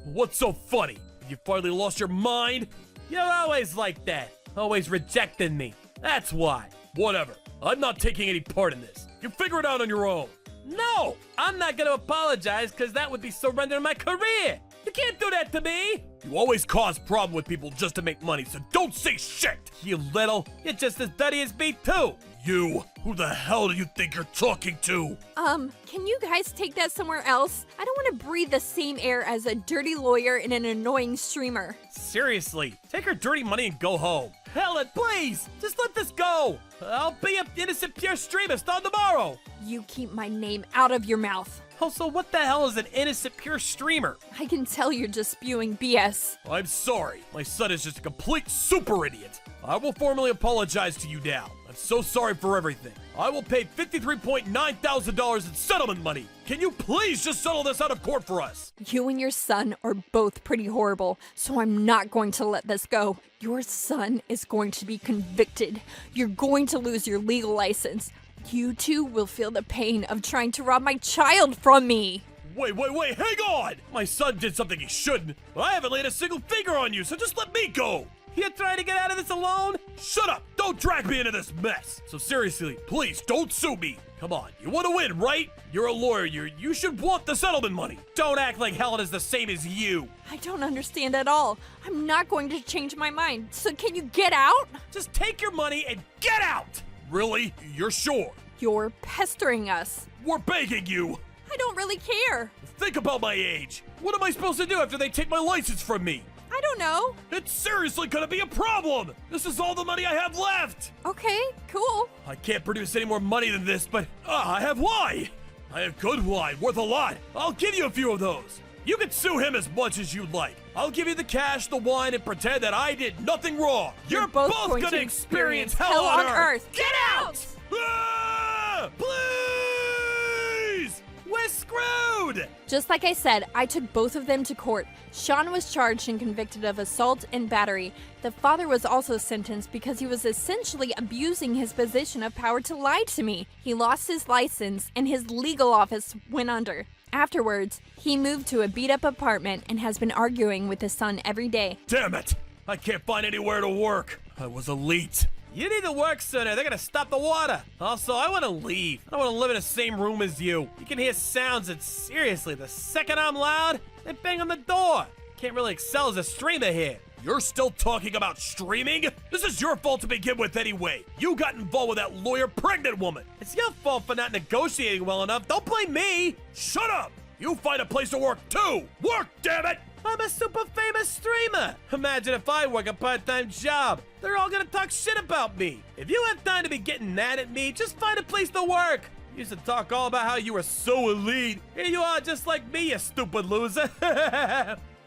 What's so funny? You finally lost your mind? You're always like that. Always rejecting me. That's why. Whatever. I'm not taking any part in this. You figure it out on your own. No! I'm not gonna apologize because that would be surrendering my career. You can't do that to me! You always cause problem with people just to make money, so don't say shit! You little, you're just as dirty as me too! You! Who the hell do you think you're talking to? Can you guys take that somewhere else? I don't want to breathe the same air as a dirty lawyer and an annoying streamer. Seriously, take her dirty money and go home. Helen, please! Just let this go! I'll be an innocent pure streamer starting tomorrow! You keep my name out of your mouth. Oh, so what the hell is an innocent pure streamer? I can tell you're just spewing BS. I'm sorry. My son is just a complete super idiot. I will formally apologize to you now. I'm so sorry for everything. I will pay $53,900 in settlement money. Can you please just settle this out of court for us? You and your son are both pretty horrible, so I'm not going to let this go. Your son is going to be convicted. You're going to lose your legal license. You two will feel the pain of trying to rob my child from me. Wait, hang on! My son did something he shouldn't, but I haven't laid a single finger on you, so just let me go! You trying to get out of this alone? Shut up! Don't drag me into this mess! So seriously, please don't sue me. Come on, you want to win, right? You're a lawyer, you should want the settlement money. Don't act like Helen is the same as you. I don't understand at all. I'm not going to change my mind. So can you get out? Just take your money and get out! Really? You're sure? You're pestering us. We're begging you! I don't really care. Think about my age. What am I supposed to do after they take my license from me? I don't know. It's seriously gonna be a problem! This is all the money I have left! Okay, cool. I can't produce any more money than this, but I have wine! I have good wine, worth a lot. I'll give you a few of those. You can sue him as much as you'd like. I'll give you the cash, the wine, and pretend that I did nothing wrong. You're both going to experience hell on earth. Get out! Ah! Please! We're screwed! Just like I said, I took both of them to court. Sean was charged and convicted of assault and battery. The father was also sentenced because he was essentially abusing his position of power to lie to me. He lost his license and his legal office went under. Afterwards, he moved to a beat-up apartment and has been arguing with his son every day. Damn it! I can't find anywhere to work. I was elite. You need to work sooner. They're gonna stop the water. Also, I want to leave. I don't want to live in the same room as you. You can hear sounds that, seriously, the second I'm loud, they bang on the door. Can't really excel as a streamer here. You're still talking about streaming? This is your fault to begin with anyway. You got involved with that lawyer pregnant woman. It's your fault for not negotiating well enough. Don't blame me. Shut up. You find a place to work too. Work, damn it. I'm a super famous streamer. Imagine if I work a part-time job. They're all gonna talk shit about me. If you have time to be getting mad at me, just find a place to work. You used to talk all about how you were so elite. Here you are just like me, you stupid loser.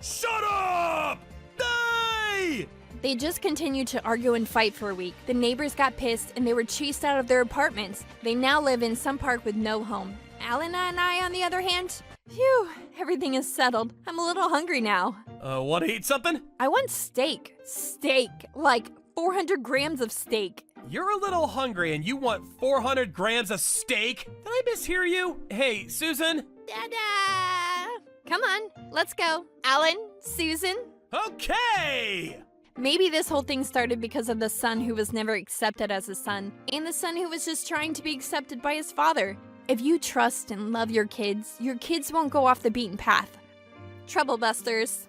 Shut up! Die! They just continued to argue and fight for a week. The neighbors got pissed and they were chased out of their apartments. They now live in some park with no home. Alana and I, on the other hand, phew, everything is settled. I'm a little hungry now. Want to eat something? I want steak. Steak. Like 400 grams of steak. You're a little hungry and you want 400 grams of steak? Did I mishear you? Hey, Susan? Dada! Come on, let's go. Alan, Susan. Okay! Maybe this whole thing started because of the son who was never accepted as a son, and the son who was just trying to be accepted by his father. If you trust and love your kids won't go off the beaten path. Trouble busters.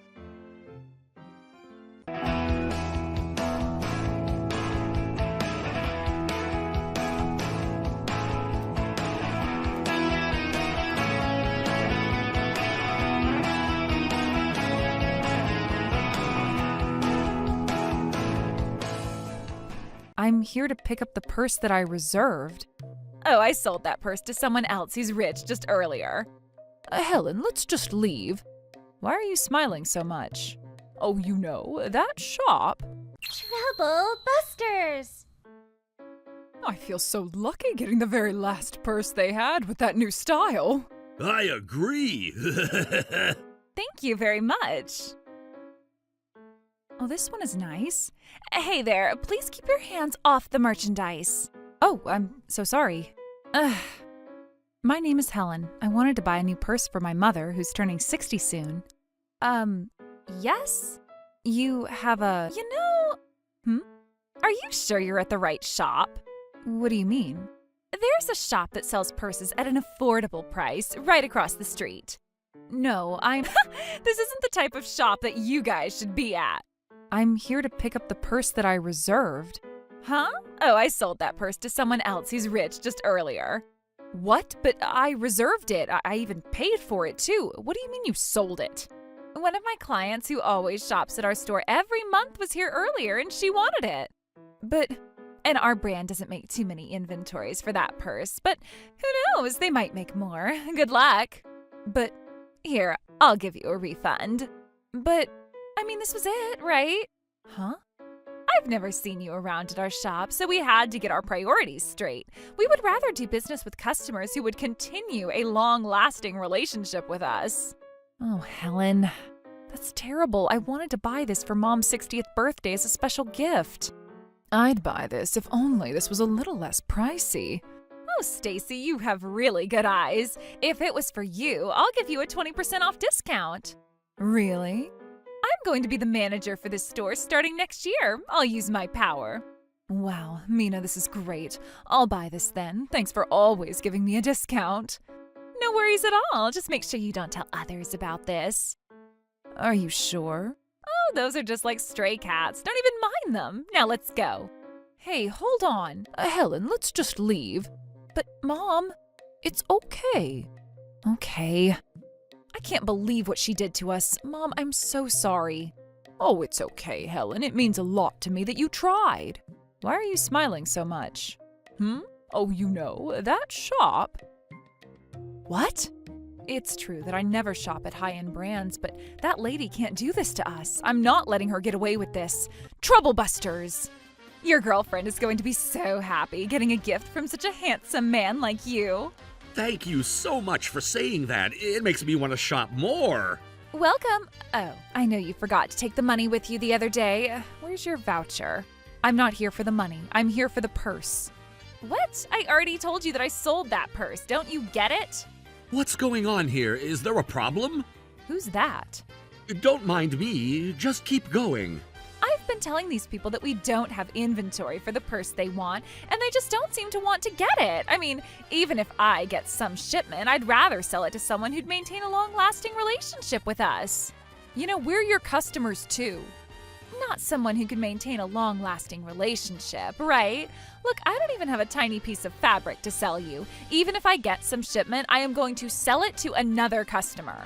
I'm here to pick up the purse that I reserved. Oh, I sold that purse to someone else who's rich just earlier. Helen, let's just leave. Why are you smiling so much? Oh, you know, that shop. Trouble Busters! I feel so lucky getting the very last purse they had with that new style. I agree. Thank you very much. Oh, this one is nice. Hey there, please keep your hands off the merchandise. Oh, I'm so sorry. My name is Helen. I wanted to buy a new purse for my mother, who's turning 60 soon. Yes? You have a... Are you sure you're at the right shop? What do you mean? There's a shop that sells purses at an affordable price right across the street. No, I'm... This isn't the type of shop that you guys should be at. I'm here to pick up the purse that I reserved. Huh? Oh, I sold that purse to someone else who's rich just earlier. What? But I reserved it. I even paid for it too. What do you mean you sold it? One of my clients who always shops at our store every month was here earlier and she wanted it. And our brand doesn't make too many inventories for that purse, but who knows? They might make more. Good luck. But here, I'll give you a refund. But, I mean, this was it, right? Huh? I've never seen you around at our shop, so we had to get our priorities straight. We would rather do business with customers who would continue a long-lasting relationship with us. Oh, Helen, that's terrible. I wanted to buy this for Mom's 60th birthday as a special gift. I'd buy this if only this was a little less pricey. Oh, Stacy, you have really good eyes. If it was for you, I'll give you a 20% off discount. Really? I'm going to be the manager for this store starting next year. I'll use my power. Wow, Mina, this is great. I'll buy this then. Thanks for always giving me a discount. No worries at all. Just make sure you don't tell others about this. Are you sure? Oh, those are just like stray cats. Don't even mind them. Now let's go. Hey, hold on. Helen, let's just leave. But, Mom, it's okay. Okay. I can't believe what she did to us. Mom, I'm so sorry. Oh, it's okay, Helen. It means a lot to me that you tried. Why are you smiling so much? Oh, you know, that shop. What? It's true that I never shop at high-end brands, but that lady can't do this to us. I'm not letting her get away with this. Troublebusters! Your girlfriend is going to be so happy getting a gift from such a handsome man like you. Thank you so much for saying that. It makes me want to shop more. Welcome. Oh, I know you forgot to take the money with you the other day. Where's your voucher? I'm not here for the money. I'm here for the purse. What? I already told you that I sold that purse. Don't you get it? What's going on here? Is there a problem? Who's that? Don't mind me. Just keep going. I've been telling these people that we don't have inventory for the purse they want, and they just don't seem to want to get it. I mean, even if I get some shipment, I'd rather sell it to someone who'd maintain a long-lasting relationship with us. You know, we're your customers too. Not someone who could maintain a long-lasting relationship, right? Look, I don't even have a tiny piece of fabric to sell you. Even if I get some shipment, I am going to sell it to another customer.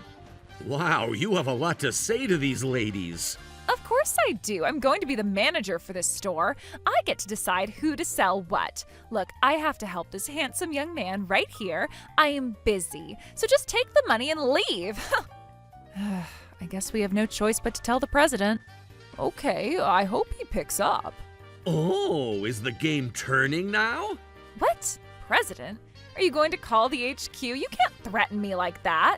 Wow, you have a lot to say to these ladies. Of course I do. I'm going to be the manager for this store. I get to decide who to sell what. Look, I have to help this handsome young man right here. I am busy. So just take the money and leave. I guess we have no choice but to tell the president. Okay, I hope he picks up. Oh, is the game turning now? What? President? Are you going to call the HQ? You can't threaten me like that.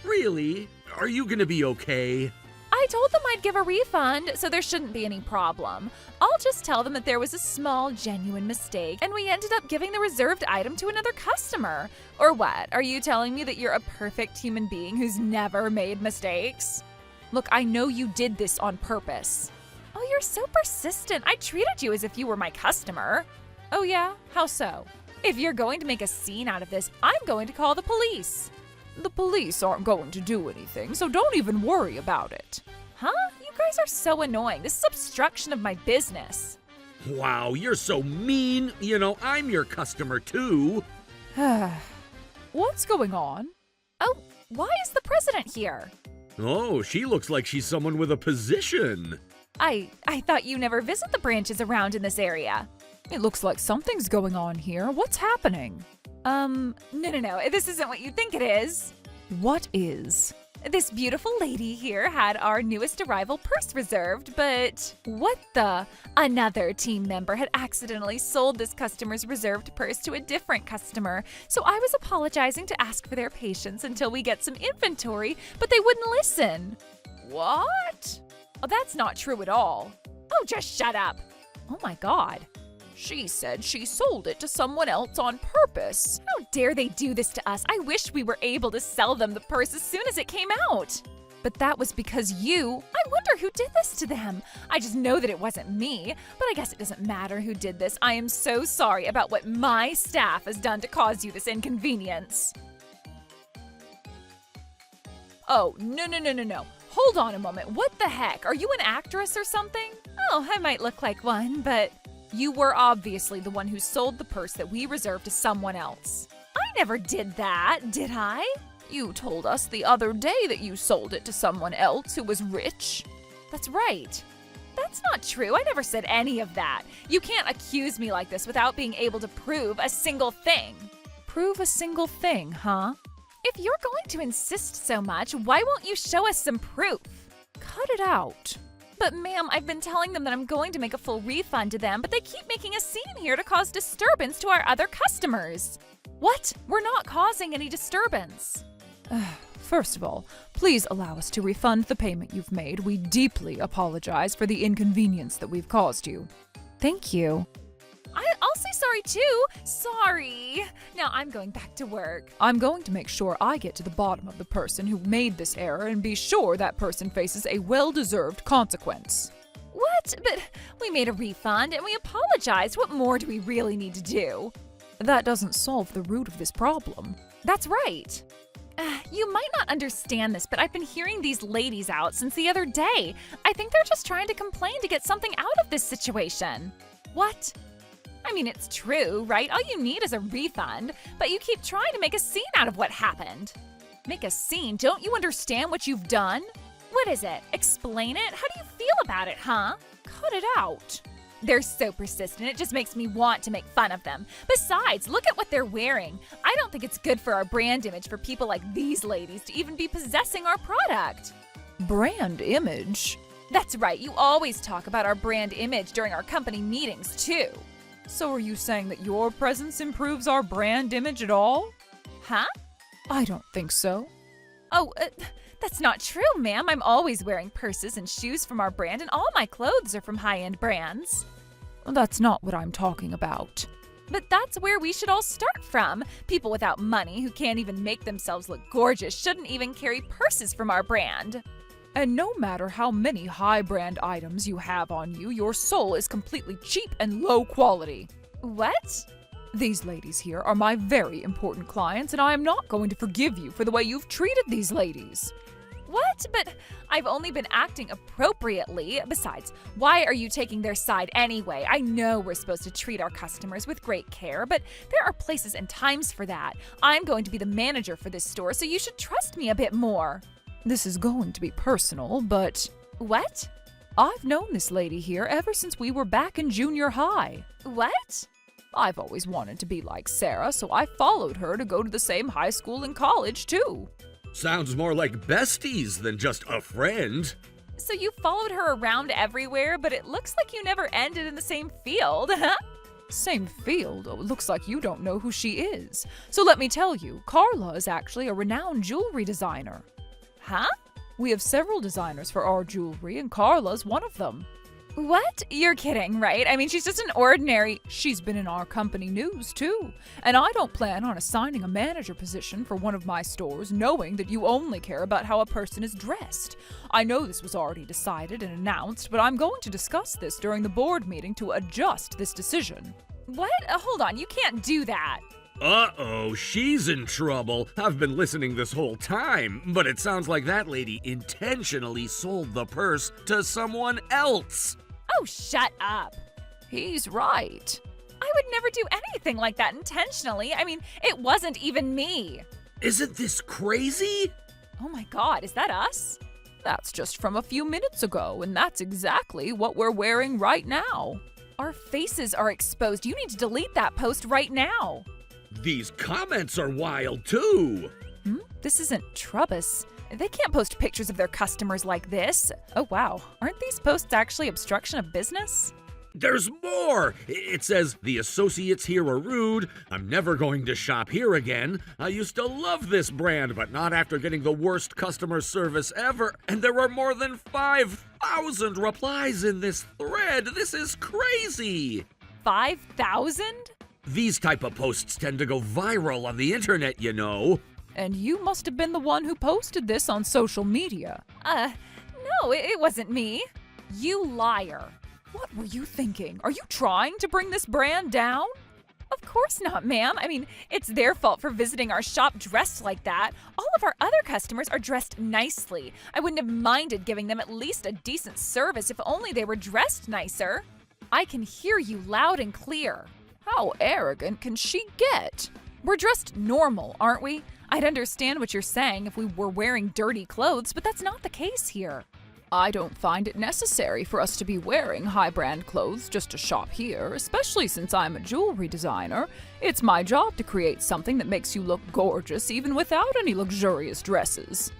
Really? Are you gonna be okay? I told them I'd give a refund, so there shouldn't be any problem. I'll just tell them that there was a small, genuine mistake, and we ended up giving the reserved item to another customer. Or what? Are you telling me that you're a perfect human being who's never made mistakes? Look, I know you did this on purpose. Oh, you're so persistent. I treated you as if you were my customer. Oh yeah? How so? If you're going to make a scene out of this, I'm going to call the police. The police aren't going to do anything, so don't even worry about it. Huh? You guys are so annoying. This is obstruction of my business. Wow, you're so mean. You know, I'm your customer too. What's going on? Oh, why is the president here? Oh, she looks like she's someone with a position. I thought you never visit the branches around in this area. It looks like something's going on here. What's happening? No. This isn't what you think it is. What is? This beautiful lady here had our newest arrival purse reserved, but what the? Another team member had accidentally sold this customer's reserved purse to a different customer. So I was apologizing to ask for their patience until we get some inventory, but they wouldn't listen. What? Oh, that's not true at all. Oh, just shut up. Oh my God. She said she sold it to someone else on purpose. How dare they do this to us? I wish we were able to sell them the purse as soon as it came out. But that was because you. I wonder who did this to them. I just know that it wasn't me, but I guess it doesn't matter who did this. I am so sorry about what my staff has done to cause you this inconvenience. Oh, no. Hold on a moment. What the heck? Are you an actress or something? Oh, I might look like one, but you were obviously the one who sold the purse that we reserved to someone else. I never did that, did I? You told us the other day that you sold it to someone else who was rich. That's right. That's not true. I never said any of that. You can't accuse me like this without being able to prove a single thing. Prove a single thing, huh? If you're going to insist so much, why won't you show us some proof? Cut it out. But ma'am, I've been telling them that I'm going to make a full refund to them, but they keep making a scene here to cause disturbance to our other customers. What? We're not causing any disturbance. First of all, please allow us to refund the payment you've made. We deeply apologize for the inconvenience that we've caused you. Thank you. I'll say sorry too. Sorry. Now I'm going back to work. I'm going to make sure I get to the bottom of the person who made this error and be sure that person faces a well-deserved consequence. What? But we made a refund and we apologized. What more do we really need to do? That doesn't solve the root of this problem. That's right. You might not understand this, but I've been hearing these ladies out since the other day. I think they're just trying to complain to get something out of this situation. What? I mean, it's true, right? All you need is a refund, but you keep trying to make a scene out of what happened. Make a scene? Don't you understand what you've done? What is it? Explain it? How do you feel about it, huh? Cut it out. They're so persistent, it just makes me want to make fun of them. Besides, look at what they're wearing. I don't think it's good for our brand image for people like these ladies to even be possessing our product. Brand image? That's right, you always talk about our brand image during our company meetings, too. So are you saying that your presence improves our brand image at all? Huh? I don't think so. Oh, that's not true, ma'am. I'm always wearing purses and shoes from our brand, and all my clothes are from high-end brands. That's not what I'm talking about. But that's where we should all start from. People without money who can't even make themselves look gorgeous shouldn't even carry purses from our brand. And no matter how many high-brand items you have on you, your soul is completely cheap and low quality. What? These ladies here are my very important clients, and I am not going to forgive you for the way you've treated these ladies. What? But I've only been acting appropriately. Besides, why are you taking their side anyway? I know we're supposed to treat our customers with great care, but there are places and times for that. I'm going to be the manager for this store, so you should trust me a bit more. This is going to be personal, but... What? I've known this lady here ever since we were back in junior high. What? I've always wanted to be like Sarah, so I followed her to go to the same high school and college, too. Sounds more like besties than just a friend. So you followed her around everywhere, but it looks like you never ended in the same field, huh? Same field? Oh, it looks like you don't know who she is. So let me tell you, Carla is actually a renowned jewelry designer. Huh? We have several designers for our jewelry, and Carla's one of them. What? You're kidding, right? I mean, she's just an ordinary... She's been in our company news, too. And I don't plan on assigning a manager position for one of my stores knowing that you only care about how a person is dressed. I know this was already decided and announced, but I'm going to discuss this during the board meeting to adjust this decision. What? Hold on, you can't do that. Uh-oh, she's in trouble. I've been listening this whole time, but it sounds like that lady intentionally sold the purse to someone else. Oh, shut up. He's right. I would never do anything like that intentionally. I mean, it wasn't even me. Isn't this crazy? Oh my God, is that us? That's just from a few minutes ago, and that's exactly what we're wearing right now. Our faces are exposed. You need to delete that post right now. These comments are wild, too. This isn't Trubbis. They can't post pictures of their customers like this. Oh, wow. Aren't these posts actually obstruction of business? There's more! It says, the associates here are rude. I'm never going to shop here again. I used to love this brand, but not after getting the worst customer service ever. And there are more than 5,000 replies in this thread. This is crazy! 5,000? These type of posts tend to go viral on the internet, you know. And you must have been the one who posted this on social media. No, it wasn't me. You liar. What were you thinking? Are you trying to bring this brand down? Of course not, ma'am. I mean, it's their fault for visiting our shop dressed like that. All of our other customers are dressed nicely. I wouldn't have minded giving them at least a decent service if only they were dressed nicer. I can hear you loud and clear. How arrogant can she get? We're dressed normal, aren't we? I'd understand what you're saying if we were wearing dirty clothes, but that's not the case here. I don't find it necessary for us to be wearing high-brand clothes just to shop here, especially since I'm a jewelry designer. It's my job to create something that makes you look gorgeous even without any luxurious dresses.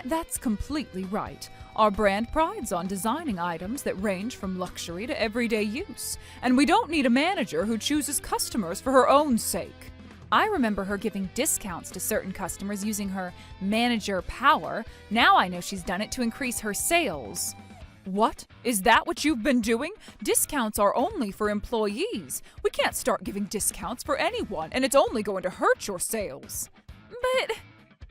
That's completely right. Our brand prides on designing items that range from luxury to everyday use, and we don't need a manager who chooses customers for her own sake. I remember her giving discounts to certain customers using her manager power. Now I know she's done it to increase her sales. What? Is that what you've been doing? Discounts are only for employees. We can't start giving discounts for anyone, and it's only going to hurt your sales. But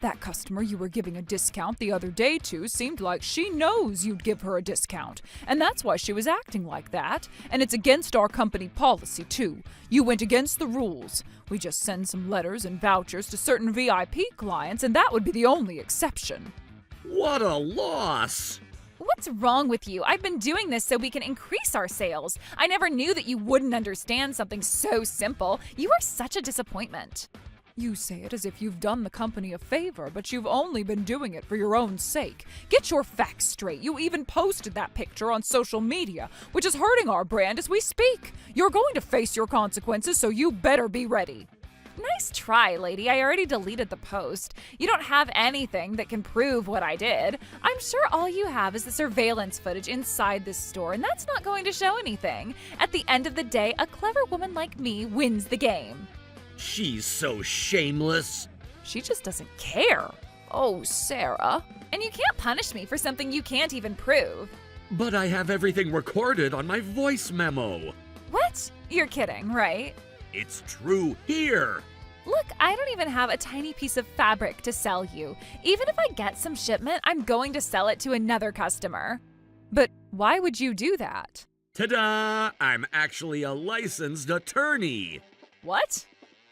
that customer you were giving a discount the other day to seemed like she knows you'd give her a discount, and that's why she was acting like that. And it's against our company policy, too. You went against the rules. We just send some letters and vouchers to certain VIP clients, and that would be the only exception. What a loss! What's wrong with you? I've been doing this so we can increase our sales. I never knew that you wouldn't understand something so simple. You are such a disappointment. You say it as if you've done the company a favor, but you've only been doing it for your own sake. Get your facts straight. You even posted that picture on social media, which is hurting our brand as we speak. You're going to face your consequences, so you better be ready. Nice try, lady. I already deleted the post. You don't have anything that can prove what I did. I'm sure all you have is the surveillance footage inside this store, and that's not going to show anything. At the end of the day, a clever woman like me wins the game. She's so shameless. She just doesn't care. Oh, Sarah. And you can't punish me for something you can't even prove. But I have everything recorded on my voice memo. What? You're kidding, right? It's true. Here. Look, I don't even have a tiny piece of fabric to sell you. Even if I get some shipment, I'm going to sell it to another customer. But why would you do that? Ta-da! I'm actually a licensed attorney. What?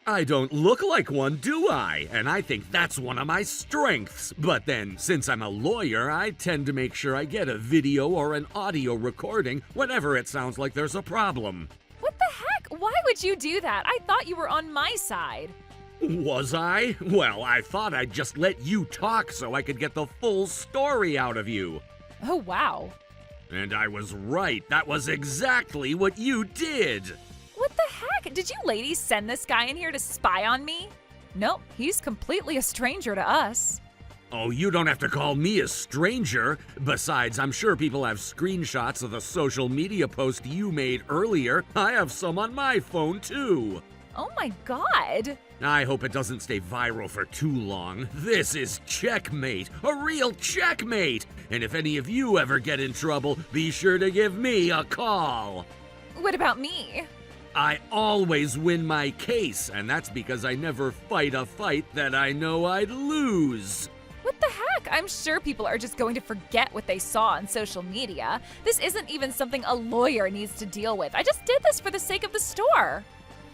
I don't look like one, do I? And I think that's one of my strengths. But then, since I'm a lawyer, I tend to make sure I get a video or an audio recording whenever it sounds like there's a problem. What the heck? Why would you do that? I thought you were on my side. Was I? Well, I thought I'd just let you talk so I could get the full story out of you. Oh, wow. And I was right. That was exactly what you did. What the heck? Did you ladies send this guy in here to spy on me? Nope, he's completely a stranger to us. Oh, you don't have to call me a stranger. Besides, I'm sure people have screenshots of the social media post you made earlier. I have some on my phone, too. Oh my god. I hope it doesn't stay viral for too long. This is checkmate, a real checkmate. And if any of you ever get in trouble, be sure to give me a call. What about me? I always win my case, and that's because I never fight a fight that I know I'd lose. What the heck? I'm sure people are just going to forget what they saw on social media. This isn't even something a lawyer needs to deal with. I just did this for the sake of the store.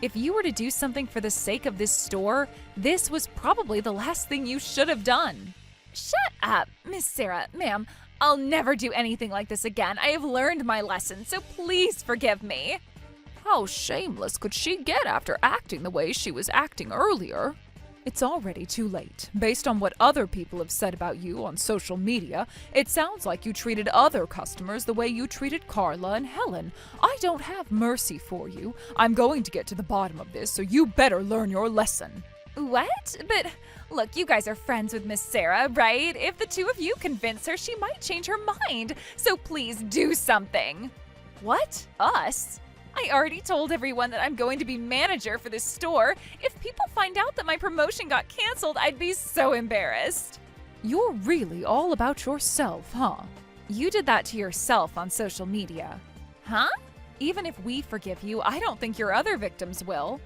If you were to do something for the sake of this store, this was probably the last thing you should have done. Shut up, Miss Sarah. Ma'am, I'll never do anything like this again. I have learned my lesson, so please forgive me. How shameless could she get after acting the way she was acting earlier? It's already too late. Based on what other people have said about you on social media, it sounds like you treated other customers the way you treated Carla and Helen. I don't have mercy for you. I'm going to get to the bottom of this, so you better learn your lesson. What? But look, you guys are friends with Miss Sarah, right? If the two of you convince her, she might change her mind. So please do something. What? Us? I already told everyone that I'm going to be manager for this store. If people find out that my promotion got canceled, I'd be so embarrassed. You're really all about yourself, huh? You did that to yourself on social media. Huh? Even if we forgive you, I don't think your other victims will.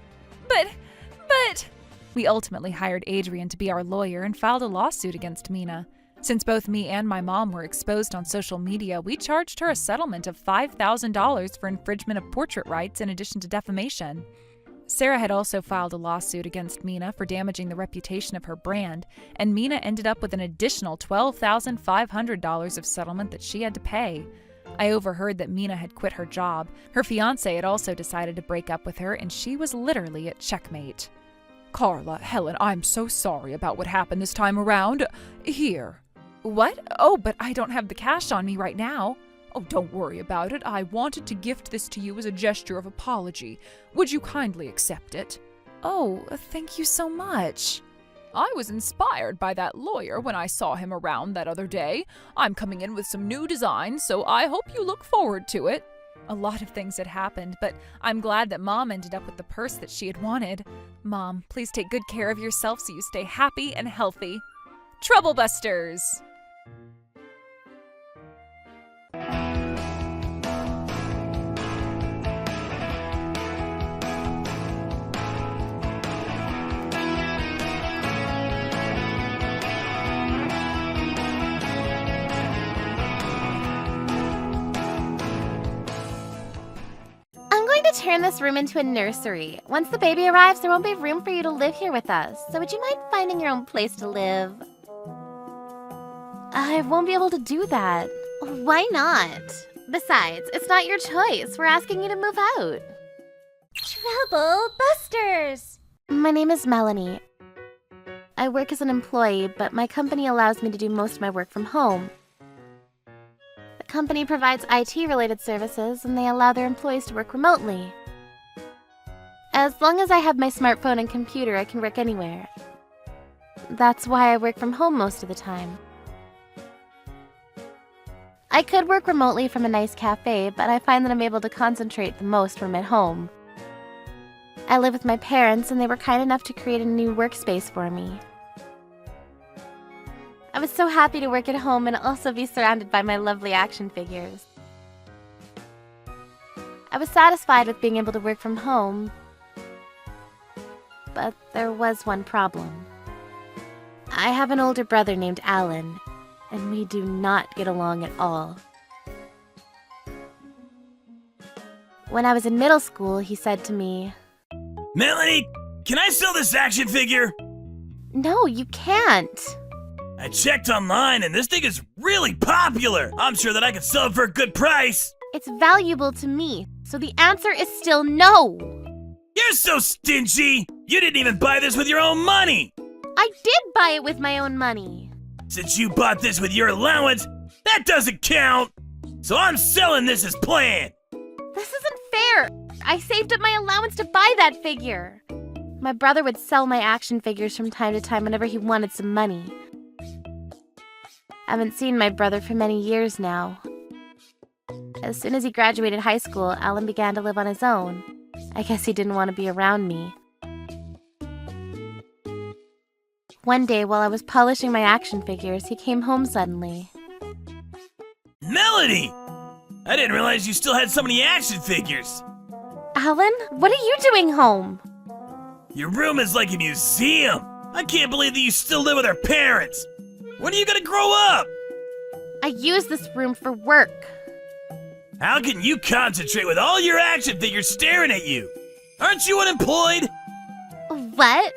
But... We ultimately hired Adrian to be our lawyer and filed a lawsuit against Mina. Since both me and my mom were exposed on social media, we charged her a settlement of $5,000 for infringement of portrait rights in addition to defamation. Sarah had also filed a lawsuit against Mina for damaging the reputation of her brand, and Mina ended up with an additional $12,500 of settlement that she had to pay. I overheard that Mina had quit her job. Her fiancé had also decided to break up with her, and she was literally at checkmate. Carla, Helen, I'm so sorry about what happened this time around. Here. What? Oh, but I don't have the cash on me right now. Oh, don't worry about it. I wanted to gift this to you as a gesture of apology. Would you kindly accept it? Oh, thank you so much. I was inspired by that lawyer when I saw him around that other day. I'm coming in with some new designs, so I hope you look forward to it. A lot of things had happened, but I'm glad that Mom ended up with the purse that she had wanted. Mom, please take good care of yourself so you stay happy and healthy. Trouble Busters! turn this room into a nursery. Once the baby arrives, there won't be room for you to live here with us. So would you mind finding your own place to live? I won't be able to do that. Why not? Besides, it's not your choice. We're asking you to move out. Trouble Busters! My name is Melanie. I work as an employee, but my company allows me to do most of my work from home. The company provides IT-related services, and they allow their employees to work remotely. As long as I have my smartphone and computer, I can work anywhere. That's why I work from home most of the time. I could work remotely from a nice cafe, but I find that I'm able to concentrate the most when I'm at home. I live with my parents, and they were kind enough to create a new workspace for me. I was so happy to work at home and also be surrounded by my lovely action figures. I was satisfied with being able to work from home, but there was one problem. I have an older brother named Alan, and we do not get along at all. When I was in middle school, he said to me, Melanie, can I sell this action figure? "No, you can't." I checked online and this thing is really popular. I'm sure that I could sell it for a good price. It's valuable to me, so the answer is still no. You're so stingy. You didn't even buy this with your own money. I did buy it with my own money. Since you bought this with your allowance, that doesn't count. So I'm selling this as planned. This isn't fair. I saved up my allowance to buy that figure. My brother would sell my action figures from time to time whenever he wanted some money. I haven't seen my brother for many years now. As soon as he graduated high school, Alan began to live on his own. I guess he didn't want to be around me. One day, while I was polishing my action figures, he came home suddenly. Melanie! I didn't realize you still had so many action figures. Alan, what are you doing home? Your room is like a museum. I can't believe that you still live with our parents. When are you gonna grow up? I use this room for work. How can you concentrate with all your action figures staring at you? Aren't you unemployed? What?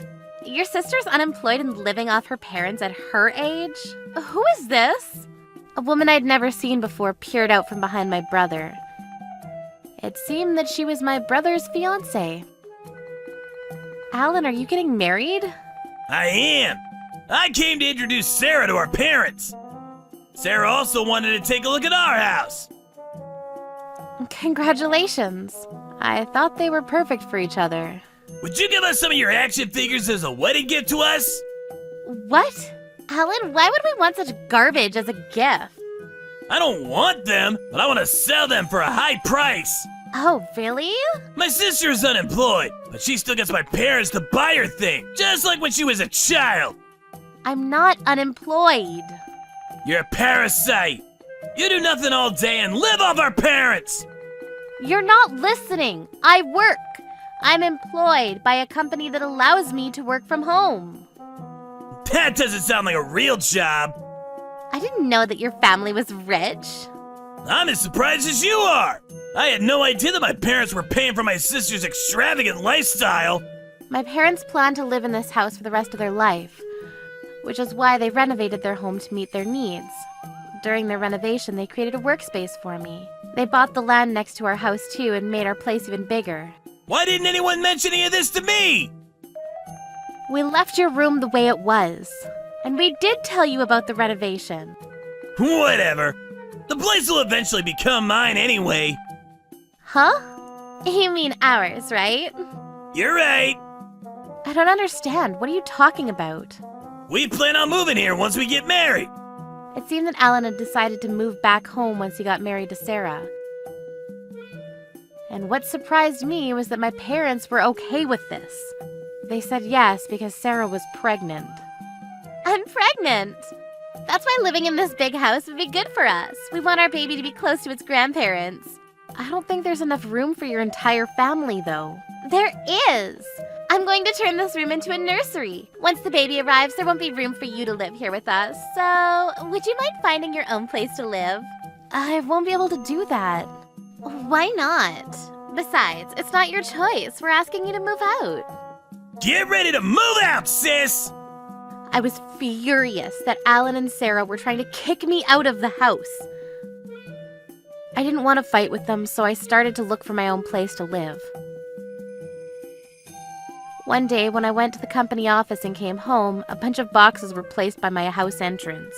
Your sister's unemployed and living off her parents at her age? Who is this? A woman I'd never seen before peered out from behind my brother. It seemed that she was my brother's fiancée. Alan, are you getting married? I am. I came to introduce Sarah to our parents. Sarah also wanted to take a look at our house. Congratulations. I thought they were perfect for each other. Would you give us some of your action figures as a wedding gift to us? What? Alan, why would we want such garbage as a gift? I don't want them, but I want to sell them for a high price. Oh, really? My sister's unemployed, but she still gets my parents to buy her thing, just like when she was a child. I'm not unemployed. You're a parasite. You do nothing all day and live off our parents. You're not listening. I work. I'm employed by a company that allows me to work from home. That doesn't sound like a real job. I didn't know that your family was rich. I'm as surprised as you are. I had no idea that my parents were paying for my sister's extravagant lifestyle. My parents plan to live in this house for the rest of their life, which is why they renovated their home to meet their needs. During their renovation, they created a workspace for me. They bought the land next to our house too and made our place even bigger. Why didn't anyone mention any of this to me? We left your room the way it was, and we did tell you about the renovation. Whatever. The place will eventually become mine anyway. Huh? You mean ours, right? You're right. I don't understand. What are you talking about? We plan on moving here once we get married. It seemed that Alan had decided to move back home once he got married to Sarah. And what surprised me was that my parents were okay with this. They said yes because Sarah was pregnant. I'm pregnant! That's why living in this big house would be good for us. We want our baby to be close to its grandparents. I don't think there's enough room for your entire family, though. There is! I'm going to turn this room into a nursery. Once the baby arrives, there won't be room for you to live here with us. So, would you mind finding your own place to live? I won't be able to do that. Why not? Besides, it's not your choice. We're asking you to move out. Get ready to move out, sis! I was furious that Alan and Sarah were trying to kick me out of the house. I didn't want to fight with them, so I started to look for my own place to live. One day, when I went to the company office and came home, a bunch of boxes were placed by my house entrance.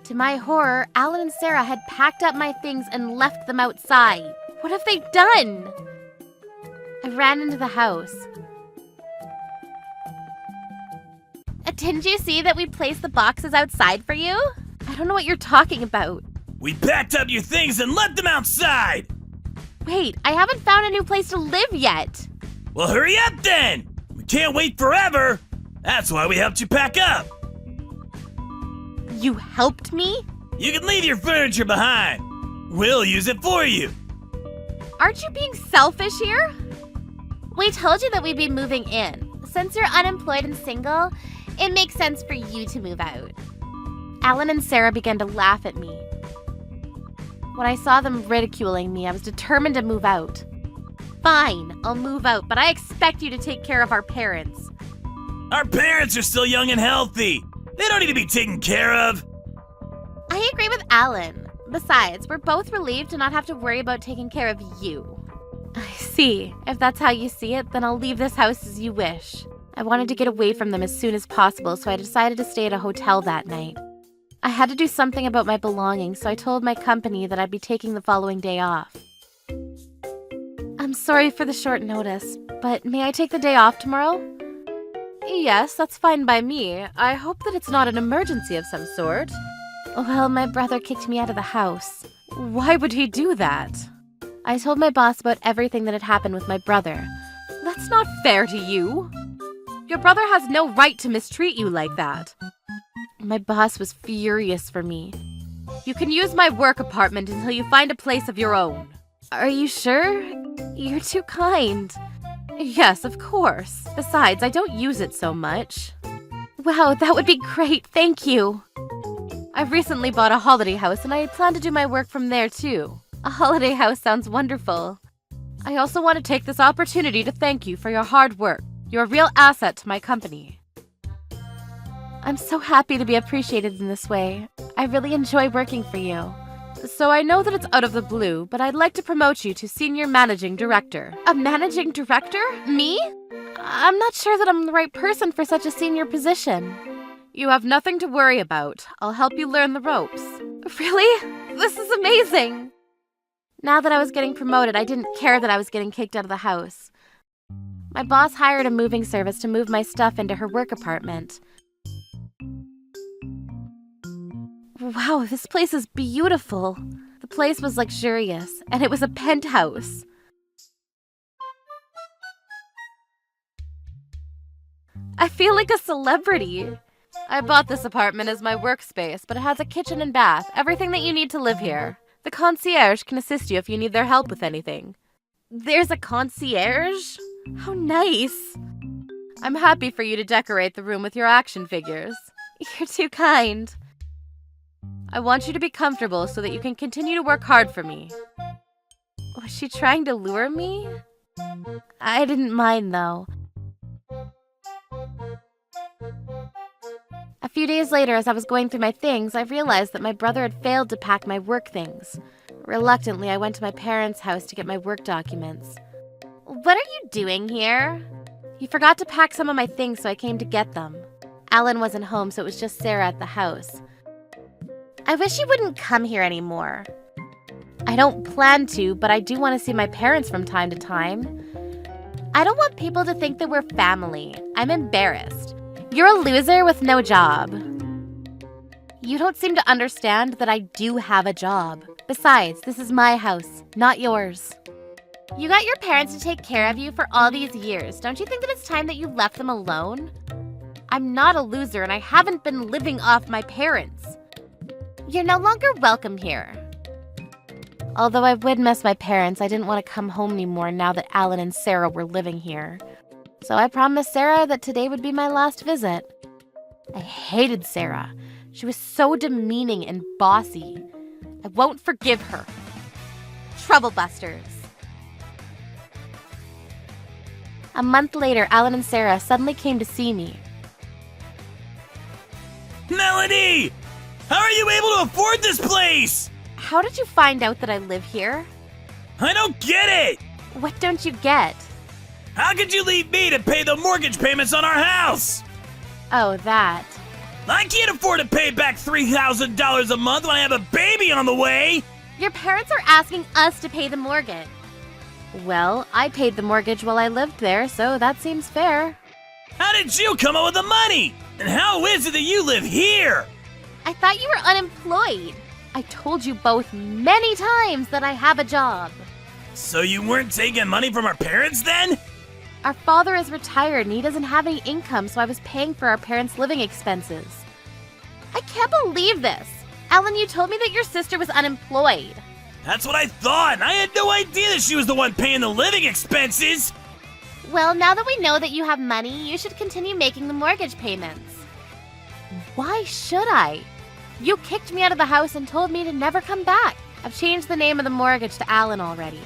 To my horror, Alan and Sarah had packed up my things and left them outside. What have they done? I ran into the house. Didn't you see that we placed the boxes outside for you? I don't know what you're talking about. We packed up your things and left them outside! Wait, I haven't found a new place to live yet. Well, hurry up then! We can't wait forever! That's why we helped you pack up! You helped me? You can leave your furniture behind. We'll use it for you. Aren't you being selfish here? We told you that we'd be moving in. Since you're unemployed and single, it makes sense for you to move out. Alan and Sarah began to laugh at me. When I saw them ridiculing me, I was determined to move out. Fine, I'll move out, but I expect you to take care of our parents. Our parents are still young and healthy. They don't need to be taken care of. I agree with Alan. Besides, we're both relieved to not have to worry about taking care of you. I see. If that's how you see it, then I'll leave this house as you wish. I wanted to get away from them as soon as possible, so I decided to stay at a hotel that night. I had to do something about my belongings, so I told my company that I'd be taking the following day off. I'm sorry for the short notice, but may I take the day off tomorrow? Yes, that's fine by me. I hope that it's not an emergency of some sort. Well, my brother kicked me out of the house. Why would he do that? I told my boss about everything that had happened with my brother. That's not fair to you. Your brother has no right to mistreat you like that. My boss was furious for me. You can use my work apartment until you find a place of your own. Are you sure? You're too kind. Yes, of course. Besides, I don't use it so much. Wow, that would be great, thank you. I've recently bought a holiday house and I plan to do my work from there too. A holiday house sounds wonderful. I also want to take this opportunity to thank you for your hard work. You're a real asset to my company. I'm so happy to be appreciated in this way. I really enjoy working for you. So I know that it's out of the blue, but I'd like to promote you to Senior Managing Director. A Managing Director? Me? I'm not sure that I'm the right person for such a senior position. You have nothing to worry about. I'll help you learn the ropes. Really? This is amazing! Now that I was getting promoted, I didn't care that I was getting kicked out of the house. My boss hired a moving service to move my stuff into her work apartment. Wow, this place is beautiful. The place was luxurious, and it was a penthouse. I feel like a celebrity. I bought this apartment as my workspace, but it has a kitchen and bath, everything that you need to live here. The concierge can assist you if you need their help with anything. There's a concierge? How nice. I'm happy for you to decorate the room with your action figures. You're too kind. I want you to be comfortable so that you can continue to work hard for me. Was she trying to lure me? I didn't mind, though. A few days later, as I was going through my things, I realized that my brother had failed to pack my work things. Reluctantly, I went to my parents' house to get my work documents. What are you doing here? He forgot to pack some of my things, so I came to get them. Alan wasn't home, so it was just Sarah at the house. I wish you wouldn't come here anymore. I don't plan to, but I do want to see my parents from time to time. I don't want people to think that we're family. I'm embarrassed. You're a loser with no job. You don't seem to understand that I do have a job. Besides, this is my house, not yours. You got your parents to take care of you for all these years. Don't you think that it's time that you left them alone? I'm not a loser and I haven't been living off my parents. You're no longer welcome here. Although I would miss my parents, I didn't want to come home anymore now that Alan and Sarah were living here. So I promised Sarah that today would be my last visit. I hated Sarah. She was so demeaning and bossy. I won't forgive her. Troublebusters. A month later, Alan and Sarah suddenly came to see me. Melanie! How are you able to afford this place? How did you find out that I live here? I don't get it! What don't you get? How could you leave me to pay the mortgage payments on our house? Oh, that. I can't afford to pay back $3,000 a month when I have a baby on the way! Your parents are asking us to pay the mortgage. Well, I paid the mortgage while I lived there, so that seems fair. How did you come up with the money? And how is it that you live here? I thought you were unemployed. I told you both many times that I have a job. So you weren't taking money from our parents then? Our father is retired and he doesn't have any income, so I was paying for our parents' living expenses. I can't believe this. Alan, you told me that your sister was unemployed. That's what I thought, and I had no idea that she was the one paying the living expenses! Well, now that we know that you have money, you should continue making the mortgage payments. Why should I? You kicked me out of the house and told me to never come back. I've changed the name of the mortgage to Alan already.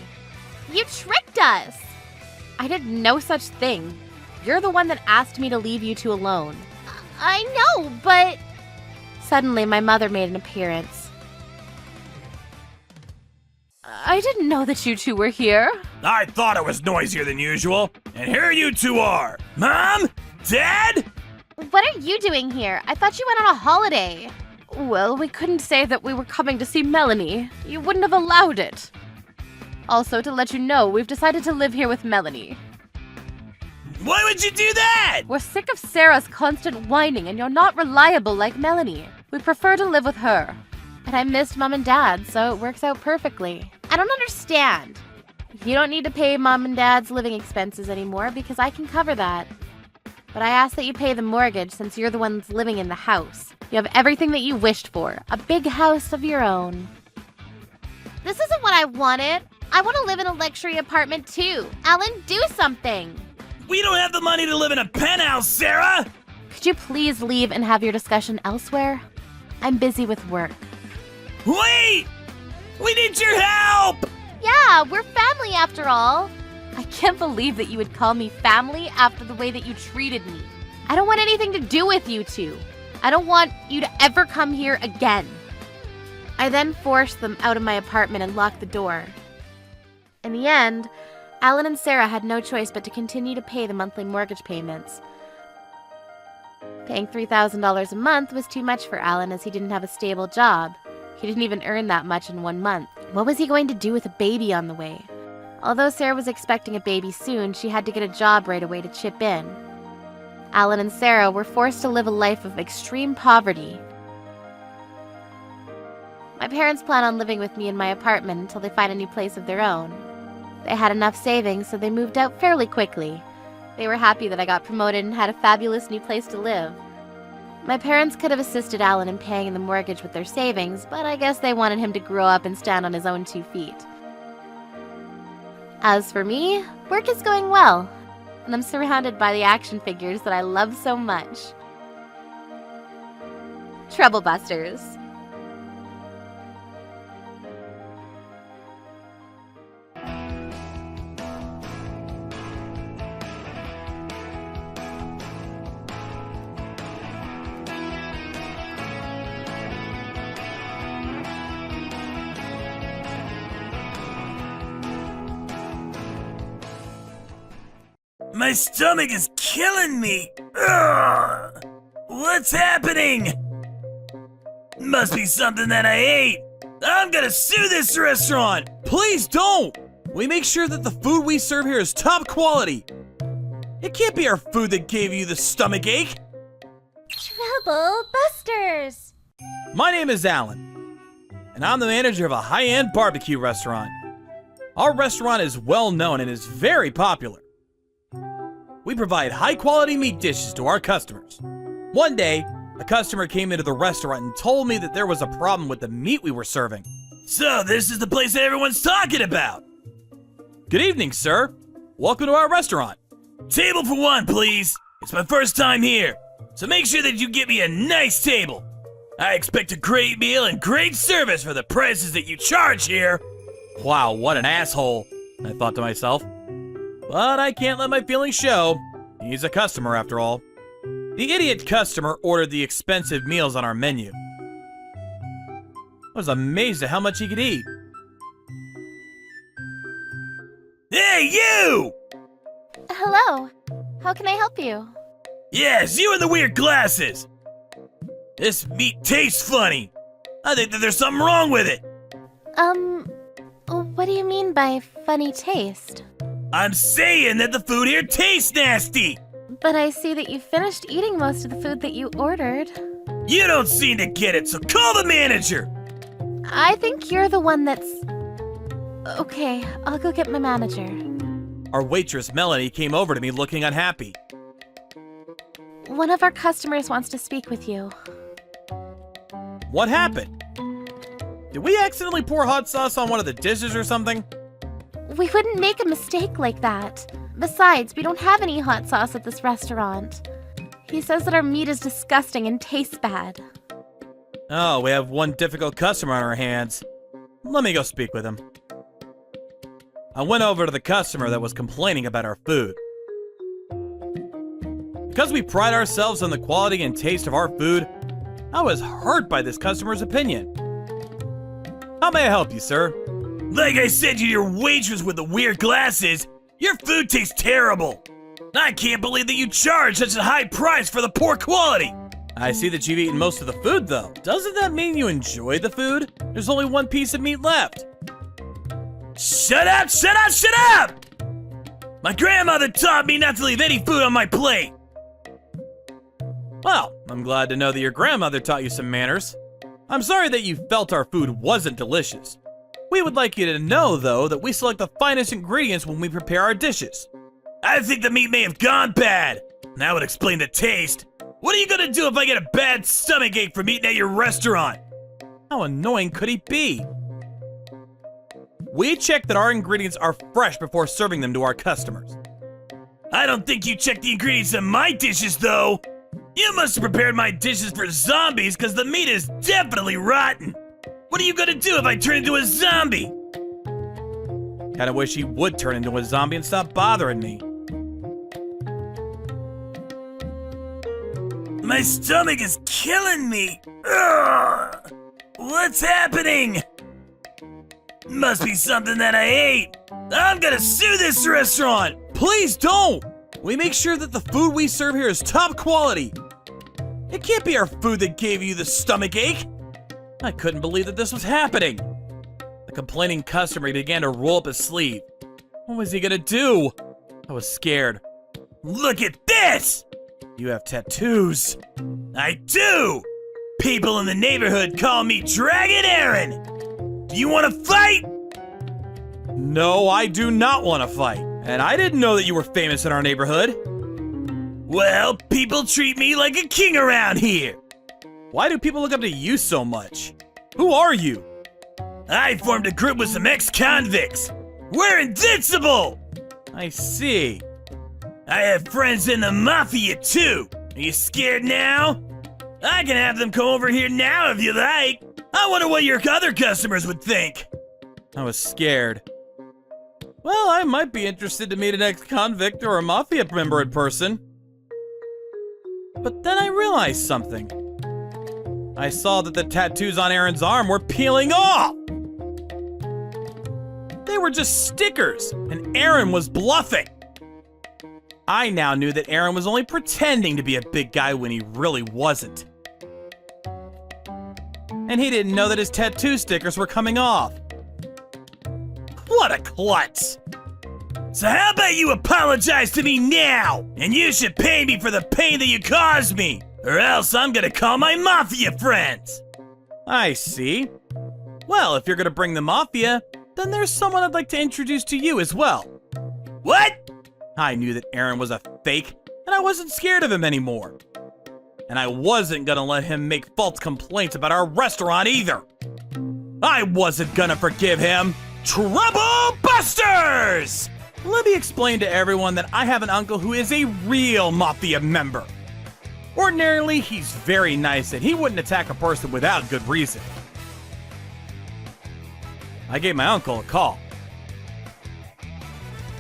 You tricked us! I did no such thing. You're the one that asked me to leave you two alone. I know, but... Suddenly, my mother made an appearance. I didn't know that you two were here. I thought it was noisier than usual, and here you two are! Mom? Dad? What are you doing here? I thought you went on a holiday. Well, we couldn't say that we were coming to see Melanie. You wouldn't have allowed it. Also, to let you know, we've decided to live here with Melanie. Why would you do that? We're sick of Sarah's constant whining, and you're not reliable like Melanie. We prefer to live with her. And I missed Mom and Dad, so it works out perfectly. I don't understand. You don't need to pay Mom and Dad's living expenses anymore because I can cover that. But I ask that you pay the mortgage since you're the ones living in the house. You have everything that you wished for. A big house of your own. This isn't what I wanted. I want to live in a luxury apartment too. Alan, do something. We don't have the money to live in a penthouse, Sarah! Could you please leave and have your discussion elsewhere? I'm busy with work. Wait! We need your help! Yeah, we're family after all. I can't believe that you would call me family after the way that you treated me. I don't want anything to do with you two. I don't want you to ever come here again. I then forced them out of my apartment and locked the door. In the end, Alan and Sarah had no choice but to continue to pay the monthly mortgage payments. Paying $3,000 a month was too much for Alan as he didn't have a stable job. He didn't even earn that much in 1 month. What was he going to do with a baby on the way? Although Sarah was expecting a baby soon, she had to get a job right away to chip in. Alan and Sarah were forced to live a life of extreme poverty. My parents plan on living with me in my apartment until they find a new place of their own. They had enough savings, so they moved out fairly quickly. They were happy that I got promoted and had a fabulous new place to live. My parents could have assisted Alan in paying the mortgage with their savings, but I guess they wanted him to grow up and stand on his own 2 feet. As for me, work is going well, and I'm surrounded by the action figures that I love so much. Troublebusters. My stomach is killing me! Ugh! What's happening? Must be something that I ate! I'm gonna sue this restaurant! Please don't! We make sure that the food we serve here is top quality. It can't be our food that gave you the stomach ache. Troublebusters! My name is Alan, and I'm the manager of a high-end barbecue restaurant. Our restaurant is well known and is very popular. We provide high-quality meat dishes to our customers. One day, a customer came into the restaurant and told me that there was a problem with the meat we were serving. So this is the place that everyone's talking about! Good evening, sir. Welcome to our restaurant. Table for one, please. It's my first time here, so make sure that you get me a nice table. I expect a great meal and great service for the prices that you charge here. Wow, what an asshole, I thought to myself. But I can't let my feelings show. He's a customer after all. The idiot customer ordered the expensive meals on our menu. I was amazed at how much he could eat. Hey, you! Hello. How can I help you? Yes, you and the weird glasses! This meat tastes funny. I think that there's something wrong with it. What do you mean by funny taste? I'm saying that the food here tastes nasty! But I see that you finished eating most of the food that you ordered. You don't seem to get it, so call the manager! I think you're the one that's... Okay, I'll go get my manager. Our waitress, Melanie, came over to me looking unhappy. One of our customers wants to speak with you. What happened? Did we accidentally pour hot sauce on one of the dishes or something? We wouldn't make a mistake like that. Besides, we don't have any hot sauce at this restaurant. He says that our meat is disgusting and tastes bad. Oh, we have one difficult customer on our hands. Let me go speak with him. I went over to the customer that was complaining about our food. Because we pride ourselves on the quality and taste of our food, I was hurt by this customer's opinion. How may I help you, sir? Like I said to your waitress with the weird glasses, your food tastes terrible. I can't believe that you charge such a high price for the poor quality. I see that you've eaten most of the food, though. Doesn't that mean you enjoy the food? There's only one piece of meat left. Shut up, shut up, shut up! My grandmother taught me not to leave any food on my plate. Well, I'm glad to know that your grandmother taught you some manners. I'm sorry that you felt our food wasn't delicious. We would like you to know, though, that we select the finest ingredients when we prepare our dishes. I think the meat may have gone bad. That would explain the taste. What are you gonna do if I get a bad stomachache from eating at your restaurant? How annoying could he be? We check that our ingredients are fresh before serving them to our customers. I don't think you checked the ingredients in my dishes, though. You must have prepared my dishes for zombies because the meat is definitely rotten. What are you gonna do if I turn into a zombie? Kinda wish he would turn into a zombie and stop bothering me. My stomach is killing me. Ugh. What's happening? Must be something that I ate. I'm gonna sue this restaurant. Please don't! We make sure that the food we serve here is top quality. It can't be our food that gave you the stomachache. I couldn't believe that this was happening. The complaining customer began to roll up his sleeve. What was he gonna do? I was scared. Look at this! You have tattoos. I do! People in the neighborhood call me Dragon Aaron. Do you want to fight? No, I do not want to fight. And I didn't know that you were famous in our neighborhood. Well, people treat me like a king around here. Why do people look up to you so much? Who are you? I formed a group with some ex-convicts. We're invincible! I see. I have friends in the mafia too. Are you scared now? I can have them come over here now if you like. I wonder what your other customers would think. I was scared. Well, I might be interested to meet an ex-convict or a mafia member in person. But then I realized something. I saw that the tattoos on Aaron's arm were peeling off! They were just stickers, and Aaron was bluffing. I now knew that Aaron was only pretending to be a big guy when he really wasn't. And he didn't know that his tattoo stickers were coming off. What a klutz! So how about you apologize to me now? And you should pay me for the pain that you caused me! Or else I'm gonna call my mafia friends! I see. Well, if you're gonna bring the mafia, then there's someone I'd like to introduce to you as well. What? I knew that Aaron was a fake, and I wasn't scared of him anymore. And I wasn't gonna let him make false complaints about our restaurant either. I wasn't gonna forgive him. Trouble Busters! Let me explain to everyone that I have an uncle who is a real mafia member. Ordinarily, he's very nice and he wouldn't attack a person without good reason. I gave my uncle a call.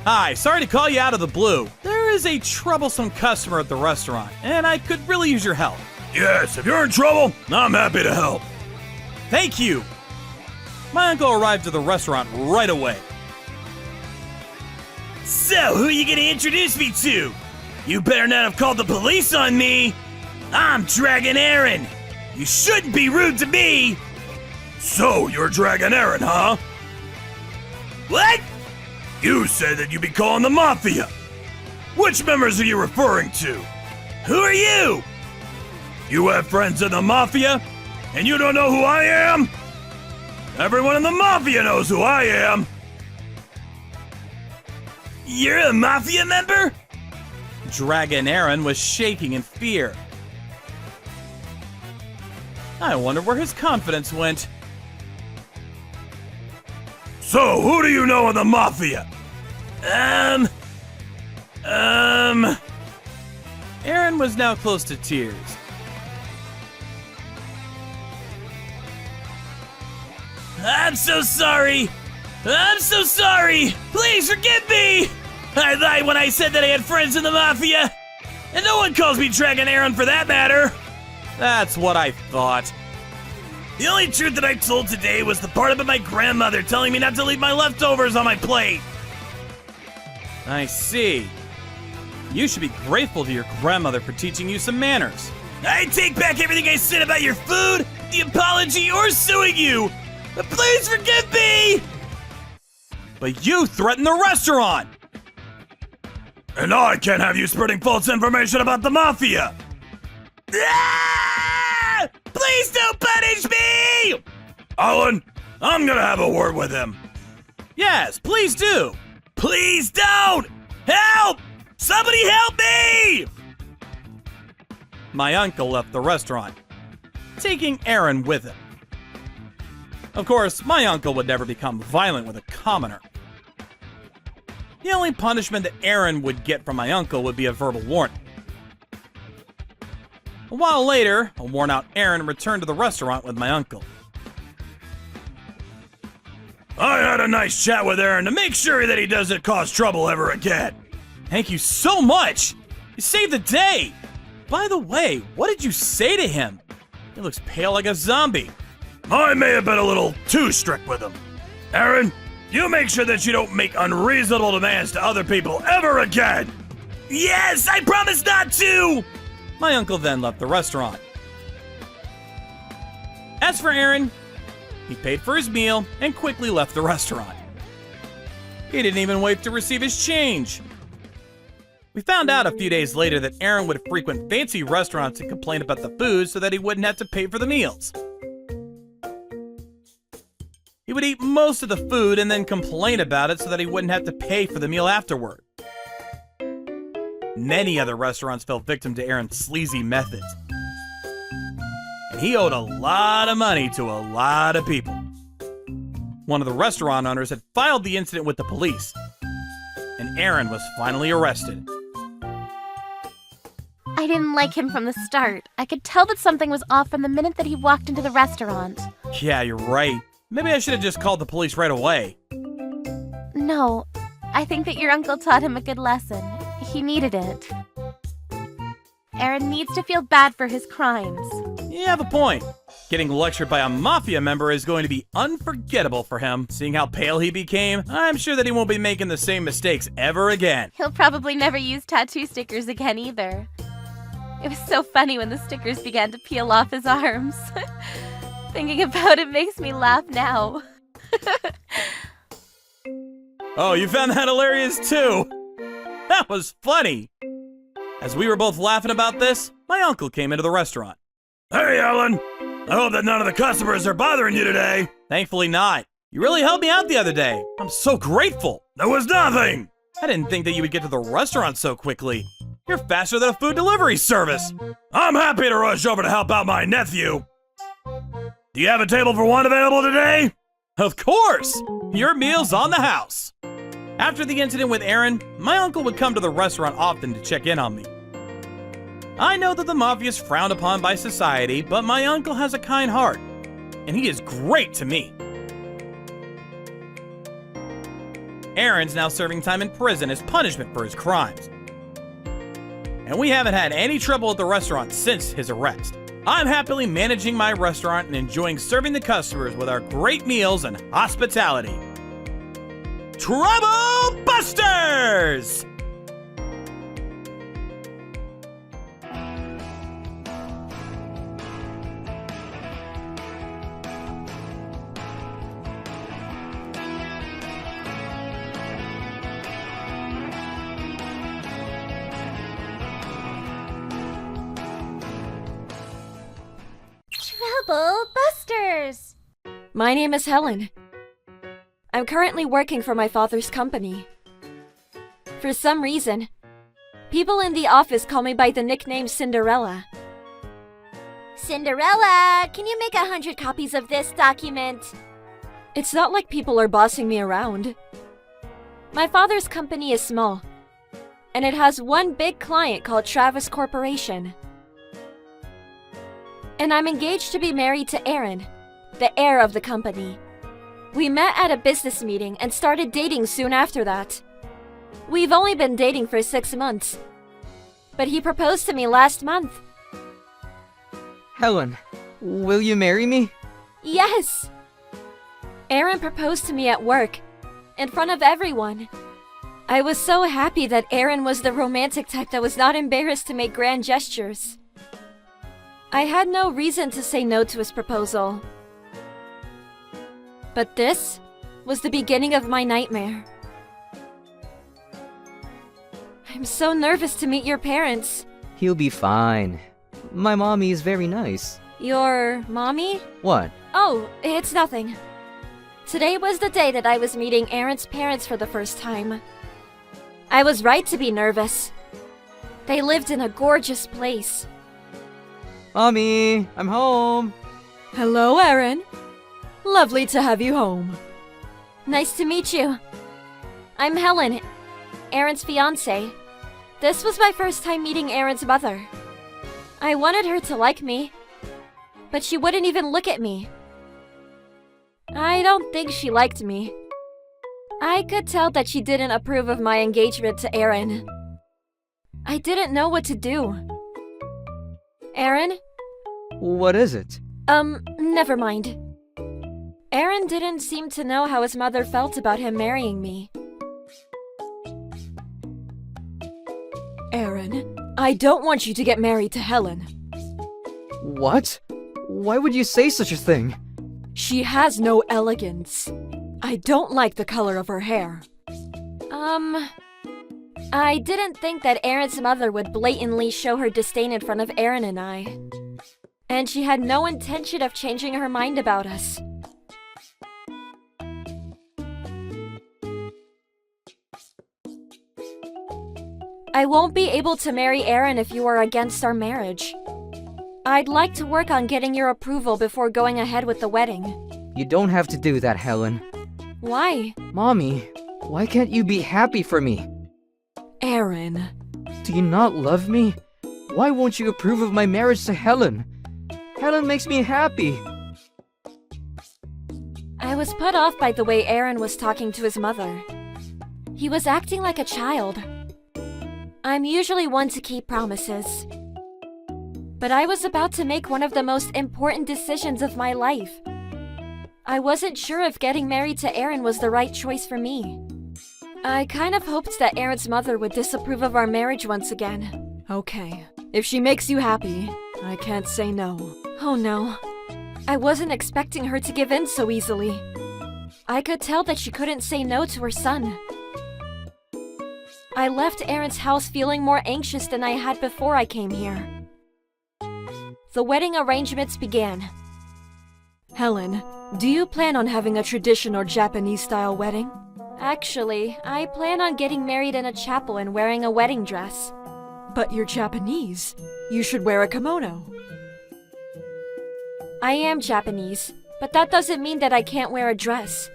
Hi, sorry to call you out of the blue. There is a troublesome customer at the restaurant, and I could really use your help. Yes, if you're in trouble, I'm happy to help. Thank you. My uncle arrived at the restaurant right away. So, who are you gonna introduce me to? You better not have called the police on me. I'm Dragon Aaron. You shouldn't be rude to me. So, you're Dragon Aaron, huh? What? You said that you'd be calling the Mafia. Which members are you referring to? Who are you? You have friends in the Mafia? And you don't know who I am? Everyone in the Mafia knows who I am. You're a Mafia member? Dragon Aaron was shaking in fear. I wonder where his confidence went. So, who do you know in the Mafia? Aaron was now close to tears. I'm so sorry. I'm so sorry. Please forgive me. I lied when I said that I had friends in the Mafia. And no one calls me Dragon Aaron for that matter. That's what I thought. The only truth that I told today was the part about my grandmother telling me not to leave my leftovers on my plate. I see. You should be grateful to your grandmother for teaching you some manners. I take back everything I said about your food, the apology, or suing you. But please forgive me! But you threatened the restaurant! And I can't have you spreading false information about the Mafia! Ah! Please don't punish me! Alan, I'm gonna have a word with him. Yes, please do! Please don't! Help! Somebody help me! My uncle left the restaurant, taking Aaron with him. Of course, my uncle would never become violent with a commoner. The only punishment that Aaron would get from my uncle would be a verbal warning. A while later, a worn-out Aaron returned to the restaurant with my uncle. I had a nice chat with Aaron to make sure that he doesn't cause trouble ever again. Thank you so much! You saved the day! By the way, what did you say to him? He looks pale like a zombie. I may have been a little too strict with him. Aaron, you make sure that you don't make unreasonable demands to other people ever again. Yes, I promise not to! My uncle then left the restaurant. As for Aaron, he paid for his meal and quickly left the restaurant. He didn't even wait to receive his change. We found out a few days later that Aaron would frequent fancy restaurants and complain about the food so that he wouldn't have to pay for the meals. He would eat most of the food and then complain about it so that he wouldn't have to pay for the meal afterward. Many other restaurants fell victim to Aaron's sleazy methods. And he owed a lot of money to a lot of people. One of the restaurant owners had filed the incident with the police, and Aaron was finally arrested. I didn't like him from the start. I could tell that something was off from the minute that he walked into the restaurant. Yeah, you're right. Maybe I should have just called the police right away. No, I think that your uncle taught him a good lesson. He needed it. Aaron needs to feel bad for his crimes. You have a point. Getting lectured by a Mafia member is going to be unforgettable for him. Seeing how pale he became, I'm sure that he won't be making the same mistakes ever again. He'll probably never use tattoo stickers again either. It was so funny when the stickers began to peel off his arms. Thinking about it makes me laugh now. Oh, you found that hilarious too? That was funny. As we were both laughing about this, my uncle came into the restaurant. Hey, Alan. I hope that none of the customers are bothering you today. Thankfully not. You really helped me out the other day. I'm so grateful. There was nothing. I didn't think that you would get to the restaurant so quickly. You're faster than a food delivery service. I'm happy to rush over to help out my nephew. Do you have a table for one available today? Of course! Your meal's on the house. After the incident with Aaron, my uncle would come to the restaurant often to check in on me. I know that the Mafia is frowned upon by society, but my uncle has a kind heart, and he is great to me. Aaron's now serving time in prison as punishment for his crimes. And we haven't had any trouble at the restaurant since his arrest. I'm happily managing my restaurant and enjoying serving the customers with our great meals and hospitality. Trouble Busters! Trouble Busters! My name is Helen. I'm currently working for my father's company. For some reason, people in the office call me by the nickname Cinderella. Cinderella, can you make 100 copies of this document? It's not like people are bossing me around. My father's company is small, and it has one big client called Travis Corporation. And I'm engaged to be married to Aaron, the heir of the company. We met at a business meeting and started dating soon after that. We've only been dating for 6 months, but he proposed to me last month. Helen, will you marry me? Yes! Aaron proposed to me at work, in front of everyone. I was so happy that Aaron was the romantic type that was not embarrassed to make grand gestures. I had no reason to say no to his proposal. But this was the beginning of my nightmare. I'm so nervous to meet your parents. He'll be fine. My mommy is very nice. Your mommy? What? Oh, it's nothing. Today was the day that I was meeting Aaron's parents for the first time. I was right to be nervous. They lived in a gorgeous place. Mommy, I'm home. Hello, Aaron. Lovely to have you home. Nice to meet you. I'm Helen, Aaron's fiancée. This was my first time meeting Aaron's mother. I wanted her to like me, but she wouldn't even look at me. I don't think she liked me. I could tell that she didn't approve of my engagement to Aaron. I didn't know what to do. Aaron? What is it? Never mind. Aaron didn't seem to know how his mother felt about him marrying me. Aaron, I don't want you to get married to Helen. What? Why would you say such a thing? She has no elegance. I don't like the color of her hair. I didn't think that Aaron's mother would blatantly show her disdain in front of Aaron and I. And she had no intention of changing her mind about us. I won't be able to marry Aaron if you are against our marriage. I'd like to work on getting your approval before going ahead with the wedding. You don't have to do that, Helen. Why? Mommy, why can't you be happy for me? Aaron. Do you not love me? Why won't you approve of my marriage to Helen? Helen makes me happy. I was put off by the way Aaron was talking to his mother. He was acting like a child. I'm usually one to keep promises. But I was about to make one of the most important decisions of my life. I wasn't sure if getting married to Aaron was the right choice for me. I kind of hoped that Aaron's mother would disapprove of our marriage once again. Okay, if she makes you happy, I can't say no. Oh no, I wasn't expecting her to give in so easily. I could tell that she couldn't say no to her son. I left Aaron's house feeling more anxious than I had before I came here. The wedding arrangements began. Helen, do you plan on having a traditional Japanese-style wedding? Actually, I plan on getting married in a chapel and wearing a wedding dress. But you're Japanese. You should wear a kimono. I am Japanese, but that doesn't mean that I can't wear a dress.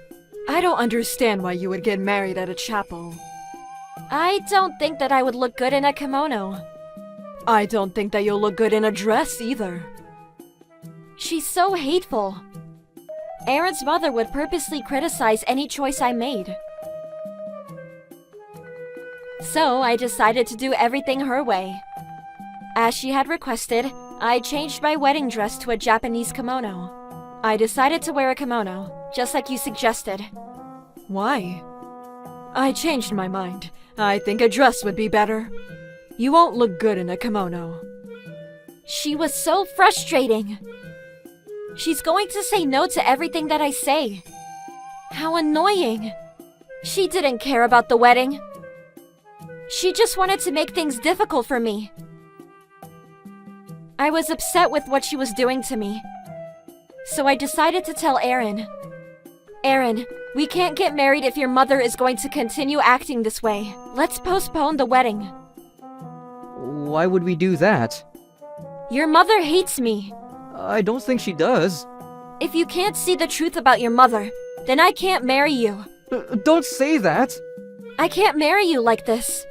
I don't understand why you would get married at a chapel. I don't think that I would look good in a kimono. I don't think that you'll look good in a dress either. She's so hateful. Aaron's mother would purposely criticize any choice I made. So I decided to do everything her way. As she had requested, I changed my wedding dress to a Japanese kimono. I decided to wear a kimono, just like you suggested. Why? I changed my mind. I think a dress would be better. You won't look good in a kimono. She was so frustrating. She's going to say no to everything that I say. How annoying. She didn't care about the wedding. She just wanted to make things difficult for me. I was upset with what she was doing to me. So I decided to tell Aaron. Aaron, we can't get married if your mother is going to continue acting this way. Let's postpone the wedding. Why would we do that? Your mother hates me. I don't think she does. If you can't see the truth about your mother, then I can't marry you. Don't say that! I can't marry you like this.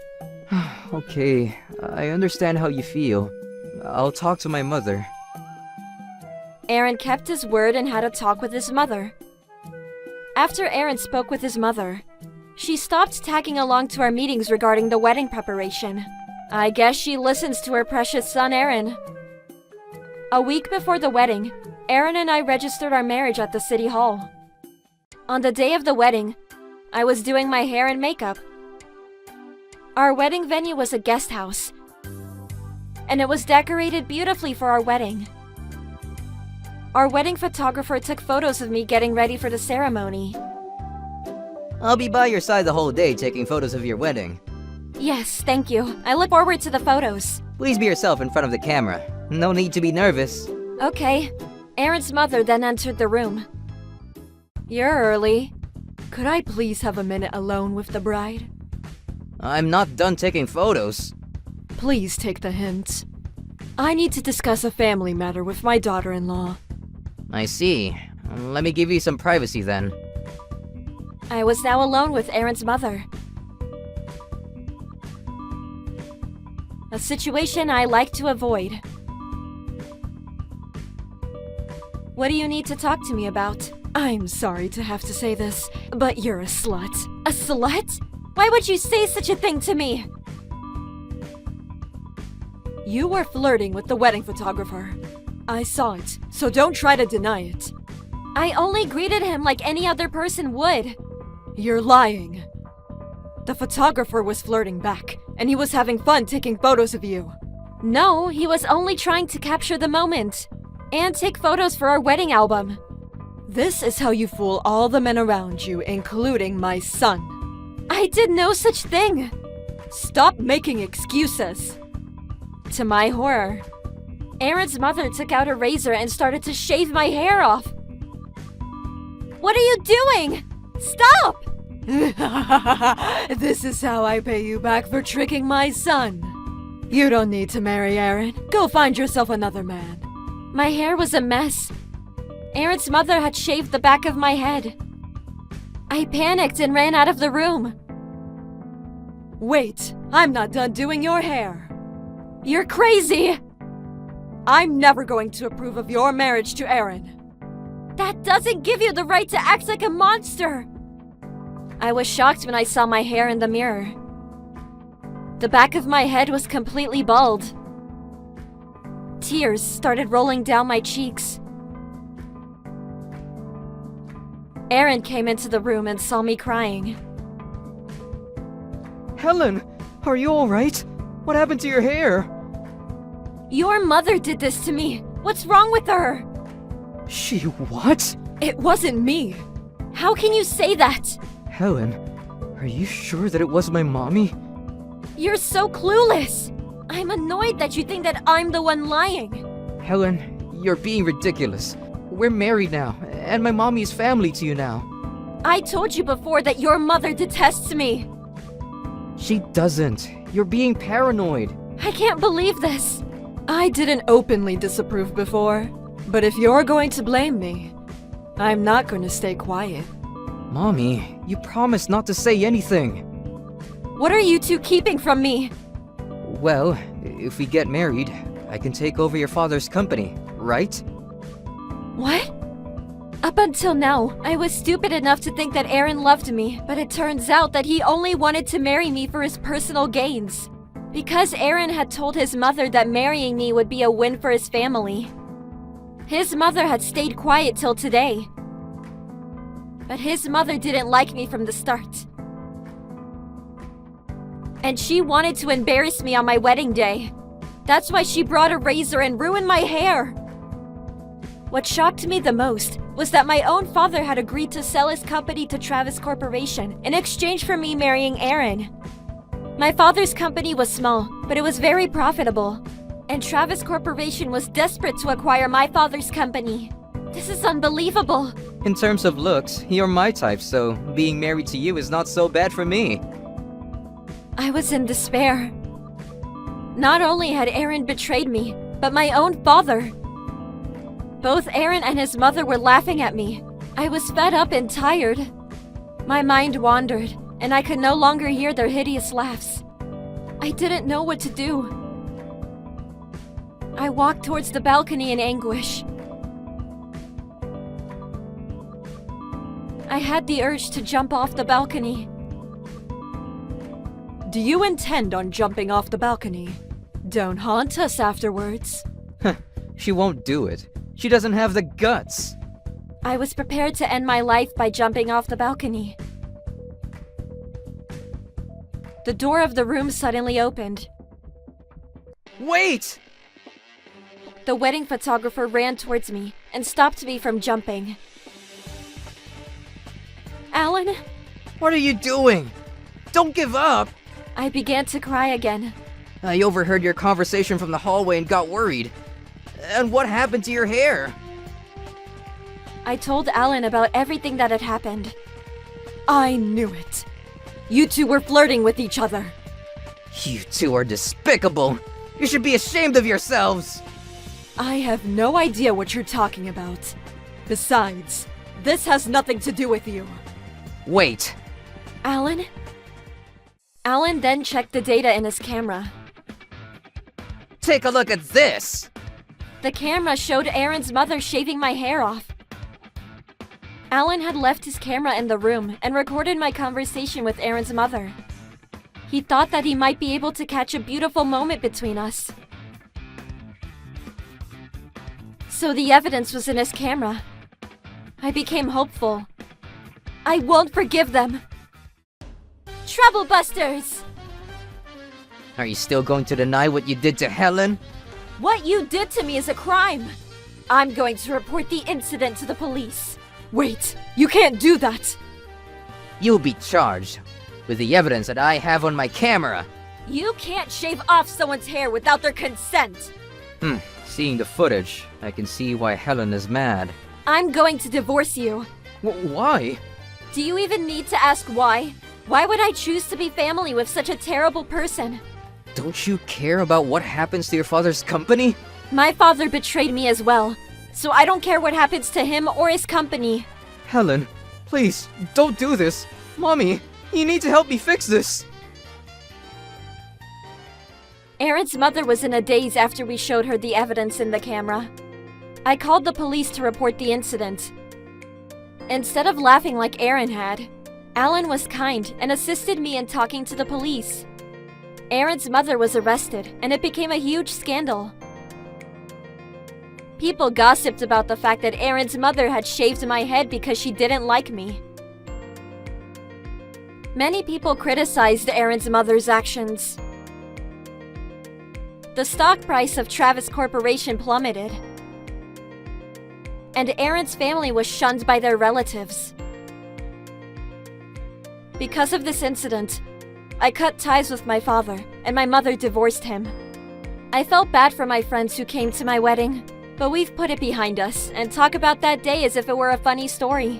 Okay, I understand how you feel. I'll talk to my mother. Aaron kept his word and had a talk with his mother. After Aaron spoke with his mother, she stopped tagging along to our meetings regarding the wedding preparation. I guess she listens to her precious son Aaron. A week before the wedding, Aaron and I registered our marriage at the city hall. On the day of the wedding, I was doing my hair and makeup. Our wedding venue was a guest house, and it was decorated beautifully for our wedding. Our wedding photographer took photos of me getting ready for the ceremony. I'll be by your side the whole day taking photos of your wedding. Yes, thank you. I look forward to the photos. Please be yourself in front of the camera. No need to be nervous. Okay. Aaron's mother then entered the room. You're early. Could I please have a minute alone with the bride? I'm not done taking photos. Please take the hint. I need to discuss a family matter with my daughter-in-law. I see. Let me give you some privacy then. I was now alone with Aaron's mother. A situation I like to avoid. What do you need to talk to me about? I'm sorry to have to say this, but you're a slut. A slut? Why would you say such a thing to me? You were flirting with the wedding photographer. I saw it, so don't try to deny it. I only greeted him like any other person would. You're lying. The photographer was flirting back, and he was having fun taking photos of you. No, he was only trying to capture the moment and take photos for our wedding album. This is how you fool all the men around you, including my son. I did no such thing. Stop making excuses. To my horror, Aaron's mother took out a razor and started to shave my hair off. What are you doing? Stop! This is how I pay you back for tricking my son. You don't need to marry Aaron. Go find yourself another man. My hair was a mess. Aaron's mother had shaved the back of my head. I panicked and ran out of the room. Wait, I'm not done doing your hair. You're crazy! I'm never going to approve of your marriage to Aaron. That doesn't give you the right to act like a monster! I was shocked when I saw my hair in the mirror. The back of my head was completely bald. Tears started rolling down my cheeks. Aaron came into the room and saw me crying. Helen, are you alright? What happened to your hair? Your mother did this to me. What's wrong with her? She what? It wasn't me. How can you say that? Helen, are you sure that it was my mommy? You're so clueless. I'm annoyed that you think that I'm the one lying. Helen, you're being ridiculous. We're married now, and my mommy is family to you now. I told you before that your mother detests me. She doesn't. You're being paranoid. I can't believe this. I didn't openly disapprove before, but if you're going to blame me, I'm not going to stay quiet. Mommy, you promised not to say anything. What are you two keeping from me? Well, if we get married, I can take over your father's company, right? What? Up until now, I was stupid enough to think that Aaron loved me, but it turns out that he only wanted to marry me for his personal gains. Because Aaron had told his mother that marrying me would be a win for his family. His mother had stayed quiet till today. But his mother didn't like me from the start. And she wanted to embarrass me on my wedding day. That's why she brought a razor and ruined my hair. What shocked me the most was that my own father had agreed to sell his company to Travis Corporation in exchange for me marrying Aaron. My father's company was small, but it was very profitable. And Travis Corporation was desperate to acquire my father's company. This is unbelievable. In terms of looks, you're my type, so being married to you is not so bad for me. I was in despair. Not only had Aaron betrayed me, but my own father. Both Aaron and his mother were laughing at me. I was fed up and tired. My mind wandered, and I could no longer hear their hideous laughs. I didn't know what to do. I walked towards the balcony in anguish. I had the urge to jump off the balcony. Do you intend on jumping off the balcony? Don't haunt us afterwards. She won't do it. She doesn't have the guts. I was prepared to end my life by jumping off the balcony. The door of the room suddenly opened. Wait! The wedding photographer ran towards me and stopped me from jumping. Alan? What are you doing? Don't give up! I began to cry again. I overheard your conversation from the hallway and got worried. And what happened to your hair? I told Alan about everything that had happened. I knew it. You two were flirting with each other. You two are despicable. You should be ashamed of yourselves. I have no idea what you're talking about. Besides, this has nothing to do with you. Wait. Alan? Alan then checked the data in his camera. Take a look at this! The camera showed Aaron's mother shaving my hair off. Alan had left his camera in the room and recorded my conversation with Aaron's mother. He thought that he might be able to catch a beautiful moment between us. So the evidence was in his camera. I became hopeful. I won't forgive them. Troublebusters! Are you still going to deny what you did to Helen? What you did to me is a crime. I'm going to report the incident to the police. Wait, you can't do that. You'll be charged with the evidence that I have on my camera. You can't shave off someone's hair without their consent. Seeing the footage, I can see why Helen is mad. I'm going to divorce you. Why? Do you even need to ask why? Why would I choose to be family with such a terrible person? Don't you care about what happens to your father's company? My father betrayed me as well, so I don't care what happens to him or his company. Helen, please, don't do this. Mommy, you need to help me fix this. Aaron's mother was in a daze after we showed her the evidence in the camera. I called the police to report the incident. Instead of laughing like Aaron had, Alan was kind and assisted me in talking to the police. Aaron's mother was arrested, and it became a huge scandal. People gossiped about the fact that Aaron's mother had shaved my head because she didn't like me. Many people criticized Aaron's mother's actions. The stock price of Travis Corporation plummeted, and Aaron's family was shunned by their relatives. Because of this incident, I cut ties with my father, and my mother divorced him. I felt bad for my friends who came to my wedding, but we've put it behind us and talk about that day as if it were a funny story.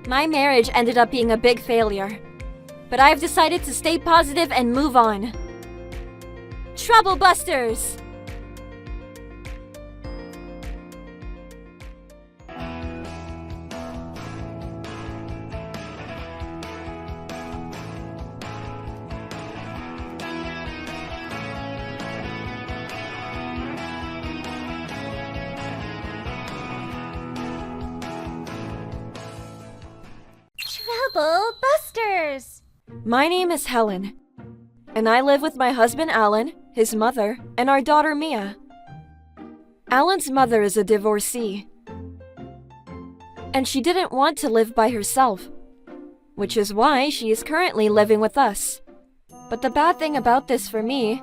My marriage ended up being a big failure, but I've decided to stay positive and move on. Troublebusters! Couple Busters! My name is Helen, and I live with my husband Alan, his mother, and our daughter Mia. Alan's mother is a divorcee, and she didn't want to live by herself, which is why she is currently living with us. But the bad thing about this for me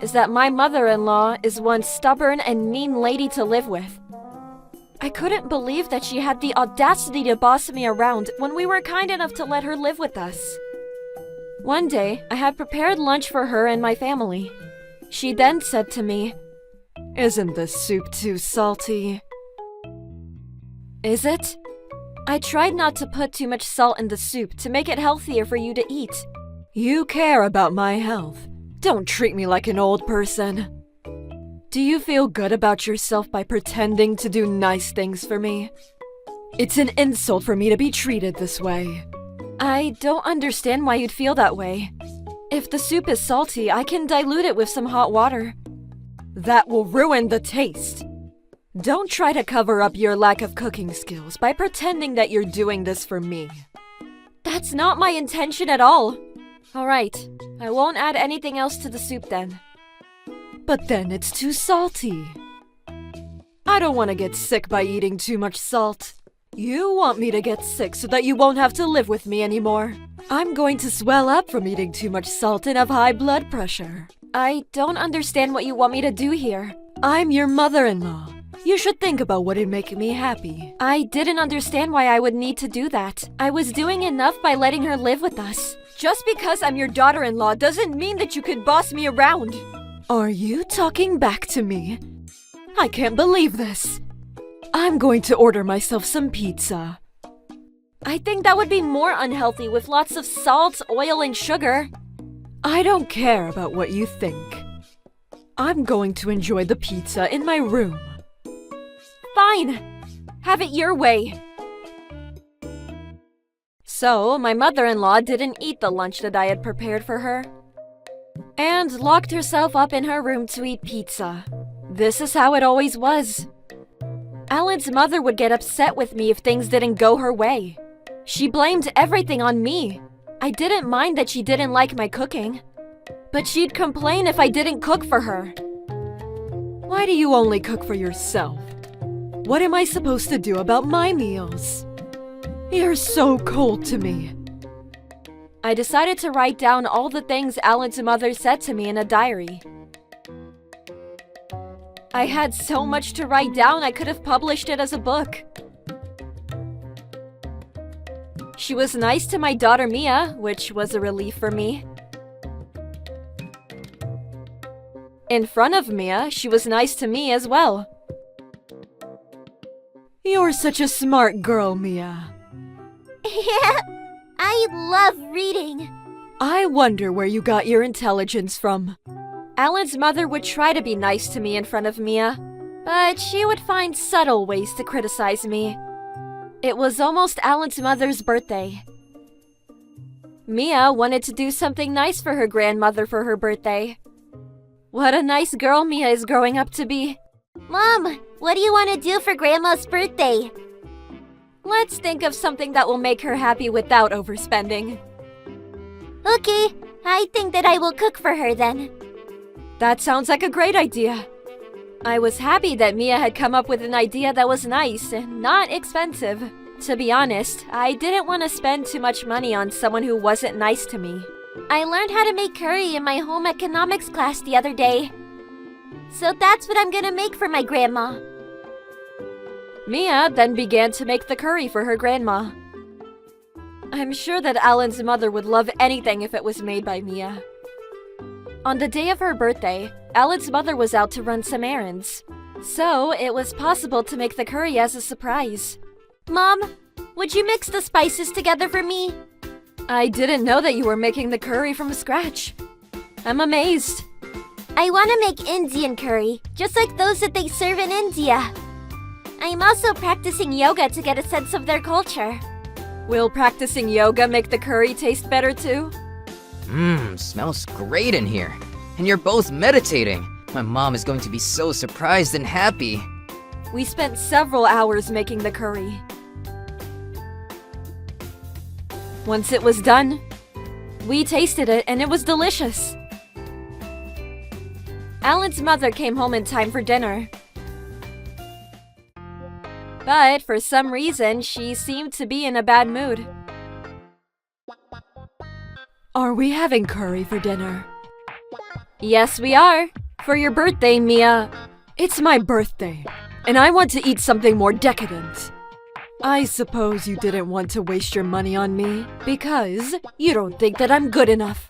is that my mother-in-law is one stubborn and mean lady to live with. I couldn't believe that she had the audacity to boss me around when we were kind enough to let her live with us. One day, I had prepared lunch for her and my family. She then said to me, "Isn't the soup too salty?" Is it? I tried not to put too much salt in the soup to make it healthier for you to eat. You care about my health. Don't treat me like an old person. Do you feel good about yourself by pretending to do nice things for me? It's an insult for me to be treated this way. I don't understand why you'd feel that way. If the soup is salty, I can dilute it with some hot water. That will ruin the taste. Don't try to cover up your lack of cooking skills by pretending that you're doing this for me. That's not my intention at all. Alright, I won't add anything else to the soup then. But then it's too salty. I don't want to get sick by eating too much salt. You want me to get sick so that you won't have to live with me anymore. I'm going to swell up from eating too much salt and have high blood pressure. I don't understand what you want me to do here. I'm your mother-in-law. You should think about what would make me happy. I didn't understand why I would need to do that. I was doing enough by letting her live with us. Just because I'm your daughter-in-law doesn't mean that you could boss me around. Are you talking back to me? I can't believe this. I'm going to order myself some pizza. I think that would be more unhealthy with lots of salt, oil, and sugar. I don't care about what you think. I'm going to enjoy the pizza in my room. Fine. Have it your way. So, my mother-in-law didn't eat the lunch that I had prepared for her, and locked herself up in her room to eat pizza. This is how it always was. Alan's mother would get upset with me if things didn't go her way. She blamed everything on me. I didn't mind that she didn't like my cooking, but she'd complain if I didn't cook for her. Why do you only cook for yourself? What am I supposed to do about my meals? You're so cold to me. I decided to write down all the things Alan's mother said to me in a diary. I had so much to write down I could have published it as a book. She was nice to my daughter Mia, which was a relief for me. In front of Mia, she was nice to me as well. You're such a smart girl, Mia. Yeah, I love reading. I wonder where you got your intelligence from. Alan's mother would try to be nice to me in front of Mia, but she would find subtle ways to criticize me. It was almost Alan's mother's birthday. Mia wanted to do something nice for her grandmother for her birthday. What a nice girl Mia is growing up to be. Mom, what do you want to do for Grandma's birthday? Let's think of something that will make her happy without overspending. Okay, I think that I will cook for her then. That sounds like a great idea. I was happy that Mia had come up with an idea that was nice and not expensive. To be honest, I didn't want to spend too much money on someone who wasn't nice to me. I learned how to make curry in my home economics class the other day. So that's what I'm gonna make for my grandma. Mia then began to make the curry for her grandma. I'm sure that Alan's mother would love anything if it was made by Mia. On the day of her birthday, Alan's mother was out to run some errands, so it was possible to make the curry as a surprise. Mom, would you mix the spices together for me? I didn't know that you were making the curry from scratch. I'm amazed. I want to make Indian curry, just like those that they serve in India. I'm also practicing yoga to get a sense of their culture. Will practicing yoga make the curry taste better too? Smells great in here. And you're both meditating. My mom is going to be so surprised and happy. We spent several hours making the curry. Once it was done, we tasted it and it was delicious. Alan's mother came home in time for dinner. But for some reason, she seemed to be in a bad mood. Are we having curry for dinner? Yes, we are. For your birthday, Mia. It's my birthday, and I want to eat something more decadent. I suppose you didn't want to waste your money on me because you don't think that I'm good enough.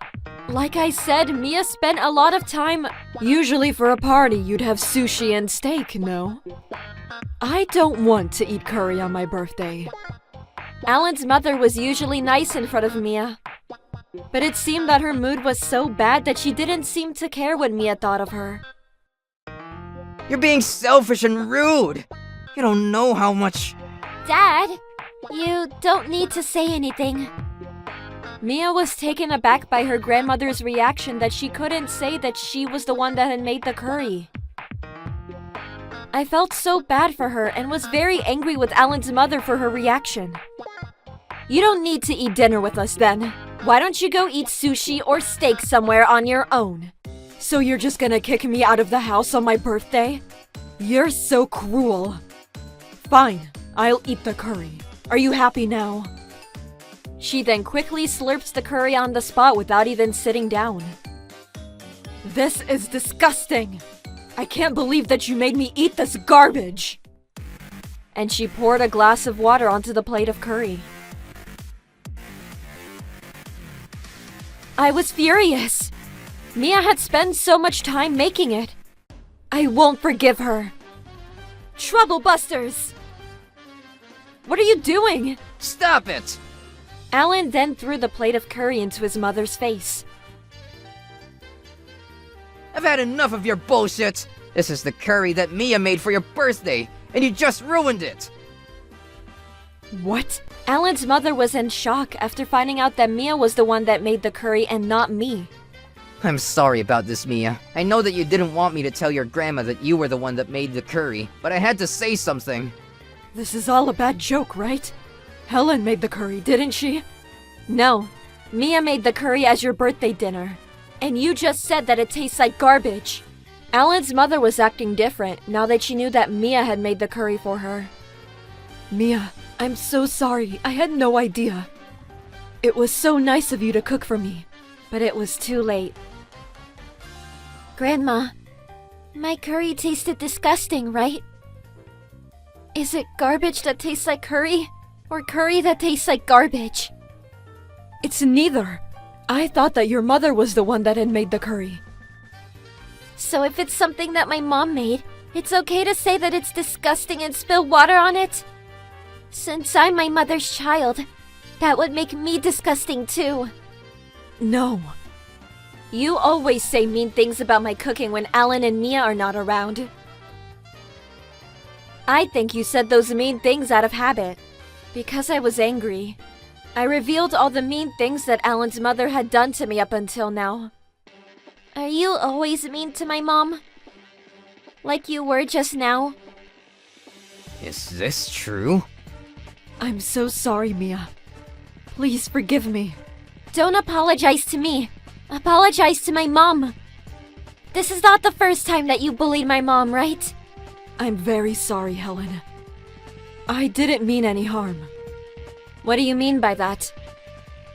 Like I said, Mia spent a lot of time. Usually for a party, you'd have sushi and steak, no? I don't want to eat curry on my birthday. Alan's mother was usually nice in front of Mia. But it seemed that her mood was so bad that she didn't seem to care what Mia thought of her. You're being selfish and rude. You don't know how much... Dad, you don't need to say anything. Mia was taken aback by her grandmother's reaction that she couldn't say that she was the one that had made the curry. I felt so bad for her and was very angry with Alan's mother for her reaction. You don't need to eat dinner with us then. Why don't you go eat sushi or steak somewhere on your own? So you're just gonna kick me out of the house on my birthday? You're so cruel. Fine, I'll eat the curry. Are you happy now? She then quickly slurps the curry on the spot without even sitting down. This is disgusting! I can't believe that you made me eat this garbage! And she poured a glass of water onto the plate of curry. I was furious. Mia had spent so much time making it. I won't forgive her. Troublebusters! What are you doing? Stop it! Alan then threw the plate of curry into his mother's face. I've had enough of your bullshit! This is the curry that Mia made for your birthday, and you just ruined it! What? Alan's mother was in shock after finding out that Mia was the one that made the curry and not me. I'm sorry about this, Mia. I know that you didn't want me to tell your grandma that you were the one that made the curry, but I had to say something. This is all a bad joke, right? Helen made the curry, didn't she? No, Mia made the curry as your birthday dinner. And you just said that it tastes like garbage. Alan's mother was acting different now that she knew that Mia had made the curry for her. Mia, I'm so sorry. I had no idea. It was so nice of you to cook for me. But it was too late. Grandma, my curry tasted disgusting, right? Is it garbage that tastes like curry? Or curry that tastes like garbage? It's neither. I thought that your mother was the one that had made the curry. So if it's something that my mom made, it's okay to say that it's disgusting and spill water on it? Since I'm my mother's child, that would make me disgusting too. No. You always say mean things about my cooking when Alan and Mia are not around. I think you said those mean things out of habit. Because I was angry. I revealed all the mean things that Alan's mother had done to me up until now. Are you always mean to my mom? Like you were just now? Is this true? I'm so sorry, Mia. Please forgive me. Don't apologize to me. Apologize to my mom. This is not the first time that you bullied my mom, right? I'm very sorry, Helen. I didn't mean any harm. What do you mean by that?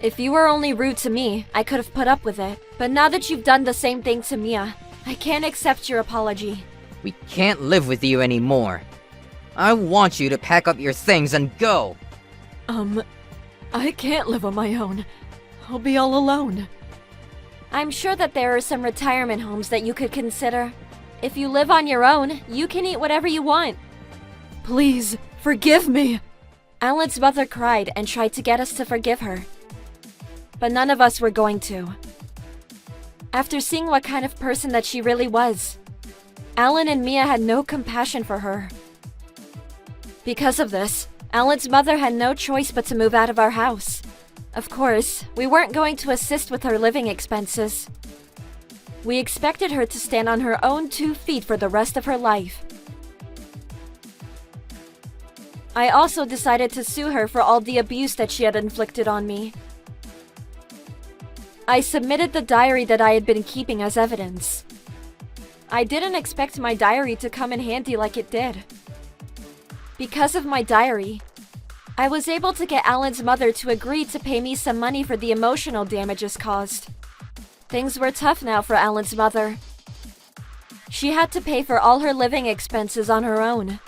If you were only rude to me, I could have put up with it. But now that you've done the same thing to Mia, I can't accept your apology. We can't live with you anymore. I want you to pack up your things and go. I can't live on my own. I'll be all alone. I'm sure that there are some retirement homes that you could consider. If you live on your own, you can eat whatever you want. Please, forgive me. Alan's mother cried and tried to get us to forgive her. But none of us were going to. After seeing what kind of person that she really was, Alan and Mia had no compassion for her. Because of this, Alan's mother had no choice but to move out of our house. Of course, we weren't going to assist with her living expenses. We expected her to stand on her own 2 feet for the rest of her life. I also decided to sue her for all the abuse that she had inflicted on me. I submitted the diary that I had been keeping as evidence. I didn't expect my diary to come in handy like it did. Because of my diary, I was able to get Alan's mother to agree to pay me some money for the emotional damages caused. Things were tough now for Alan's mother. She had to pay for all her living expenses on her own,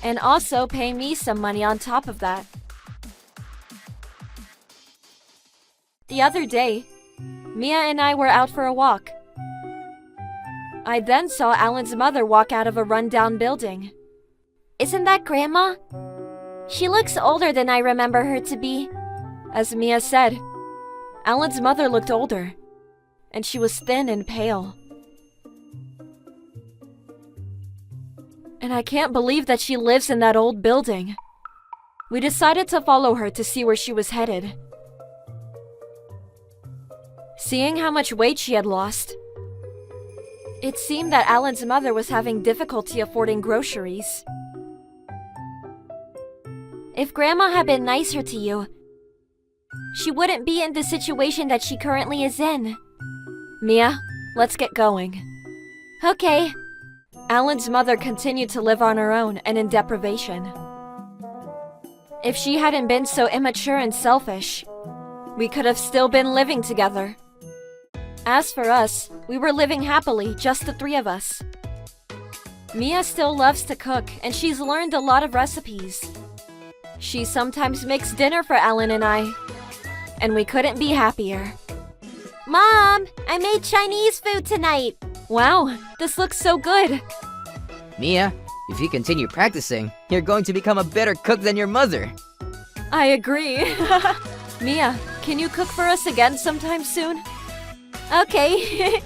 and also pay me some money on top of that. The other day, Mia and I were out for a walk. I then saw Alan's mother walk out of a rundown building. Isn't that Grandma? She looks older than I remember her to be. As Mia said, Alan's mother looked older, and she was thin and pale. And I can't believe that she lives in that old building. We decided to follow her to see where she was headed. Seeing how much weight she had lost, it seemed that Alan's mother was having difficulty affording groceries. If Grandma had been nicer to you, she wouldn't be in the situation that she currently is in. Mia, let's get going. Okay. Alan's mother continued to live on her own and in deprivation. If she hadn't been so immature and selfish, we could have still been living together. As for us, we were living happily, just the three of us. Mia still loves to cook, and she's learned a lot of recipes. She sometimes makes dinner for Alan and I, and we couldn't be happier. Mom, I made Chinese food tonight. Wow, this looks so good. Mia, if you continue practicing, you're going to become a better cook than your mother. I agree. Mia, can you cook for us again sometime soon? Okay.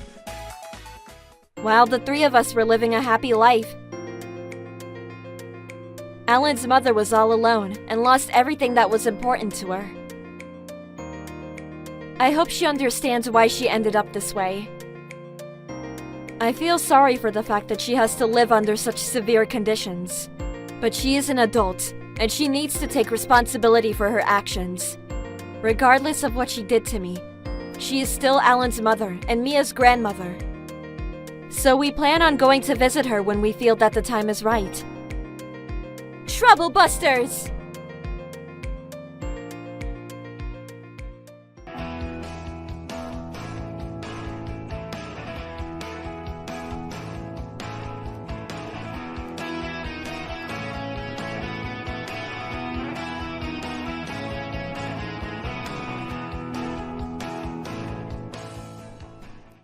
While the three of us were living a happy life, Alan's mother was all alone and lost everything that was important to her. I hope she understands why she ended up this way. I feel sorry for the fact that she has to live under such severe conditions. But she is an adult, and she needs to take responsibility for her actions. Regardless of what she did to me, she is still Alan's mother and Mia's grandmother. So we plan on going to visit her when we feel that the time is right. Trouble Busters!